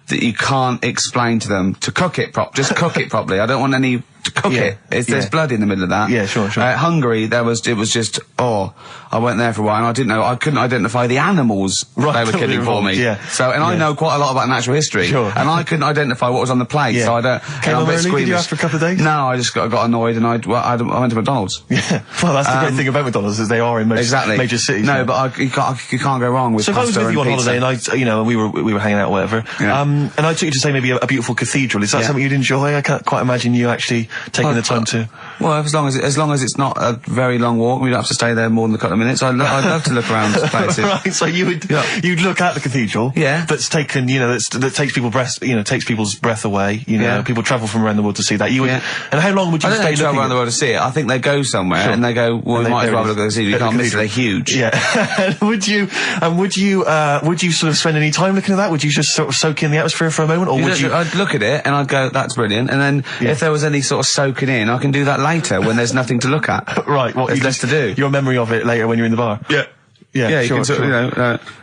that you can't explain to them to cook it just cook it properly. I don't want any to cook it. There's blood in the middle of that. Yeah, sure. Hungary, it was just, I went there for a while and I couldn't identify the animals they were killing for me. Yeah. So, and I know quite a lot about natural history. Sure. And I couldn't identify what was on the plate, so I don't... Came home early, did you, after a couple of days? No, I just got annoyed and I went to McDonald's. Yeah. Well, that's the great thing about McDonald's, is they are in most major cities. No, but you can't go wrong with So if I was with you on pizza. holiday and and we were hanging out or whatever, and I took you to say maybe a beautiful cathedral, is that something you'd enjoy? I can't quite imagine you actually taking the time to... Well, as long as it's not a very long walk, we don't have to stay there more than a couple of minutes. I'd love to look around places. Right, so you'd look at the cathedral. Yeah. That's taken, that takes people's breath away. People travel from around the world to see that. And how long would you I don't stay think travel looking around the world to see it. I think they go somewhere and they go, well, we might as well look at the cathedral. You can't miss it. They're huge. Yeah. Would you sort of spend any time looking at that? Would you just sort of soak in the atmosphere for a moment, or would you? I'd look at it and I'd go, that's brilliant. And then if there was any sort of soaking in, I can do that later when there's nothing to look at. Right. There's less to do. Your memory of it later when you're in the bar. Yeah. Yeah, sure,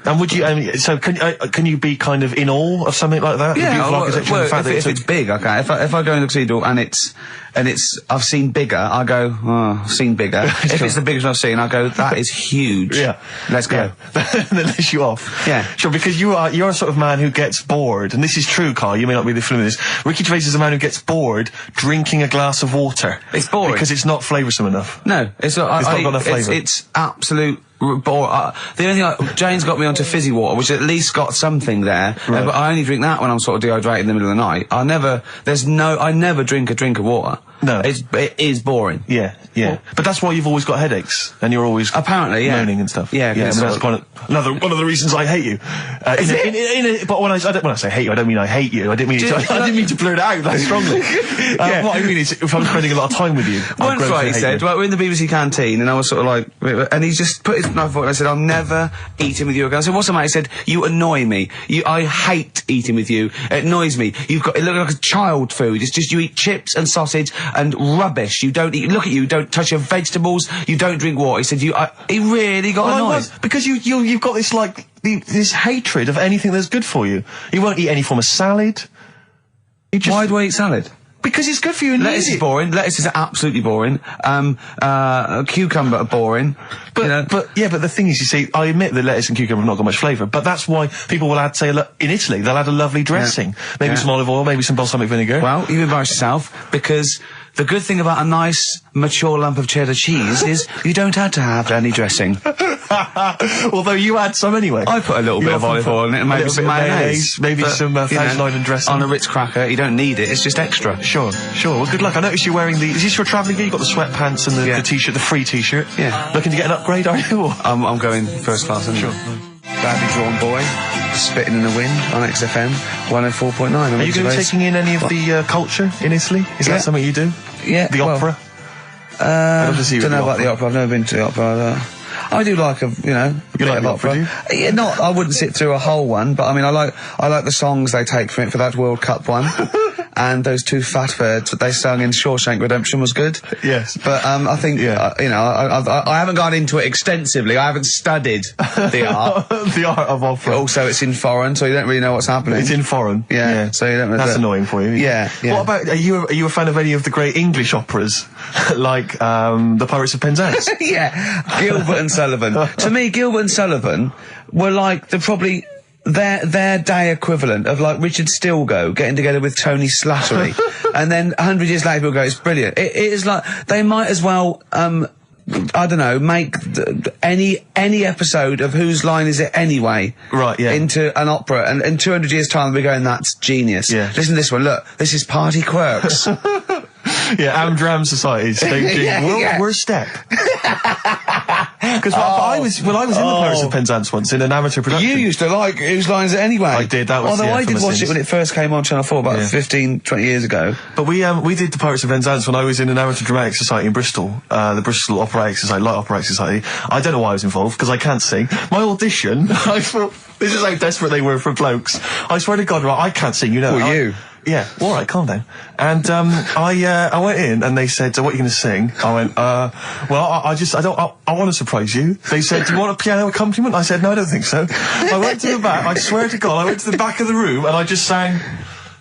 and would you? So can you be kind of in awe of something like that? Yeah. If it's big, okay. If I go in the cathedral and it's I've seen bigger, I go, I've seen bigger. If it's the biggest I've seen, I go, that is huge. Yeah. Let's go. That lets you off. Yeah. Sure, because you're a sort of man who gets bored, and this is true, Karl. You may not be familiar with this. Ricky Gervais is a man who gets bored drinking a glass of water. It's boring because it's not flavoursome enough. No, it's not got enough flavour. It's absolute. The only thing Jane's got me onto fizzy water, which at least got something there. Right. But I only drink that when I'm sort of dehydrated in the middle of the night. I never drink a drink of water. No, it is boring. Yeah. But that's why you've always got headaches, and you're always apparently moaning and stuff. Yeah. I mean, that's one of the reasons I hate you. But when I say hate you, I don't mean I hate you. I didn't mean to blur it out that strongly. What I mean is, if I'm spending a lot of time with you, one Friday he said, we're in the BBC canteen, and I was sort of like, and he just put his knife forward, and I said, I'll never eat with you again. I said, what's the matter? He said, you annoy me. I hate eating with you. It annoys me. It looks like a child food. It's just you eat chips and sausage and rubbish. You don't eat. Look at you. You don't touch your vegetables. You don't drink water. He said, he really got annoyed because you've got this this hatred of anything that's good for you. You won't eat any form of salad. Why do I eat salad? Because it's good for you. And lettuce is boring. Lettuce is absolutely boring. Cucumber are boring. But the thing is, you see, I admit that lettuce and cucumber have not got much flavour, but that's why people will add, say, in Italy, they'll add a lovely dressing. Maybe some olive oil, maybe some balsamic vinegar. Well, you embarrass yourself, because the good thing about a nice, mature lump of cheddar cheese is you don't have to have any dressing. Although you add some anyway. I put a little bit of olive oil in it and maybe some mayonnaise. Maybe some Thousand Island dressing. On a Ritz cracker, you don't need it, it's just extra. Sure. Well, good luck. I noticed you're wearing is this your travelling gear? You've got the sweatpants and the t-shirt, the free t-shirt. Yeah. Looking to get an upgrade, are you? I'm going first class, Sure. Badly drawn boy, spitting in the wind on XFM 104.9. Are you going to be taking in any of the culture in Italy? Is that something you do? Yeah. The opera? I don't know about the opera. I've never been to the opera. I do like a bit of opera. Do you? Yeah, I wouldn't sit through a whole one, but I mean, I like the songs they take from it for that World Cup one. And those two fat birds that they sung in Shawshank Redemption was good. Yes. But I think, I haven't gone into it extensively. I haven't studied the art. The art of opera. Also, it's in foreign, so you don't really know what's happening. It's in foreign. Yeah. So you don't know. That's annoying for you. Yeah. What about, are you a fan of any of the great English operas? Like, The Pirates of Penzance? Yeah. Gilbert and Sullivan. To me, Gilbert and Sullivan were like their day equivalent of like Richard Stilgoe getting together with Tony Slattery. And then 100 years later people go, it's brilliant. It is like, they might as well, I don't know, make any episode of Whose Line Is It Anyway? Right, yeah. Into an opera, and in 200 years time they'll be going, that's genius. Yeah. Listen to this one, look, this is Party Quirks. Yeah, Amdram Society staging Worst Step. Because I was in the Pirates of Penzance once in an amateur production. You used to like Whose Line Is It Anyway? I did, that was although I did watch it when it first came on Channel 4 about 15, 20 years ago. But we did the Pirates of Penzance when I was in an amateur dramatic society in Bristol, the Bristol Operatic Society, Light Operatic Society. I don't know why I was involved, because I can't sing. My audition, I thought, this is how desperate they were for blokes. I swear to God, right, I can't sing, you know. Well, you? Yeah, all right, calm down. And I went in and they said, "What are you going to sing?" I went, "Well, I want to surprise you." They said, "Do you want a piano accompaniment?" I said, "No, I don't think so." I went to the back. I swear to God, I went to the back of the room and I just sang.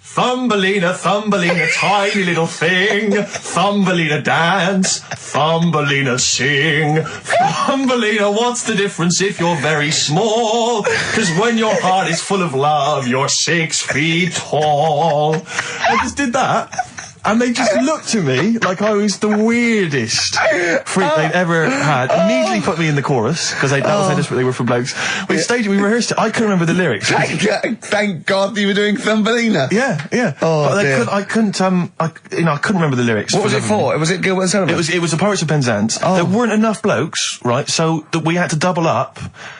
Thumbelina, Thumbelina, tiny little thing. Thumbelina dance, Thumbelina sing. Thumbelina, what's the difference if you're very small? 'Cause when your heart is full of love, you're 6 feet tall. I just did that. And they just looked at me like I was the weirdest freak they'd ever had. Immediately put me in the chorus, because that was how desperate they were for blokes. We staged it, we rehearsed it. I couldn't remember the lyrics. Thank God you were doing Thumbelina. Yeah. Oh, but dear. I couldn't remember the lyrics. What was it for? Was it Gilbert and Sullivan? It was the Pirates of Penzance. Oh. There weren't enough blokes, right? So that we had to double up.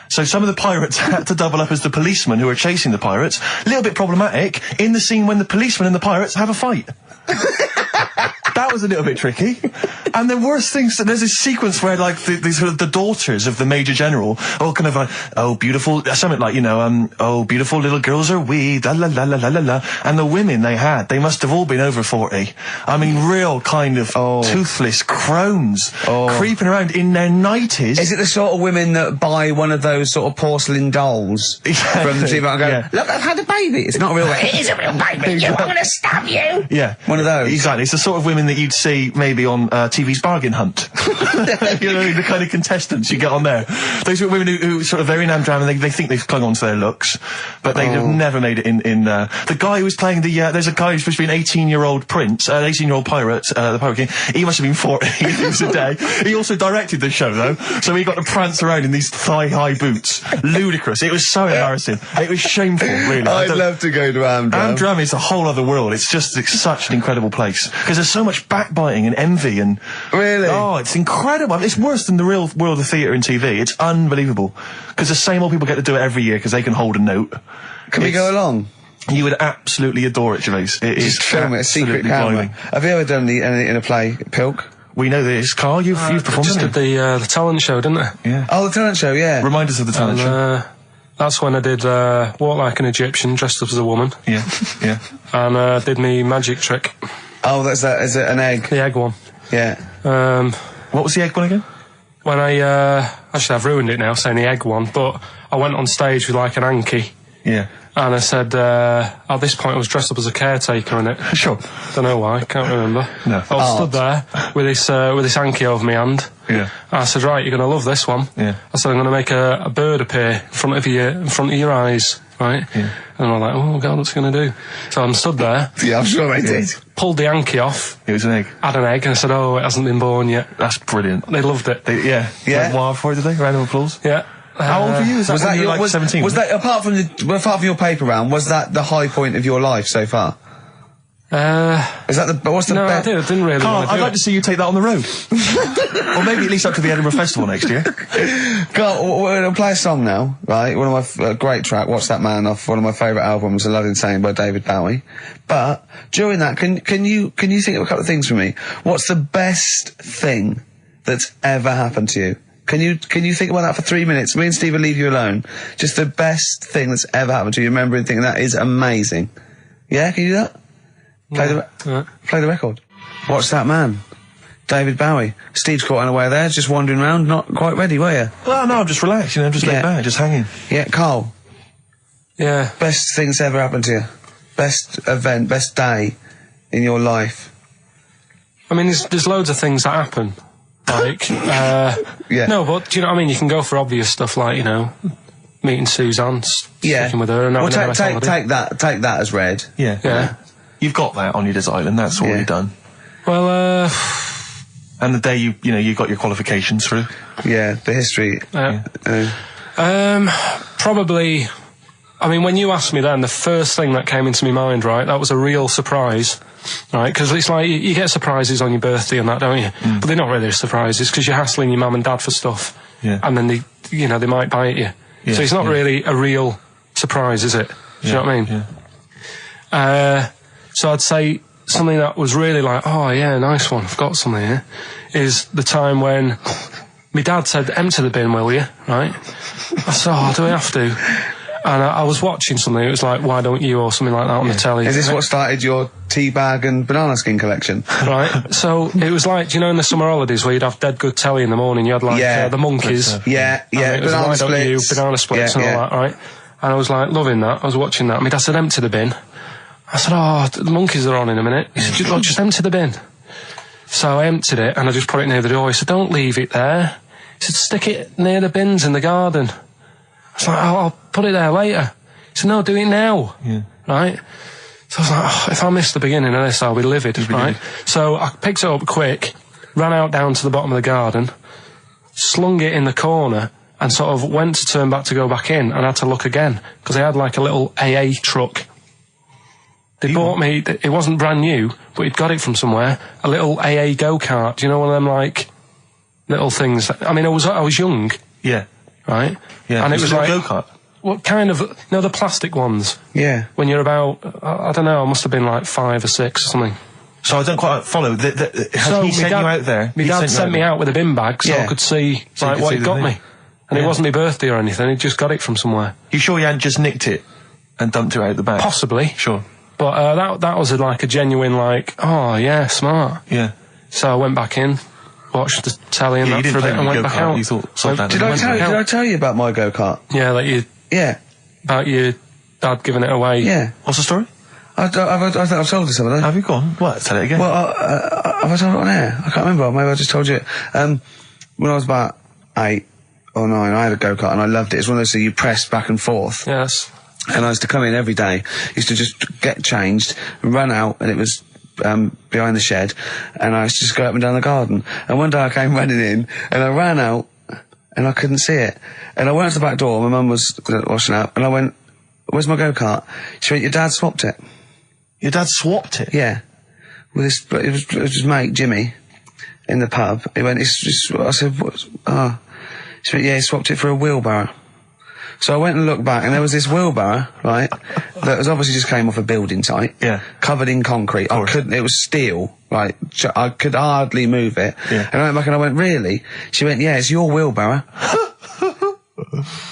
So some of the pirates had to double up as the policemen who were chasing the pirates. A little bit problematic in the scene when the policemen and the pirates have a fight. That was a little bit tricky. And the worst things, there's this sequence where, like, the daughters of the Major General all kind of like, oh, beautiful, something like, oh, beautiful little girls are we, la la la la la la la. And the women they must have all been over 40. I mean, real kind of toothless crones creeping around in their 90s. Is it the sort of women that buy one of those sort of porcelain dolls from the TV and go, look, I've had a baby. It's not a real baby. It is a real baby. I'm going to stab you. Yeah. One of those. Exactly. It's the sort of women that you'd see maybe on TV's Bargain Hunt. The kind of contestants you get on there. Those are women who sort of very nam-dram and they think they've clung on to their looks, but they have never made it in the guy who was playing there's a guy who's supposed to be an 18-year-old prince, an 18-year-old pirate, the Pirate King. He must have been 40 if he was a day. He also directed the show, though, so he got to prance around in these thigh-high boots. Ludicrous. It was so embarrassing. It was shameful, really. I'd love to go to Amdram. Amdram is a whole other world. It's such an incredible place. Because there's so much backbiting and envy and... Really? Oh, it's incredible. It's worse than the real world of theatre and TV. It's unbelievable. Because the same old people get to do it every year because they can hold a note. Can we go along? You would absolutely adore it, Gervais. It is film it, a secret camera. blinding. Have you ever done anything in a play, Pilk? We know this. Carl, you've performed just it. did the talent show, didn't I? Yeah. Oh, the talent show, yeah. Remind us of the talent show. That's when I did Walk Like an Egyptian, dressed up as a woman. Yeah. And did me magic trick. Oh, is it an egg? The egg one. Yeah. What was the egg one again? When actually I've ruined it now saying the egg one, but I went on stage with like an hanky. Yeah. And I said, at this point I was dressed up as a caretaker in it. Sure. Don't know why, can't remember. No. I was stood there with this hanky over my hand. Yeah. And I said, right, you're going to love this one. Yeah. I said, I'm going to make a bird appear in front of your eyes, right? Yeah. And I'm like, oh God, what's it going to do? So I'm stood there. Yeah, I'm sure I did. Pulled the hanky off. It was an egg. Had an egg, and I said, oh, it hasn't been born yet. That's brilliant. They loved it. Yeah. Yeah. Went wild for it, did they? Round of applause. Yeah. How old were you? Was that when you were like 17? Was that apart from your paper round? Was that the high point of your life so far? Is that what's the no, best? I didn't really Carl, want to I'd do like it. to see you take that on the road. Or maybe at least up to the Edinburgh Festival next year. Carl, we're going to play a song now, right? One of my great track, Watch That Man, off one of my favourite albums, A Love Insane by David Bowie. But during that, can you think of a couple of things for me? What's the best thing that's ever happened to you? Can you think about that for 3 minutes? Me and Steve will leave you alone. Just the best thing that's ever happened to you. Remember and think that is amazing. Yeah, can you do that? Play the record. Watch That Man. David Bowie. Steve's caught unaware there, just wandering around, not quite ready, were you? Well, no, I'm just relaxed, I'm just laid back, just hanging. Yeah, Karl. Yeah. Best thing that's ever happened to you. Best event, best day in your life. I mean, there's loads of things that happen. Like, Yeah. No, but do you know what I mean? You can go for obvious stuff like, meeting Suzanne, sticking with her, and well, having a nice holiday. take that as read. Yeah. You've got that on your desert island, that's already done. Well, And the day you got your qualifications through. Yeah, the history. probably. I mean, when you asked me then, the first thing that came into my mind, right, that was a real surprise, right? Because it's like you get surprises on your birthday and that, don't you? But they're not really surprises because you're hassling your mum and dad for stuff, and then they might bite you. So it's not really a real surprise, is it? Do you know what I mean? Yeah. So I'd say something that was really like, oh yeah, nice one, I've got something here, is the time when my dad said, empty the bin, will you? Right? I said, oh, do I have to? And I was watching something, it was like, Why Don't You, or something like that on the telly. Is this what started your tea bag and banana skin collection? Right. So it was like, do you know, in the summer holidays where you'd have dead good telly in the morning, you had like the Monkeys. Yeah. It was Banana Why Don't You, Splits. Banana Splits and all that, right? And I was like loving that. I was watching that. My dad said, empty the bin. I said, the Monkeys are on in a minute. He said, just empty the bin. So I emptied it and I just put it near the door. He said, don't leave it there. He said, stick it near the bins in the garden. I was like, I'll put it there later. He said, no, do it now. Yeah. Right? So I was like, if I miss the beginning of this, I'll be livid, right? So I picked it up quick, ran out down to the bottom of the garden, slung it in the corner, and sort of went to turn back to go back in, and I had to look again, because they had like a little AA truck. They bought me, it wasn't brand new, but he'd got it from somewhere, a little AA go-kart. Do you know one of them, like, little things? I mean, I was young. Yeah. Right? Yeah. And it was like... go-kart? What kind of... the plastic ones. Yeah. When you're about... I don't know, I must have been like 5 or 6 or something. So I don't quite follow. Has he sent you out there? My dad sent me out with a bin bag so I could see what he got me. And it wasn't my birthday or anything, he just got it from somewhere. You sure you hadn't just nicked it and dumped it out the bag? Possibly. Sure. But that was like a genuine like, oh yeah, smart. Yeah. So I went back in, watched the telly and that for a bit and went back out. You thought, Did I tell you about my go-kart? Yeah, about your dad giving it away. Yeah. What's the story? I think I've told you some of that. Have you gone? What? Tell it again. Well, have I told it on air? I can't remember. Maybe I just told you it. When I was about 8 or 9, I had a go-kart and I loved it. It's one of those that you press back and forth. Yes. And I used to come in every day, used to just get changed, run out, and it was behind the shed, and I used to just go up and down the garden. And one day I came running in, and I ran out, and I couldn't see it. And I went to the back door, my mum was washing up, and I went, where's my go-kart? She went, your dad swapped it. Your dad swapped it? Yeah. With it was his mate, Jimmy, in the pub. He went, I said, what? She went, yeah, he swapped it for a wheelbarrow. So I went and looked back, and there was this wheelbarrow, right, that was obviously just came off a building site. Yeah. Covered in concrete. It was steel, right, I could hardly move it. Yeah. And I went back and I went, really? She went, yeah, it's your wheelbarrow.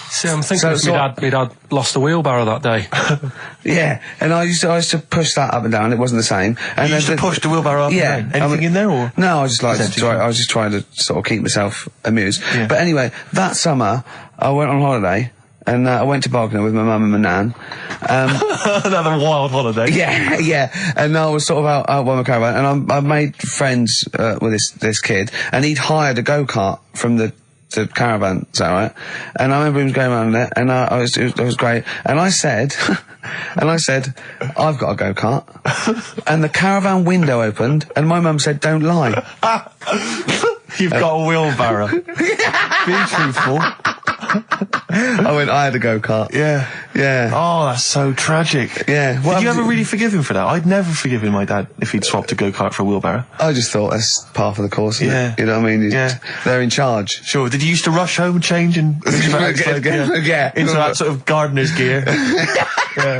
See, I'm thinking my dad lost a wheelbarrow that day. Yeah, and I used to push that up and down, it wasn't the same. And you used to push the wheelbarrow up and down? Anything in there, or? No, I was just trying to sort of keep myself amused. Yeah. But anyway, that summer, I went on holiday, and I went to Bognor with my mum and my nan. Another wild holiday. Yeah. And I was sort of out by my caravan, and I made friends with this kid, and he'd hired a go-kart from the caravan, is that right? And I remember he was going around there, and it was great. And I said, I've got a go-kart. And the caravan window opened, and my mum said, don't lie. You've got a wheelbarrow. Be truthful. I had a go-kart. Yeah. Oh, that's so tragic. Yeah. Did you ever really forgive him for that? I'd never forgiven my dad if he'd swapped a go-kart for a wheelbarrow. I just thought that's part of the course, isn't it? You know what I mean? They're in charge. Sure. Did you used to rush home, change, and into that sort of gardener's gear? Yeah.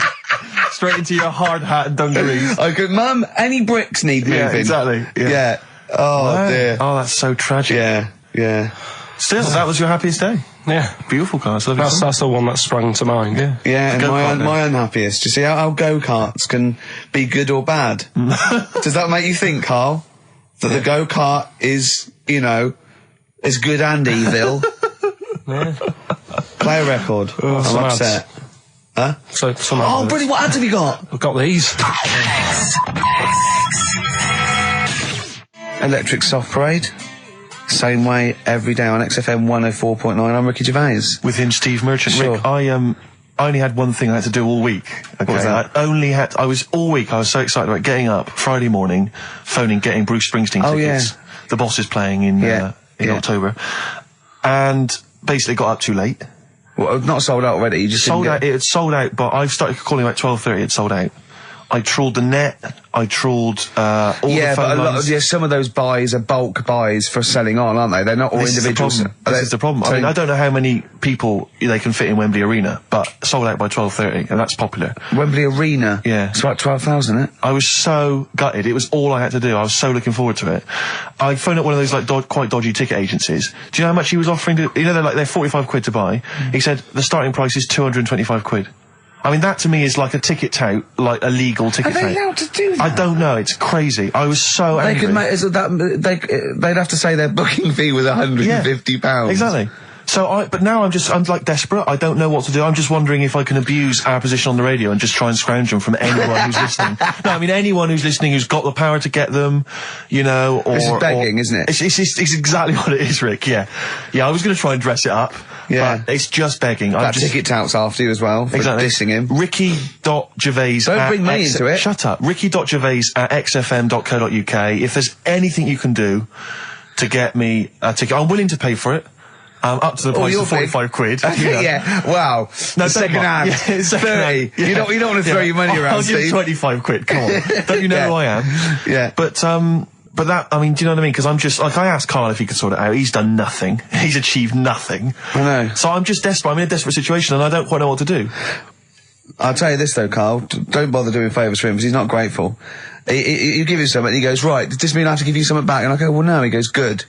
Straight into your hard hat and dungarees. I could, Mum, any bricks need moving? Yeah, exactly. Yeah. Oh, dear. Oh, that's so tragic. Yeah. Still, that was your happiest day. Yeah. Beautiful car. That's the one that sprang to mind. Yeah, and my unhappiest. Do you see how go-karts can be good or bad? Does that make you think, Karl? That the go-kart is, is good and evil? Play a record. I'm upset. Huh? Brilliant, what ads have you got? I've got these. Electric Soft Parade. Same way every day on XFM 104.9. I'm Ricky Gervais. With him, Steve Merchant. Sure. Rick, I only had one thing I had to do all week. Okay? What was that? I was so excited about getting up Friday morning, phoning, getting Bruce Springsteen tickets. Yeah. The Boss is playing in October. And basically got up too late. Well, not sold out already, you just sold out. It had sold out, but I started calling about 12:30, it sold out. I trawled the net. I trawled all the phone lines. Some of those buys are bulk buys for selling on, aren't they? They're not all individuals. This is the problem. I mean, I don't know how many people they can fit in Wembley Arena, but sold out by 12:30, and that's popular. Wembley Arena? Yeah. It's like 12,000, isn't it? I was so gutted. It was all I had to do. I was so looking forward to it. I phoned up one of those like quite dodgy ticket agencies. Do you know how much he was offering to? You know, they're 45 quid to buy. He said the starting price is 225 quid. I mean, that to me is like a ticket tout, like a legal ticket tout. Are they allowed to do that? I don't know. It's crazy. I was so angry. They could make they'd have to say their booking fee was £150. Yeah, exactly. So but now I'm like desperate. I don't know what to do. I'm just wondering if I can abuse our position on the radio and just try and scrounge them from anyone who's listening. No, I mean anyone who's listening who's got the power to get them, you know, or... This is begging, isn't it? It's exactly what it is, Rick, yeah. Yeah, I was going to try and dress it up. Yeah. But it's just begging. That ticket touts after you as well, for dissing him. Ricky.Gervais... Don't bring me into it. Shut up. Ricky.Gervais@xfm.co.uk. If there's anything you can do to get me a ticket, I'm willing to pay for it. Up to the price of 45 quid. You know. Yeah, wow. No, second hand. Yeah, 30. Yeah. You don't want to throw your money around, I'll give 25 quid, come on. Don't you know who I am? Yeah. But that, I mean, do you know what I mean? Because I'm just, like, I asked Karl if he could sort it out. He's done nothing. He's achieved nothing. I know. So I'm just desperate. I'm in a desperate situation and I don't quite know what to do. I'll tell you this though, Karl. Don't bother doing favours for him because he's not grateful. You give him something and he goes, right, does this mean I have to give you something back? And I go, well, no. He goes, good.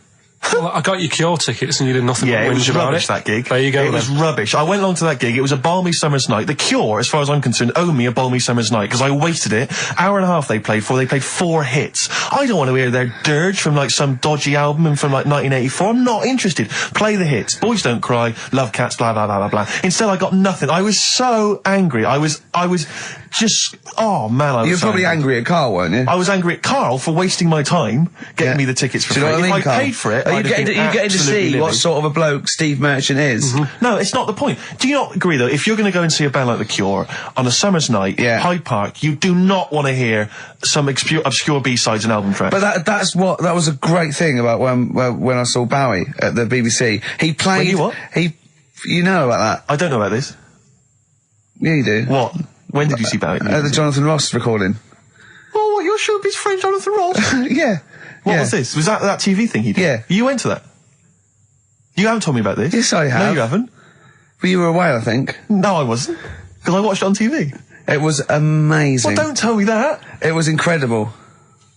Well, I got you Cure tickets and you did nothing. Yeah, it was rubbish, that gig. There you go. It was rubbish. I went along to that gig. It was a balmy summer's night. The Cure, as far as I'm concerned, owe me a balmy summer's night because I wasted it. Hour and a half they played for. They played 4 hits. I don't want to hear their dirge from like some dodgy album and from like 1984. I'm not interested. Play the hits. Boys Don't Cry, Love Cats, blah, blah, blah, blah, blah. Instead, I got nothing. I was so angry. I was just, oh man, I was You were probably angry at Karl, weren't you? I was angry at Karl for wasting my time getting me the tickets for free. If I Karl? paid for it, Are you getting to see what sort of a bloke Steve Merchant is? No, it's not the point. Do you not agree though? If you're going to go and see a band like The Cure on a summer's night, Hyde Park, you do not want to hear some obscure B-sides and album tracks. But that was a great thing about when I saw Bowie at the BBC. He played. When you what? You know about that? I don't know about this. Yeah, you do. What? When did you see Bowie? At the Jonathan Ross recording. Oh, what, your showbiz friend Jonathan Ross? Yeah. What was this? Was that TV thing he did? Yeah. You went to that? You haven't told me about this? Yes, I have. No, you haven't. But you were away, I think. No, I wasn't. Because I watched it on TV. It was amazing. Well, don't tell me that. It was incredible.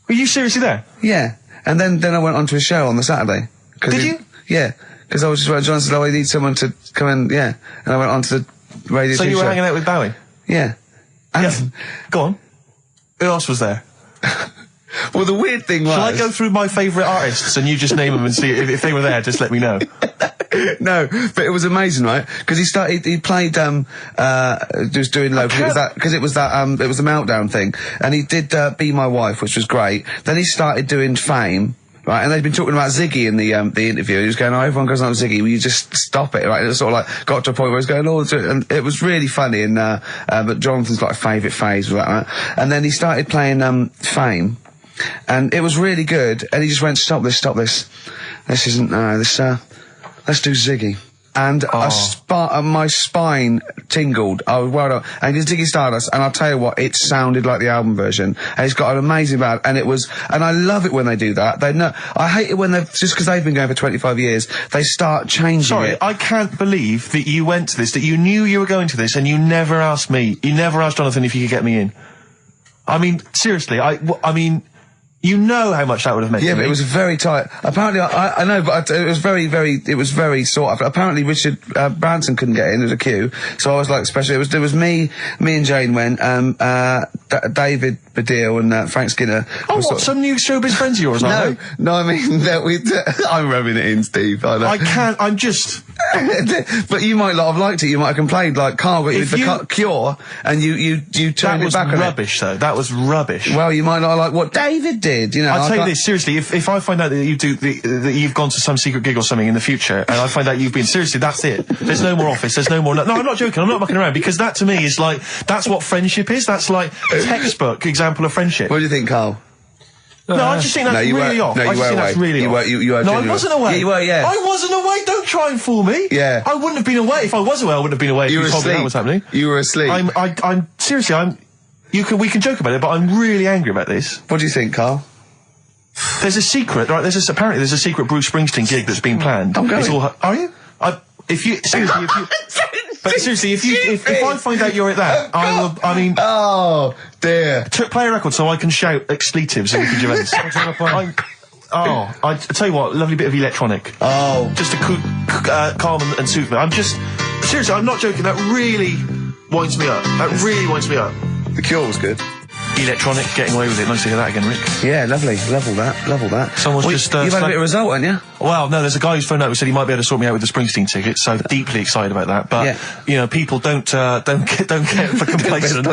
Were you seriously there? Yeah. And then I went on to a show on the Saturday. Did you? Yeah. Because I was just, John said, I need someone to come in, And I went on to the radio So you were hanging out with Bowie? Yeah. And Go on. Who else was there? Well, the weird thing was... Shall I go through my favourite artists and you just name them and see if they were there, just let me know. No, but it was amazing, right? Because he played, just doing local, because it was the Meltdown thing. And he did, Be My Wife, which was great. Then he started doing Fame. Right, and they'd been talking about Ziggy in the interview. He was going, everyone goes on Ziggy, will you just stop it? Right, and it sort of like got to a point where he was going, and it was really funny, and, but Jonathan's like favourite phase was like that. And then he started playing, Fame, and it was really good, and he just went, stop this, this isn't, let's do Ziggy. And my spine tingled. I was well done. And he did Ziggy Stardust, and I'll tell you what, it sounded like the album version. And it's got an amazing band, and I love it when they do that. I hate it when just because they've been going for 25 years, they start changing it. Sorry, I can't believe that you went to this, that you knew you were going to this, and you never asked me, you never asked Jonathan if he could get me in. I mean, seriously, I mean, you know how much that would have meant to me. Yeah, but it was very tight. Apparently, I know, but it was very sought after. Apparently, Richard Branson couldn't get in. There was a queue. So I was like, there was me and Jane went, David Baddiel and Frank Skinner. Oh, what, some new showbiz friends of yours, aren't they? No, I mean, I'm rubbing it in, Steve. I can't, I'm just... But you might not have liked it. You might have complained, like, Karl got you the Cure, and you turned it back on it. That was rubbish, though. That was rubbish. Well, you might not like what David did, you know. I'll tell you this, seriously, if I find out that that you've gone to some secret gig or something in the future, and I find out you've been, seriously, that's it. There's no more Office, there's no more... No, I'm not joking, I'm not mucking around, because that to me is like, that's what friendship is. That's like a textbook example of friendship. What do you think, Karl? No, I just think that's really off. No, you were away. You were no, I wasn't away. Yeah, you were, yeah. I wasn't away. Don't try and fool me. Yeah. I wouldn't have been away. If I was away, I wouldn't have been away. You were asleep. That was happening. You were asleep. I'm seriously, we can joke about it, but I'm really angry about this. What do you think, Karl? There's a secret, right? Apparently there's a secret Bruce Springsteen gig that's been planned. I'm going. Are you? Seriously, if I find out you're at that, I will. I mean, oh dear. Play a record so I can shout expletives at Ricky Gervais. I tell you what, lovely bit of electronic. Oh, just to calm and soothe me. I'm just seriously, I'm not joking. That really winds me up. The Cure was good. Electronic, getting away with it. Nice to hear that again, Rick. Yeah, lovely. Level that. Someone's just... you've had a bit of result, haven't you? Well, no, there's a guy who's phoned up who said he might be able to sort me out with the Springsteen ticket, so deeply excited about that. But, you know, people don't get for complacent.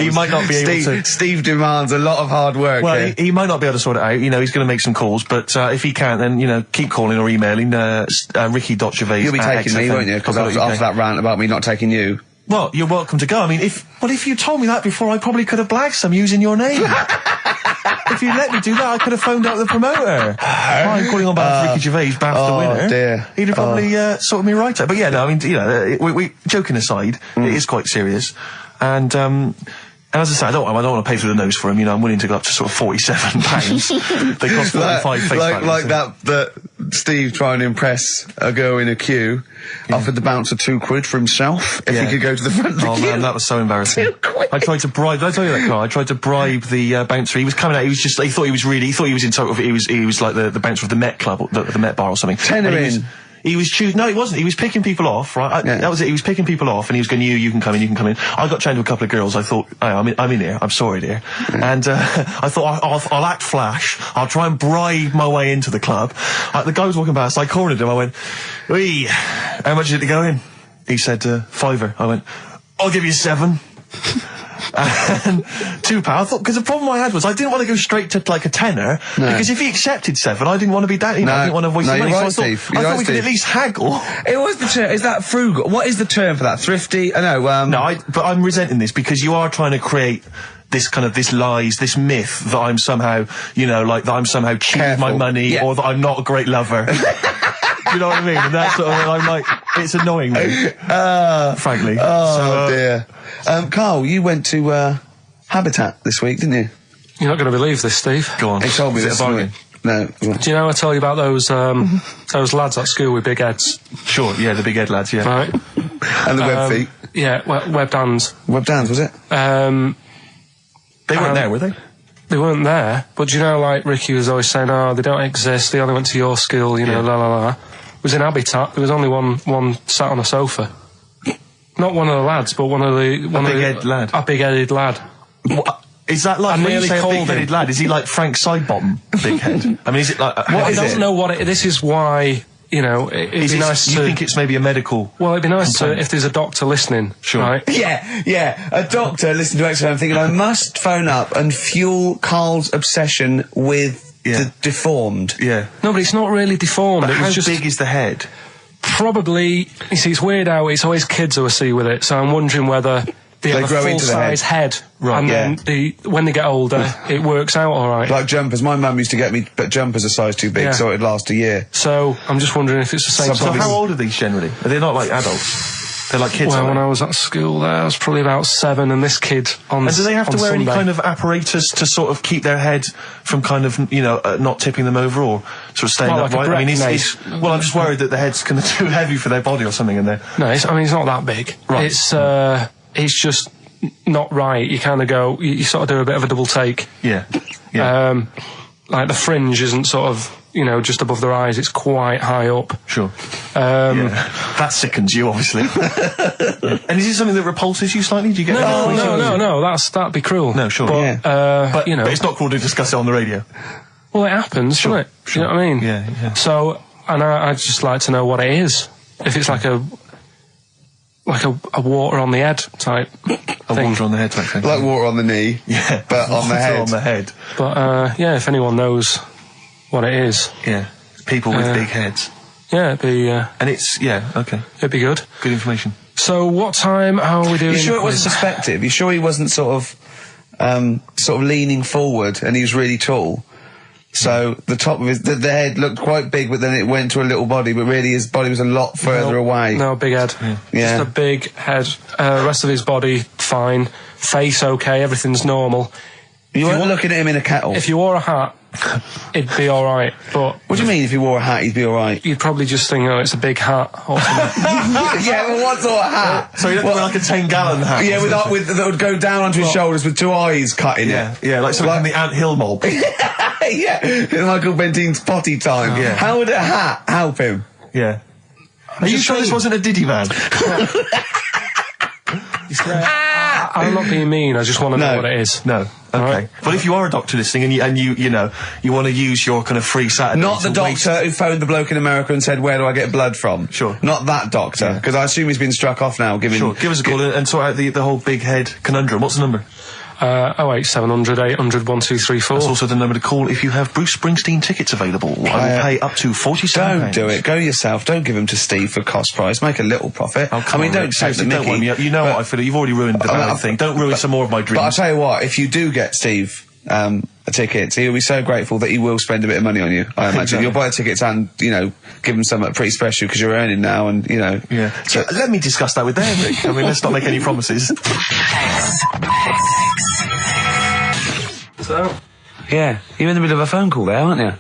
He might not be able to... Steve demands a lot of hard work. Well, he might not be able to sort it out. You know, he's going to make some calls, but if he can't, then, you know, keep calling or emailing ricky.gervais. You'll be taking me, won't you? Because after that rant about me not taking you. Well, you're welcome to go. I mean, if you told me that before, I probably could have blagged some using your name. If you let me do that, I could have phoned out the promoter. I'm calling on behalf of Ricky Gervais, BAFTA winner. Dear. He'd have probably sorted me right out. But yeah, no, I mean, you know, we joking aside, it is quite serious. And as I say, I don't want to pay through the nose for him. You know, I'm willing to go up to sort of £47. They cost 45 face value. Like that Steve trying to impress a girl in a queue offered the bouncer £2 for himself if he could go to the front of the queue. Oh man, that was so embarrassing. I tried to bribe. Did I tell you that, Karl? I tried to bribe the bouncer. He was coming out. He thought he was in total. He was like the bouncer of the Met Club, or the Met Bar or something. Tenner in. He was choosing. No, he wasn't. He was picking people off, right? That was it. He was picking people off, and he was going, you can come in, you can come in. I got chatting to a couple of girls. I thought, I'm in here. I'm sorry, dear. And I thought, I'll act flash. I'll try and bribe my way into the club. The guy was walking past. I cornered him. I went, "Wee, how much is it to go in?" He said, £5. I went, "I'll give you 7." And £2. I thought, because the problem I had was I didn't want to go straight to like a tenner, because if he accepted 7, I didn't want to be down. I didn't want to waste the money. Right, so I thought we could at least haggle. It was the term. Is that frugal? What is the term for that? Thrifty? But I'm resenting this because you are trying to create this myth that I'm somehow, you know, like that I'm somehow cheating my money or that I'm not a great lover. You know what I mean? And that's sort of, I'm like, it's annoying me, frankly. Oh dear. Karl, you went to Habitat this week, didn't you? You're not going to believe this, Steve. Go on. He told me this. No. Do you know I told you about those lads at school with big heads? Sure, yeah, the big head lads, yeah. Right. And the web feet. Yeah, webbed hands. Webbed hands, was it? They weren't there, were they? They weren't there, but do you know, like, Ricky was always saying, oh, they don't exist, they only went to your school, you know, la la la. It was in Habitat, there was only one sat on a sofa. Not one of the lads, but one of the... A big-headed lad. What? Is that like, when you say a big-headed lad, is he like Frank Sidebottom big head? I mean, is it like... I don't know what it... This is why... You know, it'd be nice to... You think it's maybe a medical... Well, it'd be nice to, if there's a doctor listening, right? Yeah, a doctor listening to X-Ray, I'm thinking I must phone up and fuel Karl's obsession with the deformed. Yeah. No, but it's not really deformed. But how big is the head? Probably... You see, it's weird how it's always kids who I see with it, so I'm wondering whether... They have a full-size head, right? And then when they get older, it works out all right. Like jumpers. My mum used to get me, but jumpers a size too big, so it'd last a year. So I'm just wondering if it's the same. So how old are these generally? Are they not like adults? They're like kids. Well, when I was at school, there I was probably about 7, and this kid on. And do they have to wear Sunday. any kind of apparatus to sort of keep their head from kind of, you know, not tipping them over or sort of staying upright? Like I mean, well, I'm just worried that the head's kind of too heavy for their body or something in there. No, it's not that big. Right. It's just not right. You kind of go, you sort of do a bit of a double take. Yeah. Like the fringe isn't sort of, you know, just above their eyes, it's quite high up. Sure. That sickens you, obviously. And is it something that repulses you slightly? Do you get No, that'd be cruel. No, sure. But, you know. But it's not cruel to discuss it on the radio. Well, it happens, doesn't it? Sure. You know what I mean? Yeah. So, and I'd just like to know what it is. If it's like a water on the head type thing. Water on the head type thing. Like water on the knee. Yeah. But on the head. On the head. But, if anyone knows what it is. Yeah. People with big heads. Yeah, it'd be... and it's... Yeah, okay. It'd be good. Good information. So, what time are we doing? You sure it wasn't perspective? You sure he wasn't sort of leaning forward and he was really tall? So the top of the head looked quite big, but then it went to a little body, but really his body was a lot further away. No, big head. Yeah. Just a big head. Rest of his body, fine. Face, okay, everything's normal. You weren't looking at him in a kettle. If you wore a hat, it'd be alright, but... What do you mean if you wore a hat, he'd be alright? You'd probably just think, oh, it's a big hat. Yeah, but what sort of hat? So you don't wear like a 10-gallon hat? Yeah, that would go down onto his shoulders with two eyes cut in it. Yeah, like something in the Ant Hill mob. Yeah, Michael Bentine's potty time. Yeah. How would a hat help him? Yeah. Are you sure this wasn't a Diddy man? I'm not being mean, I just want to know what it is. No. Okay. Right. But if you are a doctor listening and you want to use your kind of free Saturday... Not the doctor who phoned the bloke in America and said, where do I get blood from? Sure. Not that doctor, because I assume he's been struck off now. Sure, give us a call and sort out the whole big head conundrum. What's the number? 08700 800 1234. That's also the number to call if you have Bruce Springsteen tickets available. I will pay up to £47. Don't do it. Go yourself. Don't give them to Steve for cost price. Make a little profit. Oh, I mean, don't take the don't mickey. worry, you know what I feel. You've already ruined the bad thing. Don't ruin some more of my dreams. But I'll tell you what, if you do get Steve a ticket, he'll be so grateful that he will spend a bit of money on you, I imagine. Exactly. You'll buy tickets and, give him something pretty special because you're earning now and, Yeah. So let me discuss that with them, Rick. I mean, let's not make any promises. So, Yeah, you're in the middle of a phone call there, aren't you?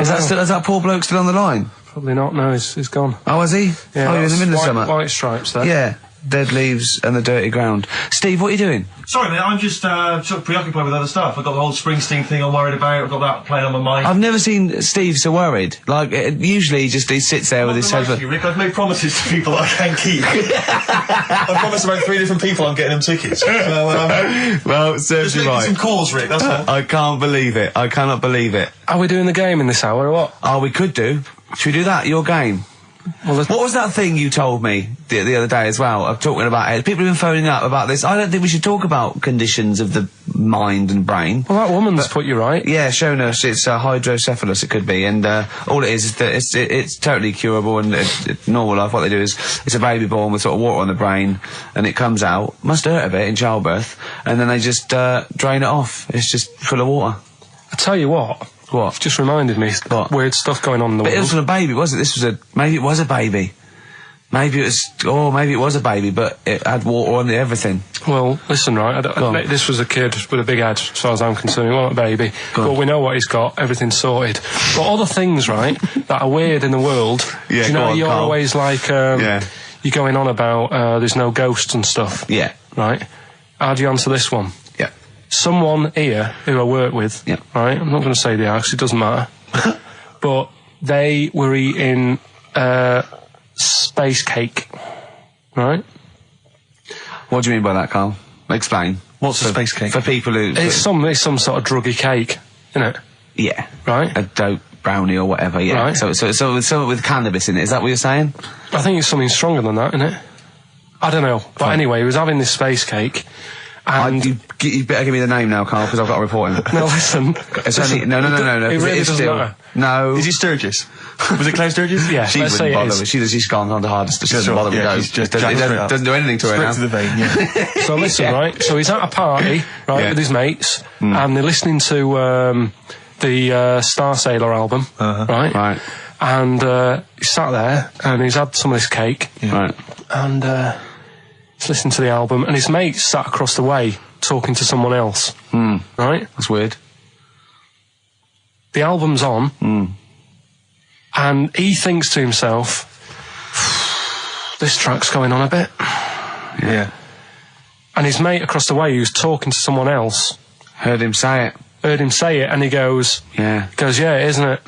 Is that poor bloke still on the line? probably not, no, he's gone. Oh, is he? Yeah, oh, you're in the middle of something. White stripes there. Yeah, dead leaves and the dirty ground. Steve, what are you doing? Sorry, mate, I'm just sort of preoccupied with other stuff. I've got the whole Springsteen thing I'm worried about. I've got that playing on my mind. I've never seen Steve so worried. Like, usually he sits there with his head... Rick, I've made promises to people that I can't keep. I promised about 3 different people I'm getting them tickets. So, well, it serves just you making right. some calls, Rick, that's all. I can't believe it. I cannot believe it. Are we doing the game in this hour or what? Oh, we could do. Should we do that? Your game? Well, What was that thing you told me the other day as well? I'm talking about it. People have been phoning up about this. I don't think we should talk about conditions of the mind and brain. Well, that woman's put you right. Yeah, shown us it's hydrocephalus. It could be, and all it is that it's totally curable and normal life. What they do is it's a baby born with sort of water on the brain, and it comes out. Must hurt a bit in childbirth, and then they just drain it off. It's just full of water. I tell you what. What? It's just reminded me What? weird stuff going on in the But world. it wasn't a baby, was it? Maybe it was a baby. Maybe it was a baby, but it had water on everything. Well, listen, right, this was a kid with a big head, as far as I'm concerned. He wasn't a baby. But we know what he's got, everything's sorted. But other things, right, that are weird in the world, Yeah, do you go know, on, you're Karl. always like, you're going on about, there's no ghosts and stuff. Yeah. Right? How do you answer this one? Yeah. Someone here who I work with, Yeah. right, I'm not going to say the house, it doesn't matter, but they were eating, space cake, right? What do you mean by that, Karl? Explain. What's a space cake? For people who... It's some sort of druggy cake, isn't it? Yeah. Right? A dope brownie or whatever, yeah. Right. So with cannabis in it, is that what you're saying? I think it's something stronger than that, isn't it? I don't know. But anyway, he was having this space cake, and... You better give me the name now, Karl, because I've got to report him. No, listen. It's only... No, It 'cause really is doesn't still... matter. No. Is he Sturgis? Was it Claire Sturgis? Yeah, She let's wouldn't say it bother. is. She's gone on the hardest. She doesn't bother with yeah, those. she's just It jumped straight up. doesn't do anything to her Straight now. to the vein, yeah. So listen, right? So he's at a party, right, Yeah. with his mates, and they're listening to the Star Sailor album, right? Right. And he's sat there, and he's had some of this cake, Right. and he's listening to the album, and his mate sat across the way talking to someone else, right? That's weird. The album's on, and he thinks to himself, this track's going on a bit. Yeah. And his mate across the way, who's talking to someone else, Heard him say it, and he goes, Yeah. yeah, isn't it?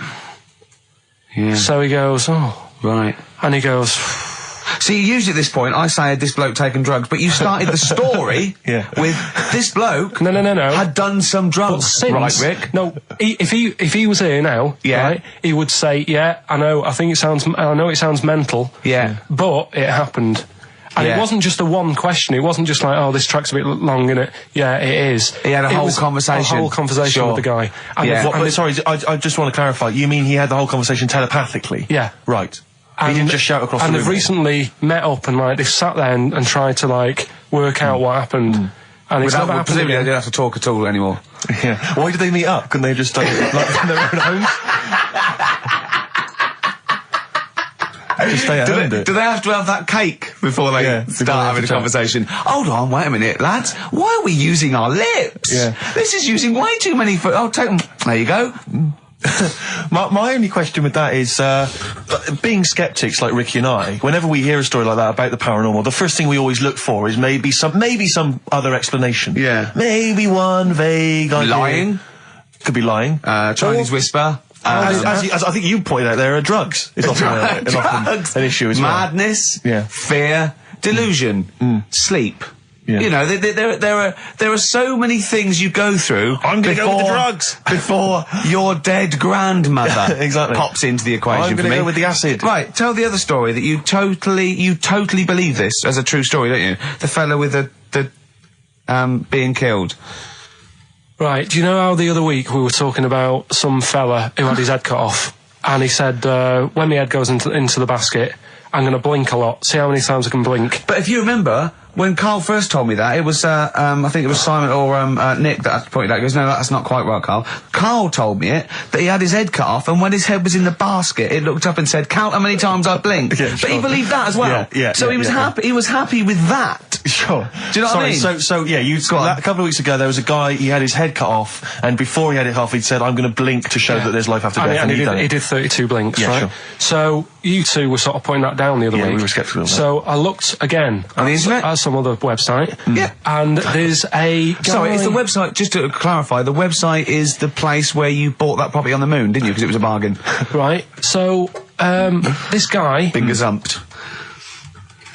Yeah. So he goes, oh, Right. and he goes, See, usually at this point, I say, had this bloke taken drugs, but you started the story Yeah. with this bloke no. had done some But drugs. since, Right, Rick? no, if he was here now, Yeah. right, he would say, yeah, I know it sounds mental, Yeah. but it happened. And Yeah. it wasn't just a one question. It wasn't just like, oh, this track's a bit long, innit? Yeah, it is. He had a whole conversation. A whole conversation Sure. with the guy. And Yeah. Sorry, I just want to clarify. You mean he had the whole conversation telepathically? Yeah. Right. He didn't just shout across the room. And they've recently met up and, like, they've sat there and tried to, like, work out what happened. And it's never happened presumably again. they don't have to talk at all anymore. Yeah. Why did they meet up? Couldn't they just like in their own homes? Just stay at home. Do they have to have that cake before they start having a conversation? Hold on, wait a minute, lads. Why are we using our lips? Yeah. This is using way too many. Oh, take them. There you go. My only question with that is, being skeptics like Ricky and I, whenever we hear a story like that about the paranormal, the first thing we always look for is maybe some other explanation. Yeah. Maybe one vague idea. Lying. Could be lying. Chinese whisper. As I think you pointed out, there are drugs. It's often an issue as well. Madness. Yeah. Fear. Delusion. Sleep. Yeah. You know, there are so many things you go through. I'm going to go with the drugs before your dead grandmother exactly. pops into the equation. I'm going to go with the acid. Right, tell the other story that you totally believe this as a true story, don't you? The fella with the being killed. Right, do you know how the other week we were talking about some fella who had his head cut off, and he said, when my head goes into the basket, I'm going to blink a lot, see how many times I can blink. But if you remember, when Karl first told me that, it was, I think it was Simon or Nick that pointed out. He goes, no, that's not quite right, Karl. Karl told me that he had his head cut off, and when his head was in the basket, it looked up and said, count how many times I blinked. Yeah, sure. But he believed that as well. So he was happy. He was happy with that. Sure. Do you know what I mean? So yeah, a couple of weeks ago there was a guy, he had his head cut off, and before he had it off, he'd said, I'm going to blink to show that there's life after death. And he did 32 blinks, right? Sure. So you two were sort of pointing that down the other week. we were sceptical of that. So I looked again on the internet at some other website. Yeah. And there's a guy... Sorry, it's the website, just to clarify, the website is the place where you bought that property on the moon, didn't you? Because it was a bargain. Right. So, this guy... Been gazumped.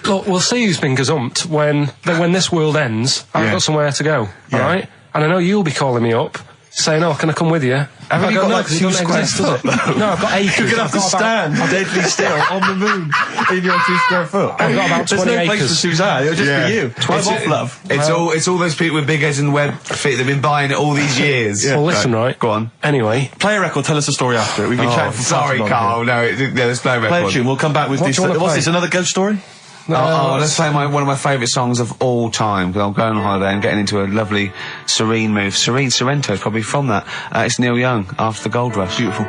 Look, we'll see who's been gazumped when this world ends. I've got somewhere to go, alright? And I know you'll be calling me up, saying, oh, can I come with you? Haven't you got like 2 square foot? No, I've got 80. You're going to have to stand deadly still on the moon in your 2 square foot. I've got about 20 There's no acres. place for Suzanne, it'll just be you. I'm off, love. It's all those people with big heads and web feet that've been buying it all these years. Well, listen, right. Go on. Anyway. Play a record, tell us the story after. We've been chatting for sorry, Karl. No, there's no record. Play a tune, we'll come back with this. What's this, another ghost story? Let's play one of my favourite songs of all time, because I'm going on holiday and getting into a lovely serene mood. Sorrento is probably from that. It's Neil Young, After the Gold Rush. Beautiful.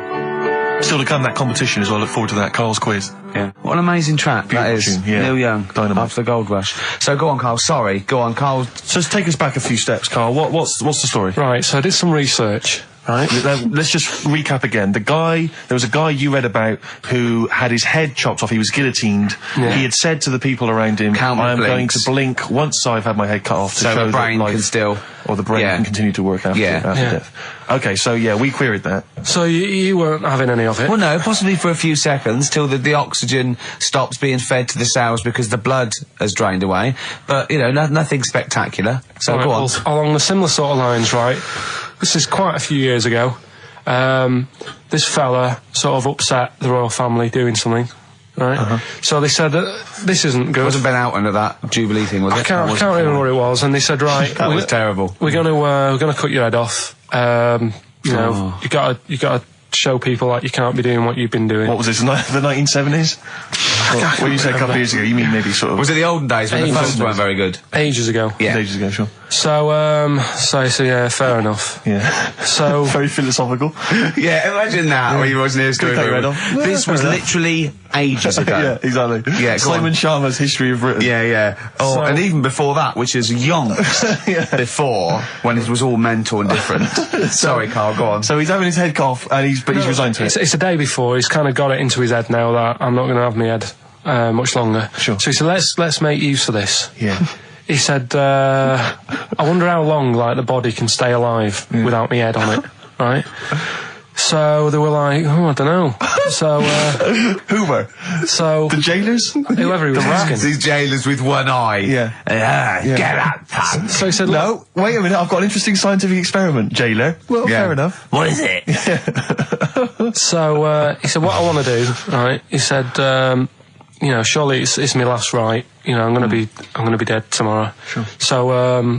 Still to come, that competition as well. Look forward to that. Karl's quiz. Yeah. What an amazing track that is. Tune, yeah. Neil Young, Dynamite. After the Gold Rush. So go on, Karl. Sorry. Go on, Karl. So let's take us back a few steps, Karl. What's the story? Right, so I did some research. Right. Let's just recap again. There was a guy you read about who had his head chopped off. He was guillotined. Yeah. He had said to the people around him, I am going to blink once I've had my head cut off to So show the brain that life can still... or the brain can continue to work after death. Okay, so yeah, we queried that. So you weren't having any of it? Well, no, possibly for a few seconds till the oxygen stops being fed to the cells because the blood has drained away. But, you know, nothing spectacular. So go on. Well, along the similar sort of lines, right? This is quite a few years ago. This fella sort of upset the royal family doing something, right? So they said this isn't good. It wasn't Ben Oughton at that Jubilee thing, was it? I can't remember what it was. And they said, right, that was terrible. We're gonna cut your head off. You know, you gotta show people that you can't be doing what you've been doing. What was this? The 1970s? What you said a couple of years ago? You mean maybe sort of? Was it the olden days when the phones weren't very good? Ages ago. Yeah. Ages ago, sure. So yeah, fair enough. Yeah. So very philosophical. Yeah, imagine that when you watching the history. This was literally ages ago. Yeah, exactly. Yeah, Simon Sharma's History of Britain. Yeah. Oh, and even before that, which is yonks before, when it was all mental and different. Sorry, Karl, go on. So he's having his head cut off, and he's resigned to it. It's a day before. He's kind of got it into his head now that I'm not going to have my head much longer. Sure. So he said, let's make use of this. Yeah. He said, I wonder how long, like, the body can stay alive without my head on it, right? So they were like, oh, I don't know. So, who were? So... The jailers? Whoever he was asking. These jailers with one eye. Yeah. Get out, pal. So he said, no, wait a minute, I've got an interesting scientific experiment, jailer. Well, fair enough. What is it? So, he said, what I want to do, right, he said, you know, surely it's my last right. You know, I'm gonna be dead tomorrow. Sure. So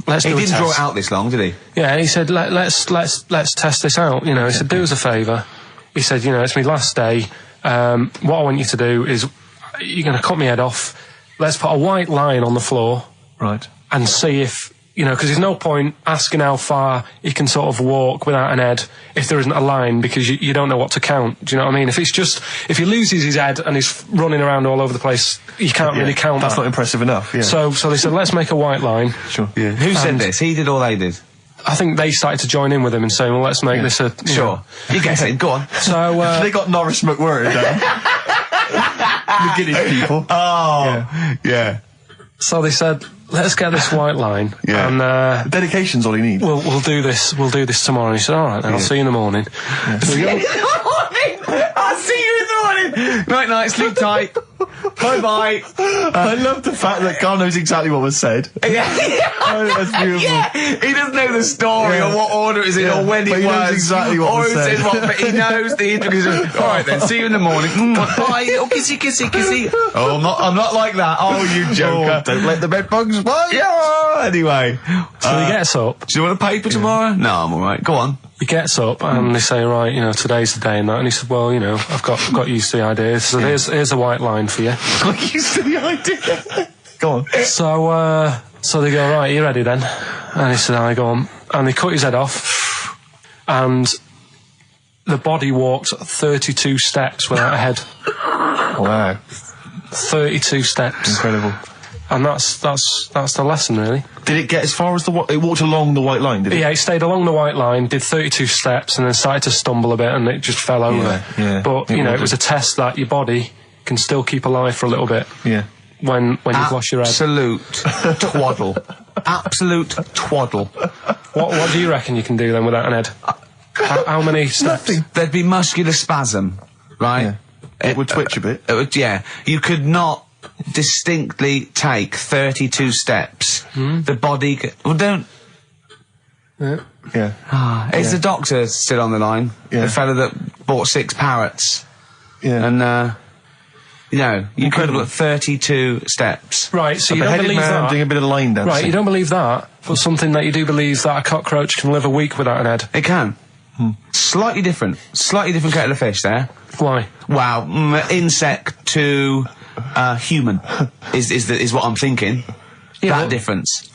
let's do a test. He didn't draw it out this long, did he? Yeah, he said let's test this out. You know, he said do us a favour. He said, you know, it's my last day. What I want you to do is you're gonna cut my head off. Let's put a white line on the floor. Right. And see if you know, because there's no point asking how far he can sort of walk without an head if there isn't a line, because you don't know what to count. Do you know what I mean? If he loses his head and he's running around all over the place, you can't really count That's that. not impressive enough, yeah. So they said, let's make a white line. Sure. Yeah. Who said this? He did or they did? I think they started to join in with him and saying, well, let's make this a... you know. You get it. Go on. So, They got Norris McWhirter down. The Guinness people. Oh, yeah. So they said, let's get this white line. Yeah. And Dedication's all you need. we'll do this tomorrow. And he said, all right, then, I'll see you in the morning. So we go, I'll see you in the morning. Night, night. Sleep tight. Bye-bye. I love the fact that Karl knows exactly what was said. That's beautiful. Yeah, he doesn't know the story or what order it is in or when But it he was. knows exactly what or was who said. said what, but he knows the intricacies. All right then, see you in the morning. Bye, little kissy, kissy, kissy. Oh, I'm not like that. Oh, you joker. Don't let the bed bugs bite. Yeah, anyway. so he gets up. Do you want a paper tomorrow? No, I'm all right. Go on. He gets up and they say, right, you know, today's the day and that. And he said, well, you know, I've got used to the idea. So here's a white line for you. Got used to the idea. Go on. So they go, right, you ready then? And he said, I go on. And they cut his head off. And the body walked 32 steps without a head. Wow. 32 steps. Incredible. And that's the lesson, really. Did it get as far as it walked along the white line, did it? Yeah, it stayed along the white line, did 32 steps, and then started to stumble a bit, and it just fell over. Yeah, but, you know, it was a test that your body can still keep alive for a little bit. Yeah. When you've lost your head. Absolute twaddle. Absolute twaddle. What do you reckon you can do then without an head? How many steps? Nothing. There'd be muscular spasm, right? Yeah. It would twitch a bit. It would, yeah. You could not distinctly take 32 steps. The body... Well, don't... Yeah. Is the doctor still on the line? Yeah. The fella that bought 6 parrots. Yeah. And, you know, you could have Incredible. got 32 steps. Right, so you A don't beheaded believe man that. doing a bit of line dancing. Right, you don't believe that, but something that you do believe that a cockroach can live a week without an head. It can. Slightly different kettle of fish there. Why? Wow, insect to human is what I'm thinking. Yeah, That difference.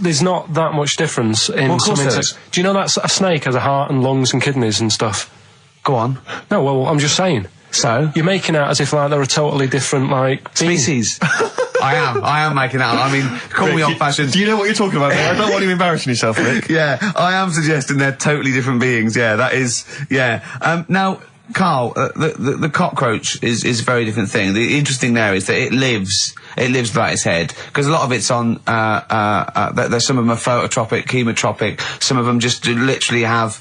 There's not that much difference in Well, of some course there insects. Do you know that a snake has a heart and lungs and kidneys and stuff? Go on. No, well, I'm just saying. So? You're making out as if like they're a totally different like being. Species. I am making that up. I mean, call me old-fashioned. Do you know what you're talking about, mate? I don't want you embarrassing yourself, Rick. Yeah, I am suggesting they're totally different beings. Yeah, that is. Yeah. Now, Karl, the cockroach is a very different thing. The interesting there is that it lives without its head, because a lot of it's on. There's some of them are phototropic, chemotropic. Some of them just literally have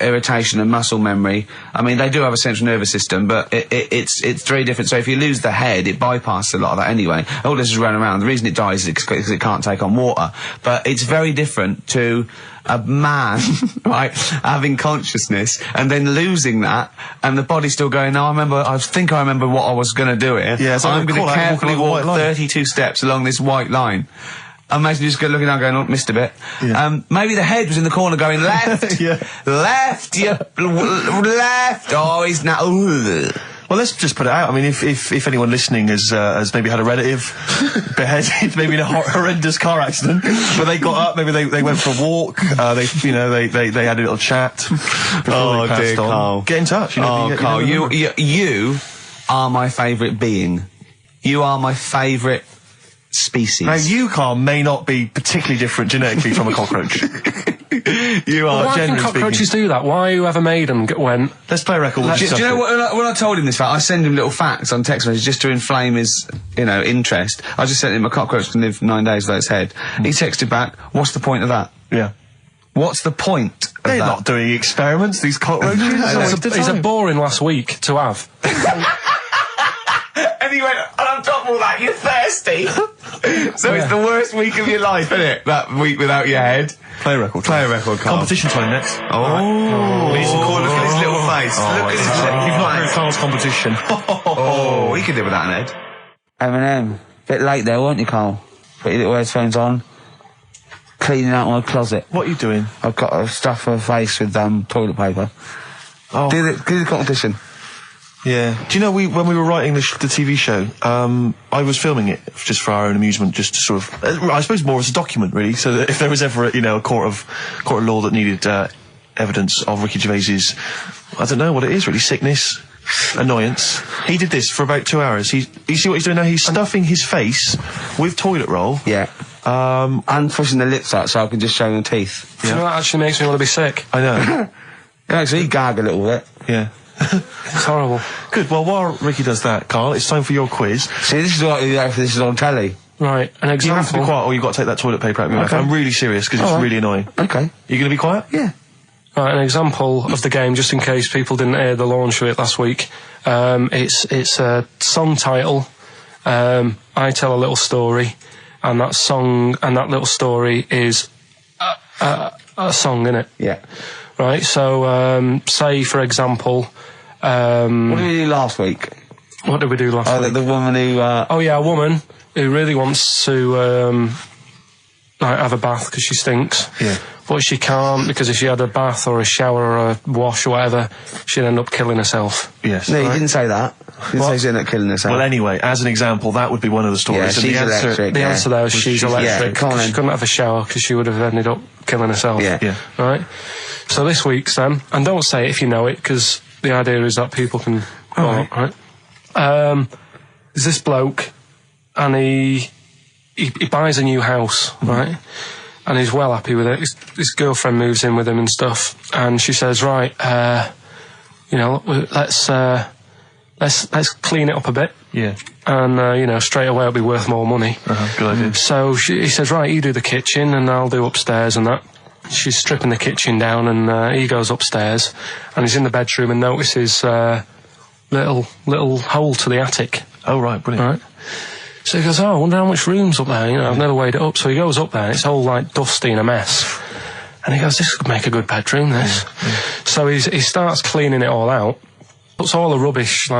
irritation and muscle memory. I mean, they do have a central nervous system, but it's very different. So if you lose the head, it bypasses a lot of that anyway. All this is running around. The reason it dies is because it can't take on water. But it's very different to a man, right, having consciousness and then losing that, and the body's still going, no, I think I remember what I was going to do here. Yeah, so I'm going to carefully walk line. 32 steps along this white line. Imagine you just looking down going, oh, missed a bit. Yeah. Maybe the head was in the corner going, left, Yeah. left, left, oh, he's now, ooh. Well, let's just put it out. I mean, if anyone listening has maybe had a relative beheaded, maybe in a horrendous car accident, but they got up, maybe they went for a walk, they had a little chat before they passed dear on. Karl. Get in touch. Karl, you are my favourite being. You are my favourite species. Now, you, Karl, may not be particularly different genetically from a cockroach. You are, Why can generally cockroaches speaking. do that? Why whoever made them went... Let's play a record. Do you know what? When I told him this fact, I send him little facts on text messages just to inflame his, interest. I just sent him a cockroach can live 9 days without its head. He texted back, "What's the point of that? Yeah. What's the point of They're that?" not doing experiments, these cockroaches. It's a boring last week to have. And he went, and on top of all that, you're thirsty. So it's the worst week of your life, isn't it? That week without your head. Play a record. Play a record, Karl. Competition time next. Oh. He's cool. Look at his little face. Look at his little You've not heard face. Karl's competition. Oh, he could live without an head. Eminem. Bit late there, weren't you, Karl? Put your little headphones on. Cleaning out my closet. What are you doing? I've got to stuff her face with toilet paper. Oh. Do the competition. Yeah. Do you know, when we were writing the TV show, I was filming it just for our own amusement, just to sort of, I suppose more as a document, really, so that if there was ever, a court of law that needed evidence of Ricky Gervais's, I don't know what it is really, sickness, annoyance. He did this for about 2 hours. You see what he's doing now? He's stuffing his face with toilet roll. Yeah. And pushing the lips out so I can just show the teeth. You know, that actually makes me want to be sick. I know. Yeah, so he gag a little bit. Yeah. It's horrible. Good. Well, while Ricky does that, Carl, it's time for your quiz. See, this is what you do if this is on telly. Right, an example. You have to be quiet, or you've got to take that toilet paper out of your mouth. I'm really serious, because it's really annoying. Okay. You going to be quiet? Yeah. Right, an example of the game, just in case people didn't hear the launch of it last week. It's a song title. I tell a little story, and that little story is a song, innit? Yeah. Right, so, say, for example... what did we do last week? What did we do last week? The woman who... Oh, yeah, a woman who really wants to, have a bath because she stinks. Yeah. But she can't, because if she had a bath or a shower or a wash or whatever, she'd end up killing herself. Yes. No, you didn't say that. You didn't say she'd end up killing herself. Well, anyway, as an example, that would be one of the stories. Yeah, she's electric. The answer there is she's electric. Yeah, come on she couldn't have a shower because she would have ended up killing herself. Yeah. Right? So this week's then, and don't say it if you know it, because the idea is that people can... right? There's this bloke, and he buys a new house, right? And he's well happy with it. His girlfriend moves in with him and stuff, and she says, right, let's clean it up a bit. Yeah. And, straight away it'll be worth more money. Good idea. So he says, right, you do the kitchen and I'll do upstairs and that. She's stripping the kitchen down and he goes upstairs and he's in the bedroom and notices little hole to the attic. Oh, right, brilliant. Right? So he goes, I wonder how much room's up there, I've never weighed it up. So he goes up there, it's all like dusty and a mess. And he goes, this could make a good bedroom, this. Yeah. So he starts cleaning it all out, puts all the rubbish,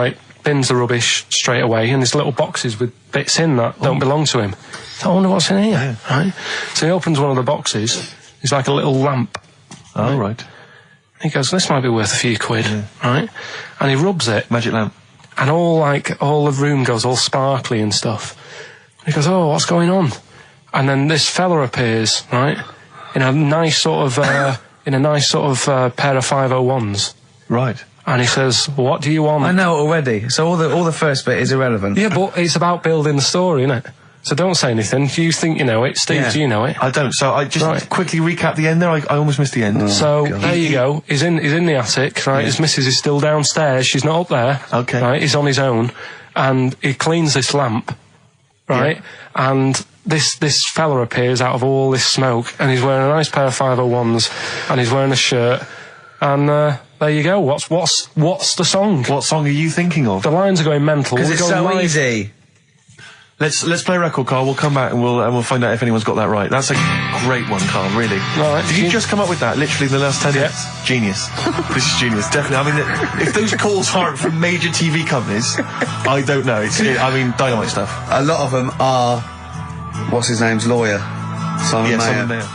bins the rubbish straight away, and there's little boxes with bits in that don't belong to him. So I wonder what's in here, right? So he opens one of the boxes, it's like a little lamp. Oh, right. He goes, this might be worth a few quid, right? And he rubs it. Magic lamp. And all the room goes all sparkly and stuff. And he goes, oh, what's going on? And then this fella appears, right? In a nice sort of, pair of 501s. Right. And he says, what do you want? I know it already. So all the first bit is irrelevant. Yeah, but it's about building the story, isn't it? So don't say anything. Do you think you know it? Steve, do you know it? I don't. So I just quickly recap the end there. I almost missed the end. Oh, so God. There you go. He's in the attic, right? Yeah. His missus is still downstairs. She's not up there. Okay. Right? He's on his own. And he cleans this lamp, right? Yeah. And this fella appears out of all this smoke and he's wearing a nice pair of 501s and he's wearing a shirt. And there you go. What's the song? What song are you thinking of? The lines are going mental. Because it's so easy. Let's play a record, Carl. We'll come back and we'll find out if anyone's got that right. That's a great one, Carl, really. Right. Did you just come up with that, literally in the last 10 minutes? Genius. This is genius, definitely. I mean, if those calls aren't from major TV companies, I don't know. Dynamite stuff. A lot of them are, what's his name's lawyer? Simon Mayer. Simon Mayer.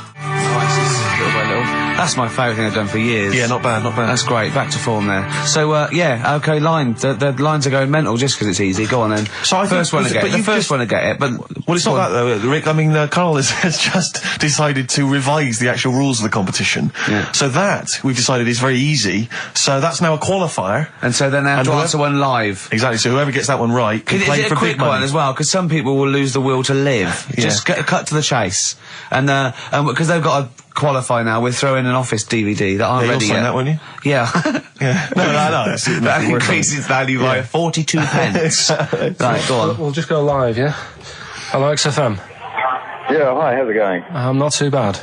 That's my favourite thing I've done for years. Yeah, not bad. That's great. Back to form there. So, okay, line. The lines are going mental just because it's easy. Go on then. So I first one to get it. The first one to get it, but... Well, it's not that, though, Rick. I mean, Karl has just decided to revise the actual rules of the competition. Yeah. So that, we've decided, is very easy. So that's now a qualifier. And so then they have to answer one live. Exactly. So whoever gets that one right can play for big money. Is it a quick one as well? Because some people will lose the will to live. Yeah. Just cut to the chase. And because they've got to qualify now, we're throwing an Office DVD that aren't ready yet. You'll sign that, won't you? Yeah. Yeah. No. That increases value by 42 pence. Right, go on. We'll just go live, yeah? Hello, XFM. Yeah, hi, how's it going? Not too bad.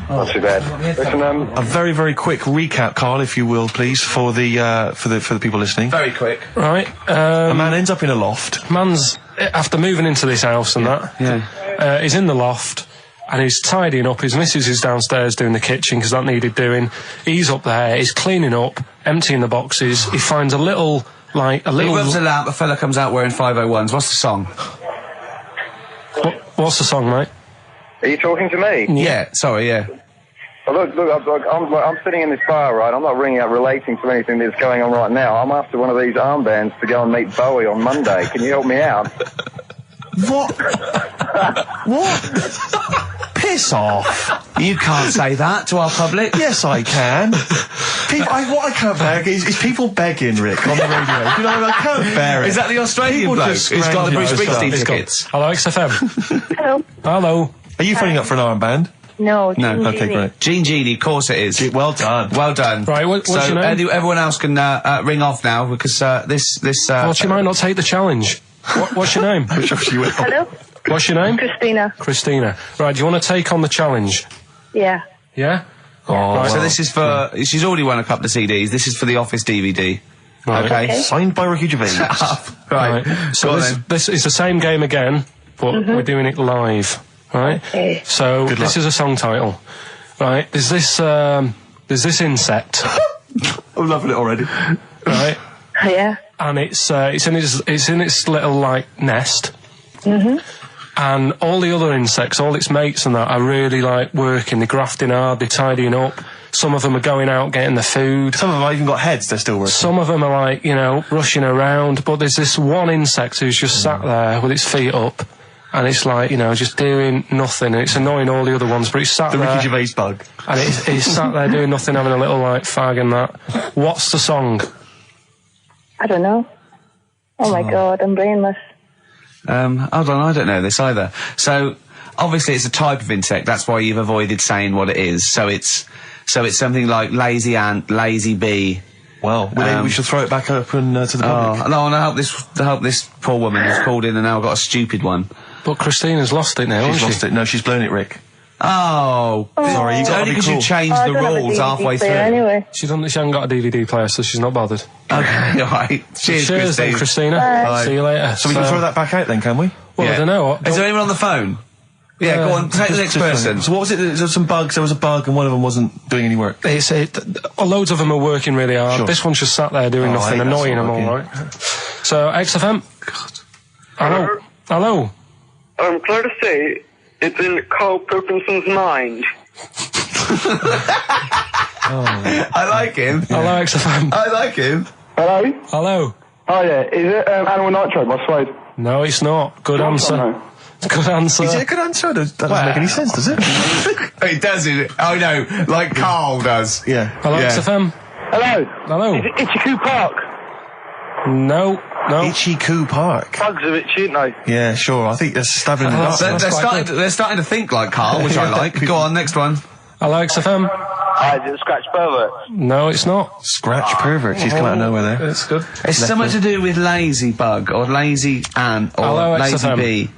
Not too bad. Listen, a very, very quick recap, Karl, if you will, please, for the people listening. Very quick. Right. A man ends up in a loft. Man's, after moving into this house and that, he's in the loft. And he's tidying up. His missus is downstairs doing the kitchen because that needed doing. He's up there. He's cleaning up, emptying the boxes. He finds a little. He rubs a lamp. A fella comes out wearing 501s. What's the song? What's the song, mate? Are you talking to me? Yeah. Sorry. Yeah. Well, look, I'm sitting in this bar, right? I'm not ringing up relating to anything that's going on right now. I'm after one of these armbands to go and meet Bowie on Monday. Can you help me out? What? What? Piss off. You can't say that to our public. Yes, I can. What I can't bear is people begging, Rick, on the radio. You know, I can't bear it. Is that the Australian People bloke just who's got the Bruce scrounging Springsteen for tickets? Hello, XFM. Hello. Hello. Are you phoning up for an armband? No. No. Okay, great. Gene Genie, of course it is. Well done. Well done. Right, what's so your name? everyone else can ring off now because this. Well, she might not take the challenge. What's your name? Hello. What's your name? Christina. Christina. Right, do you want to take on the challenge? Yeah. Yeah? Oh, Right. So this is for. She's already won a couple of CDs. This is for the Office DVD. Right. Okay. Signed by Ricky Gervais. Right. So Go on this then. is the same game again, but we're doing it live. Right? Okay. So Good this luck. is a song title. Right? There's this insect. I'm loving it already. Right? Yeah. And it's in its little like nest. And all the other insects, all its mates and that, are really like working. They're grafting hard. They're tidying up. Some of them are going out getting the food. Some of them have even got heads. They're still working. Some of them are like, you know, rushing around. But there's this one insect who's just sat there with its feet up, and it's like, you know, just doing nothing. And it's annoying all the other ones, but it's sat The there. Ricky Gervais bug. And it's sat there doing nothing, having a little like fag and that. What's the song? I don't know. Oh my God, I'm brainless. Hold on, I don't know this either. So obviously it's a type of insect. That's why you've avoided saying what it is. So it's something like lazy ant, lazy bee. Well, maybe we should throw it back open to the public. Oh no! And I hope this poor woman who's called in and now got a stupid one. But Christina's lost it now, She's hasn't lost she? it. No, she's blown it, Rick. Oh, Sorry, you it's gotta only be because cool. you changed I the don't have a rules DVD halfway through. player Anyway. She hasn't got a DVD player, so she's not bothered. Okay, all right. Cheers, Cheers then, Christine. Christina. Bye. See you later. So we can throw that back out then, can we? Well, Yeah. I don't know. Is there anyone on the phone? Yeah, go on. Take the next person. So what was it? There was some bugs. There was a bug, and one of them wasn't doing any work. Loads of them are working really hard. Sure. This one's just sat there doing Oh, nothing, I hate that annoying sort them of all, work, right? So, XFM. Hello. Hello. I'm glad to say it's in Karl Pilkington's mind. I like him. Hello, XFM. I like him. Hello? Hello. Oh yeah, is it Animal Nitro by Suede? No, it's not. Good answer. No. Good answer. Is it a good answer? That doesn't make any sense, does it? It does, it? Oh no, like Karl does. Yeah. Hello, Yeah. XFM. Hello? Hello. Is it Ichiku Park? No. Ichiku Park. Bugs are a bit shit, no. Yeah, sure. I think they're stabbing in the dark. They're That's quite starting to think like Karl, which I like. Go on, next one. Hello, XFM. Is it Scratch Pervert? No, it's not. Scratch pervert. She's come out of nowhere there. It's good. It's something to do with lazy bug or lazy ant or Hello, lazy XFM. bee.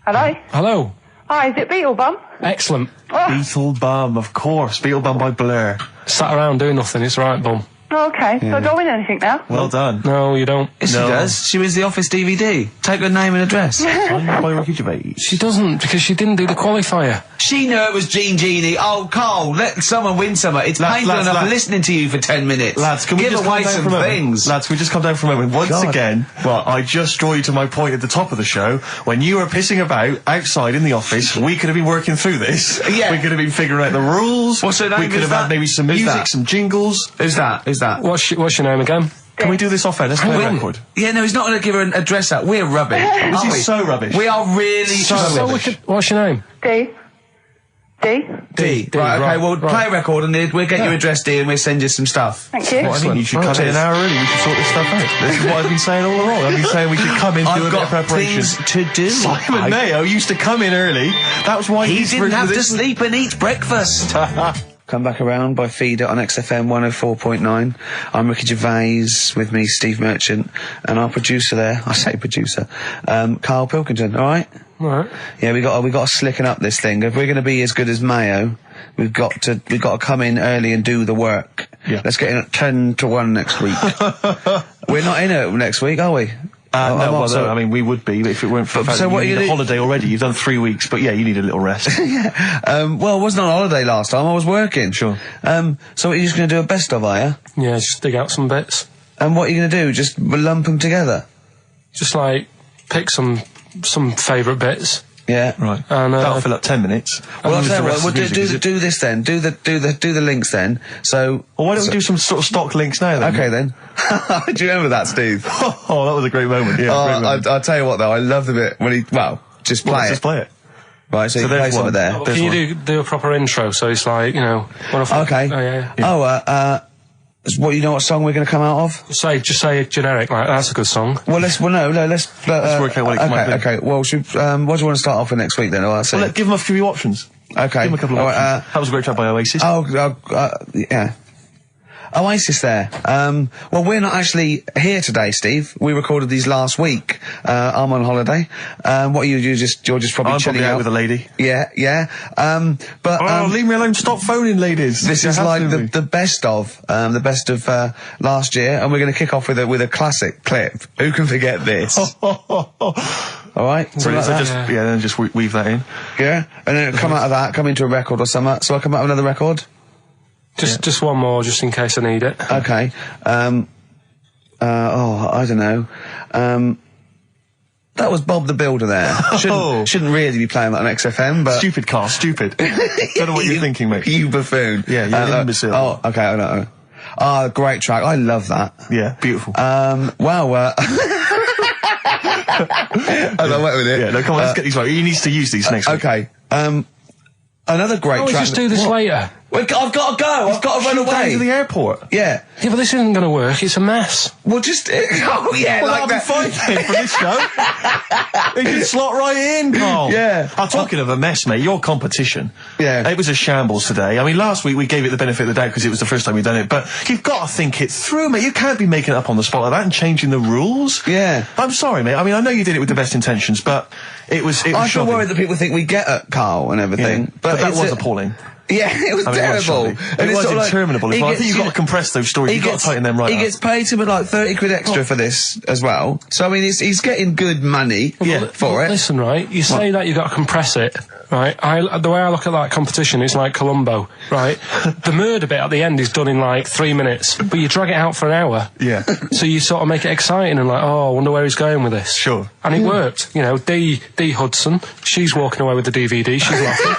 Hello? Hello. Hi, is it Beetlebum? Excellent. Beetle Bum, of course. Beetle Bum by Blur. Sat around doing nothing. It's right, bum. Oh, okay. So I don't win anything now? Well done. No, you don't. Yes, No. she does. She wins the Office DVD. Take her name and address. Signed by Ricky Gervais. She doesn't, because she didn't do the qualifier. She knew it was Gene Genie. Oh, Karl, let someone win some. It's painful lads, enough lads. listening to you for 10 minutes. Lads, can we give just away calm down some for a moment? things? Lads, can we just come down for a moment? Once again, I just draw you to my point at the top of the show. When you were pissing about outside in the office, we could have been working through this. Yeah. We could have been figuring out the rules. What's her name? We could Who's have had that? maybe some Who's music, that? some jingles. Who's that? Who's that? What's your name again? Can we do this off air? Let's play a record. Yeah, no, he's not going to give her an address out. We're rubbish. This aren't we? is so rubbish. We are really So rubbish. rubbish. What's your name? D. D? D. Right, okay, right, well, right. play a record and we'll get your address, D, and we'll send you some stuff. Thank you. Well, I think you should come in an hour early. We should sort this stuff out. This is what I've been saying all along. I've been saying we should come in, do a I've bit of got preparation. things to do. Simon Mayo used to come in early. That was why He he's didn't have to this. sleep and eat breakfast. Come back around by Feeder on XFM 104.9. I'm Ricky Gervais, with me Steve Merchant, and our producer there, I say producer, Karl Pilkington, alright? Alright. Yeah, we got to slicken up this thing. If we're gonna be as good as Mayo, we've got to come in early and do the work. Yeah. Let's get in at 10 to 1 next week. We're not in it next week, are we? No, I'm well, also- no, I mean, we would be, but if it weren't for the fact so that what you are you need a gonna- holiday already. You've done 3 weeks, but yeah, you need a little rest. Well, I wasn't on holiday last time, I was working. Sure. So what, you're just gonna do a best of, are you? Yeah, just dig out some bits. And what are you gonna do? Just lump them together? Just like pick some favourite bits. Yeah. Right. And, that'll fill up 10 minutes. Well, I'll And tell you the what, rest we'll of the music, is it? do this then. Do the links then. So. Well, why don't we do some sort of stock links now then? Okay then. Do you remember that, Steve? Oh, that was a great moment. Yeah. great moment. I'll tell you what though. I love the bit when he. Well, just play Let's it. just play it. Right. So you there's play something one. there. There's Can one. you do a proper intro? So it's like, you know. Okay. Oh yeah. Oh, what you know what song we're going to come out of? Just say generic. Like that's a good song. Well, let's work out what it might be. Okay. Well, what do you want to start off with next week then? Well, Give them a few options. Okay. Give them a couple of options. That was a great track by Oasis. Yeah. Oasis there. Well, we're not actually here today, Steve. We recorded these last week. I'm on holiday. What are you? You're just probably I'm chilling probably out out with a lady. Yeah. Leave me alone. Stop phoning, ladies. This is like the best of last year, and we're going to kick off with a classic clip. Who can forget this? All right. Brilliant. So then just weave that in. Yeah, and then come out of that, come into a record or something. So I come out with another record. Just one more, just in case I need it. Okay. I don't know. That was Bob the Builder there. Shouldn't really be playing that on XFM, but... Stupid, Karl, stupid. Don't know what you're thinking, mate. You buffoon. Yeah, you're an imbecile. Oh, okay, I know. Great track. I love that. Yeah, beautiful. Wow, I went with it. Yeah, no, come on, let's get these right. He needs to use these next week. Okay. Another great track. Just do this later. Well, I've got to go. I've got to run away. Down to the airport. Yeah. Yeah, but this isn't going to work. It's a mess. Well, just... Oh, yeah, well, like that'll be fine then for this show. It can slot right in, Karl. Yeah. Talking of a mess, mate, your competition. Yeah. It was a shambles today. I mean, last week we gave it the benefit of the doubt because it was the first time we'd done it, but you've got to think it through, mate. You can't be making it up on the spot like that and changing the rules. Yeah. I'm sorry, mate. I mean, I know you did it with the best intentions, but it was I feel shocking. worried that people think we get at Karl and everything. Yeah. But that was appalling. Yeah, it was terrible. It was interminable. I think you've got to compress those stories. You've got to tighten them right He gets paid something like 30 quid extra for this as well. So, I mean, he's getting good money for it. Listen, right, you say that you've got to compress it, right? The way I look at that competition, it's like Columbo, right? The murder bit at the end is done in like 3 minutes, but you drag it out for an hour. Yeah. So you sort of make it exciting and like, oh, I wonder where he's going with this. Sure. And it worked. You know, Dee Hudson, she's walking away with the DVD, she's laughing.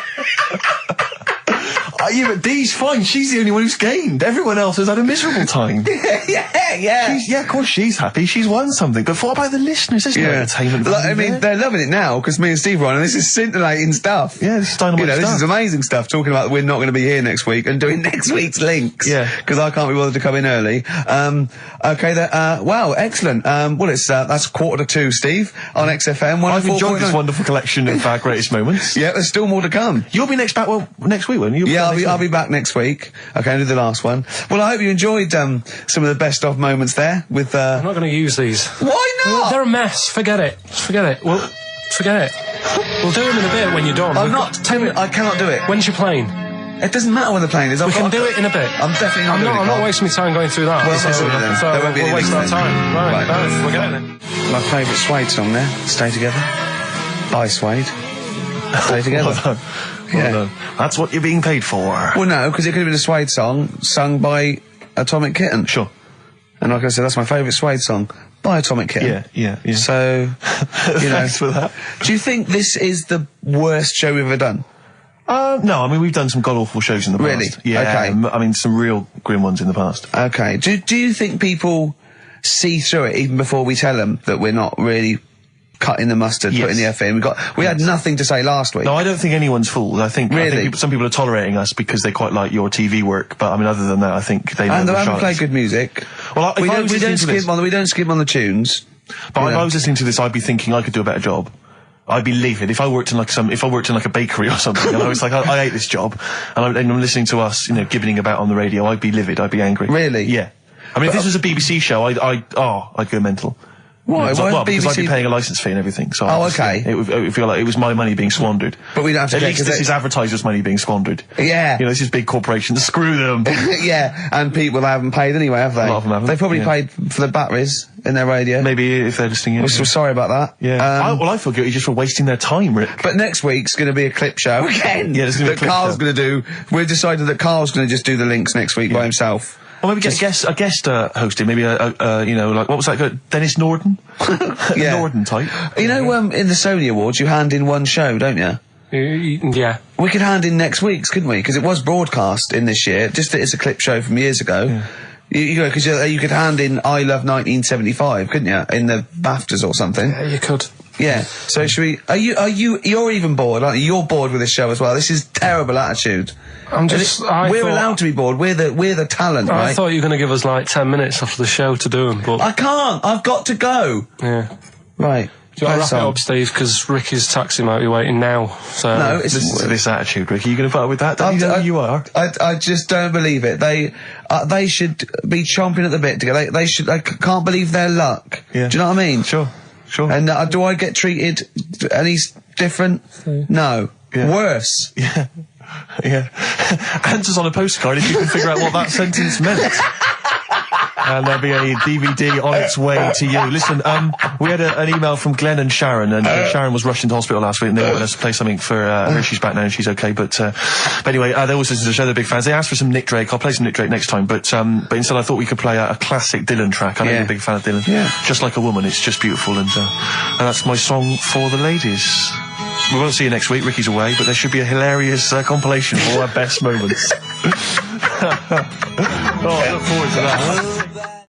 Yeah, but Dee's fine. She's the only one who's gained. Everyone else has had a miserable time. Yeah. Of course she's happy. She's won something. But what about the listeners? There's no entertainment value there. They're loving it now because me and Steve are on, and this is scintillating stuff. Yeah, this is dynamite stuff. This is amazing stuff. Talking about we're not going to be here next week and doing next week's links. Yeah, because I can't be bothered to come in early. Okay, wow, excellent. Well, it's that's 1:45, Steve, on XFM. I've enjoyed this wonderful collection of our greatest moments. Yeah, there's still more to come. You'll be next week, won't you? Yeah, I'll be back next week. Okay, I'll do the last one. Well, I hope you enjoyed some of the best of moments there with. I'm not going to use these. Why not? They're a mess. Forget it. Just forget it. Forget it. We'll do them in a bit when you're done. I cannot do it. When's your plane? It doesn't matter when the plane is. We can do it in a bit. I'm definitely not doing it. I'm not wasting my time going through that. Well, we'll waste our time. Right. Forget it then. My favourite Suede song there. Stay Together. By Suede. Stay Together. Well done. Well done. That's what you're being paid for. Well, no, because it could have been a Suede song sung by Atomic Kitten. Sure. And like I said, that's my favourite Suede song by Atomic Kitten. Yeah. So, you know. Thanks for that. Do you think this is the worst show we've ever done? No, I mean, we've done some god-awful shows in the past. Really? Yeah. Okay. I mean, some real grim ones in the past. Okay. Do you think people see through it even before we tell them that we're not really cutting the mustard, putting the F in? We had nothing to say last week. No, I don't think anyone's fooled. I think some people are tolerating us because they quite like your TV work. But I mean, other than that, I think they know. And they the haven't played good music. Well, we don't skip on the tunes. But if I was listening to this, I'd be thinking I could do a better job. I'd be livid if I worked in like a bakery or something, and I was like, I hate this job, and I'm listening to us, gibbeting about on the radio. I'd be livid. I'd be angry. Really? Yeah. I mean, if this was a BBC show, I'd go mental. Why? Well, because I'd be paying a licence fee and everything. So okay. It would feel like it was my money being squandered. But we don't have to. At least this is advertisers' money being squandered. Yeah. This is big corporations. Screw them. Yeah. And people haven't paid anyway, have they? A lot of them haven't. They probably paid for the batteries in their radio. Maybe if they're listening in. We're sorry about that. Yeah. I feel guilty just for wasting their time, Rick. But next week's going to be a clip show again. Yeah, there's going to be a clip Karl's show. going to do. We've decided that Karl's going to just do the links next week by himself. Or maybe get a guest hosting, maybe you know, like, what was that, Dennis Norden? Yeah. Norden type. You know, in the Sony Awards, you hand in one show, don't you? Yeah. We could hand in next week's, couldn't we? Because it was broadcast in this year, just that it's a clip show from years ago. Yeah. Because you could hand in I Love 1975, couldn't you? In the BAFTAs or something. Yeah, you could. Yeah. So should we? You're even bored, aren't you? You're bored with this show as well. This is terrible attitude. We're allowed to be bored. We're the talent, right? I thought you were going to give us like 10 minutes after the show to do them, but I can't. I've got to go. Yeah. Right. Do you want to wrap it up, Steve? Because Ricky's taxi might be waiting now. So no, it's this attitude, Ricky. You going to put up with that? Don't you know who you are? I just don't believe it. They should be chomping at the bit to get. They should. I can't believe their luck. Yeah. Do you know what I mean? Sure. And do I get treated any different? No. Yeah. Worse. Yeah. Yeah. Answers on a postcard if you can figure out what that sentence meant. And there'll be a DVD on its way to you. Listen, we had an email from Glenn and Sharon, and Sharon was rushed into hospital last week, and they wanted us to play something for her. She's back now and she's okay, but anyway, they always listen to the show, they're big fans. They asked for some Nick Drake. I'll play some Nick Drake next time, but instead I thought we could play a classic Dylan track. I know you're a big fan of Dylan. Yeah. Just Like a Woman, it's just beautiful, and that's my song for the ladies. We won't see you next week, Ricky's away, but there should be a hilarious compilation of all our best moments. Oh, I look forward to that.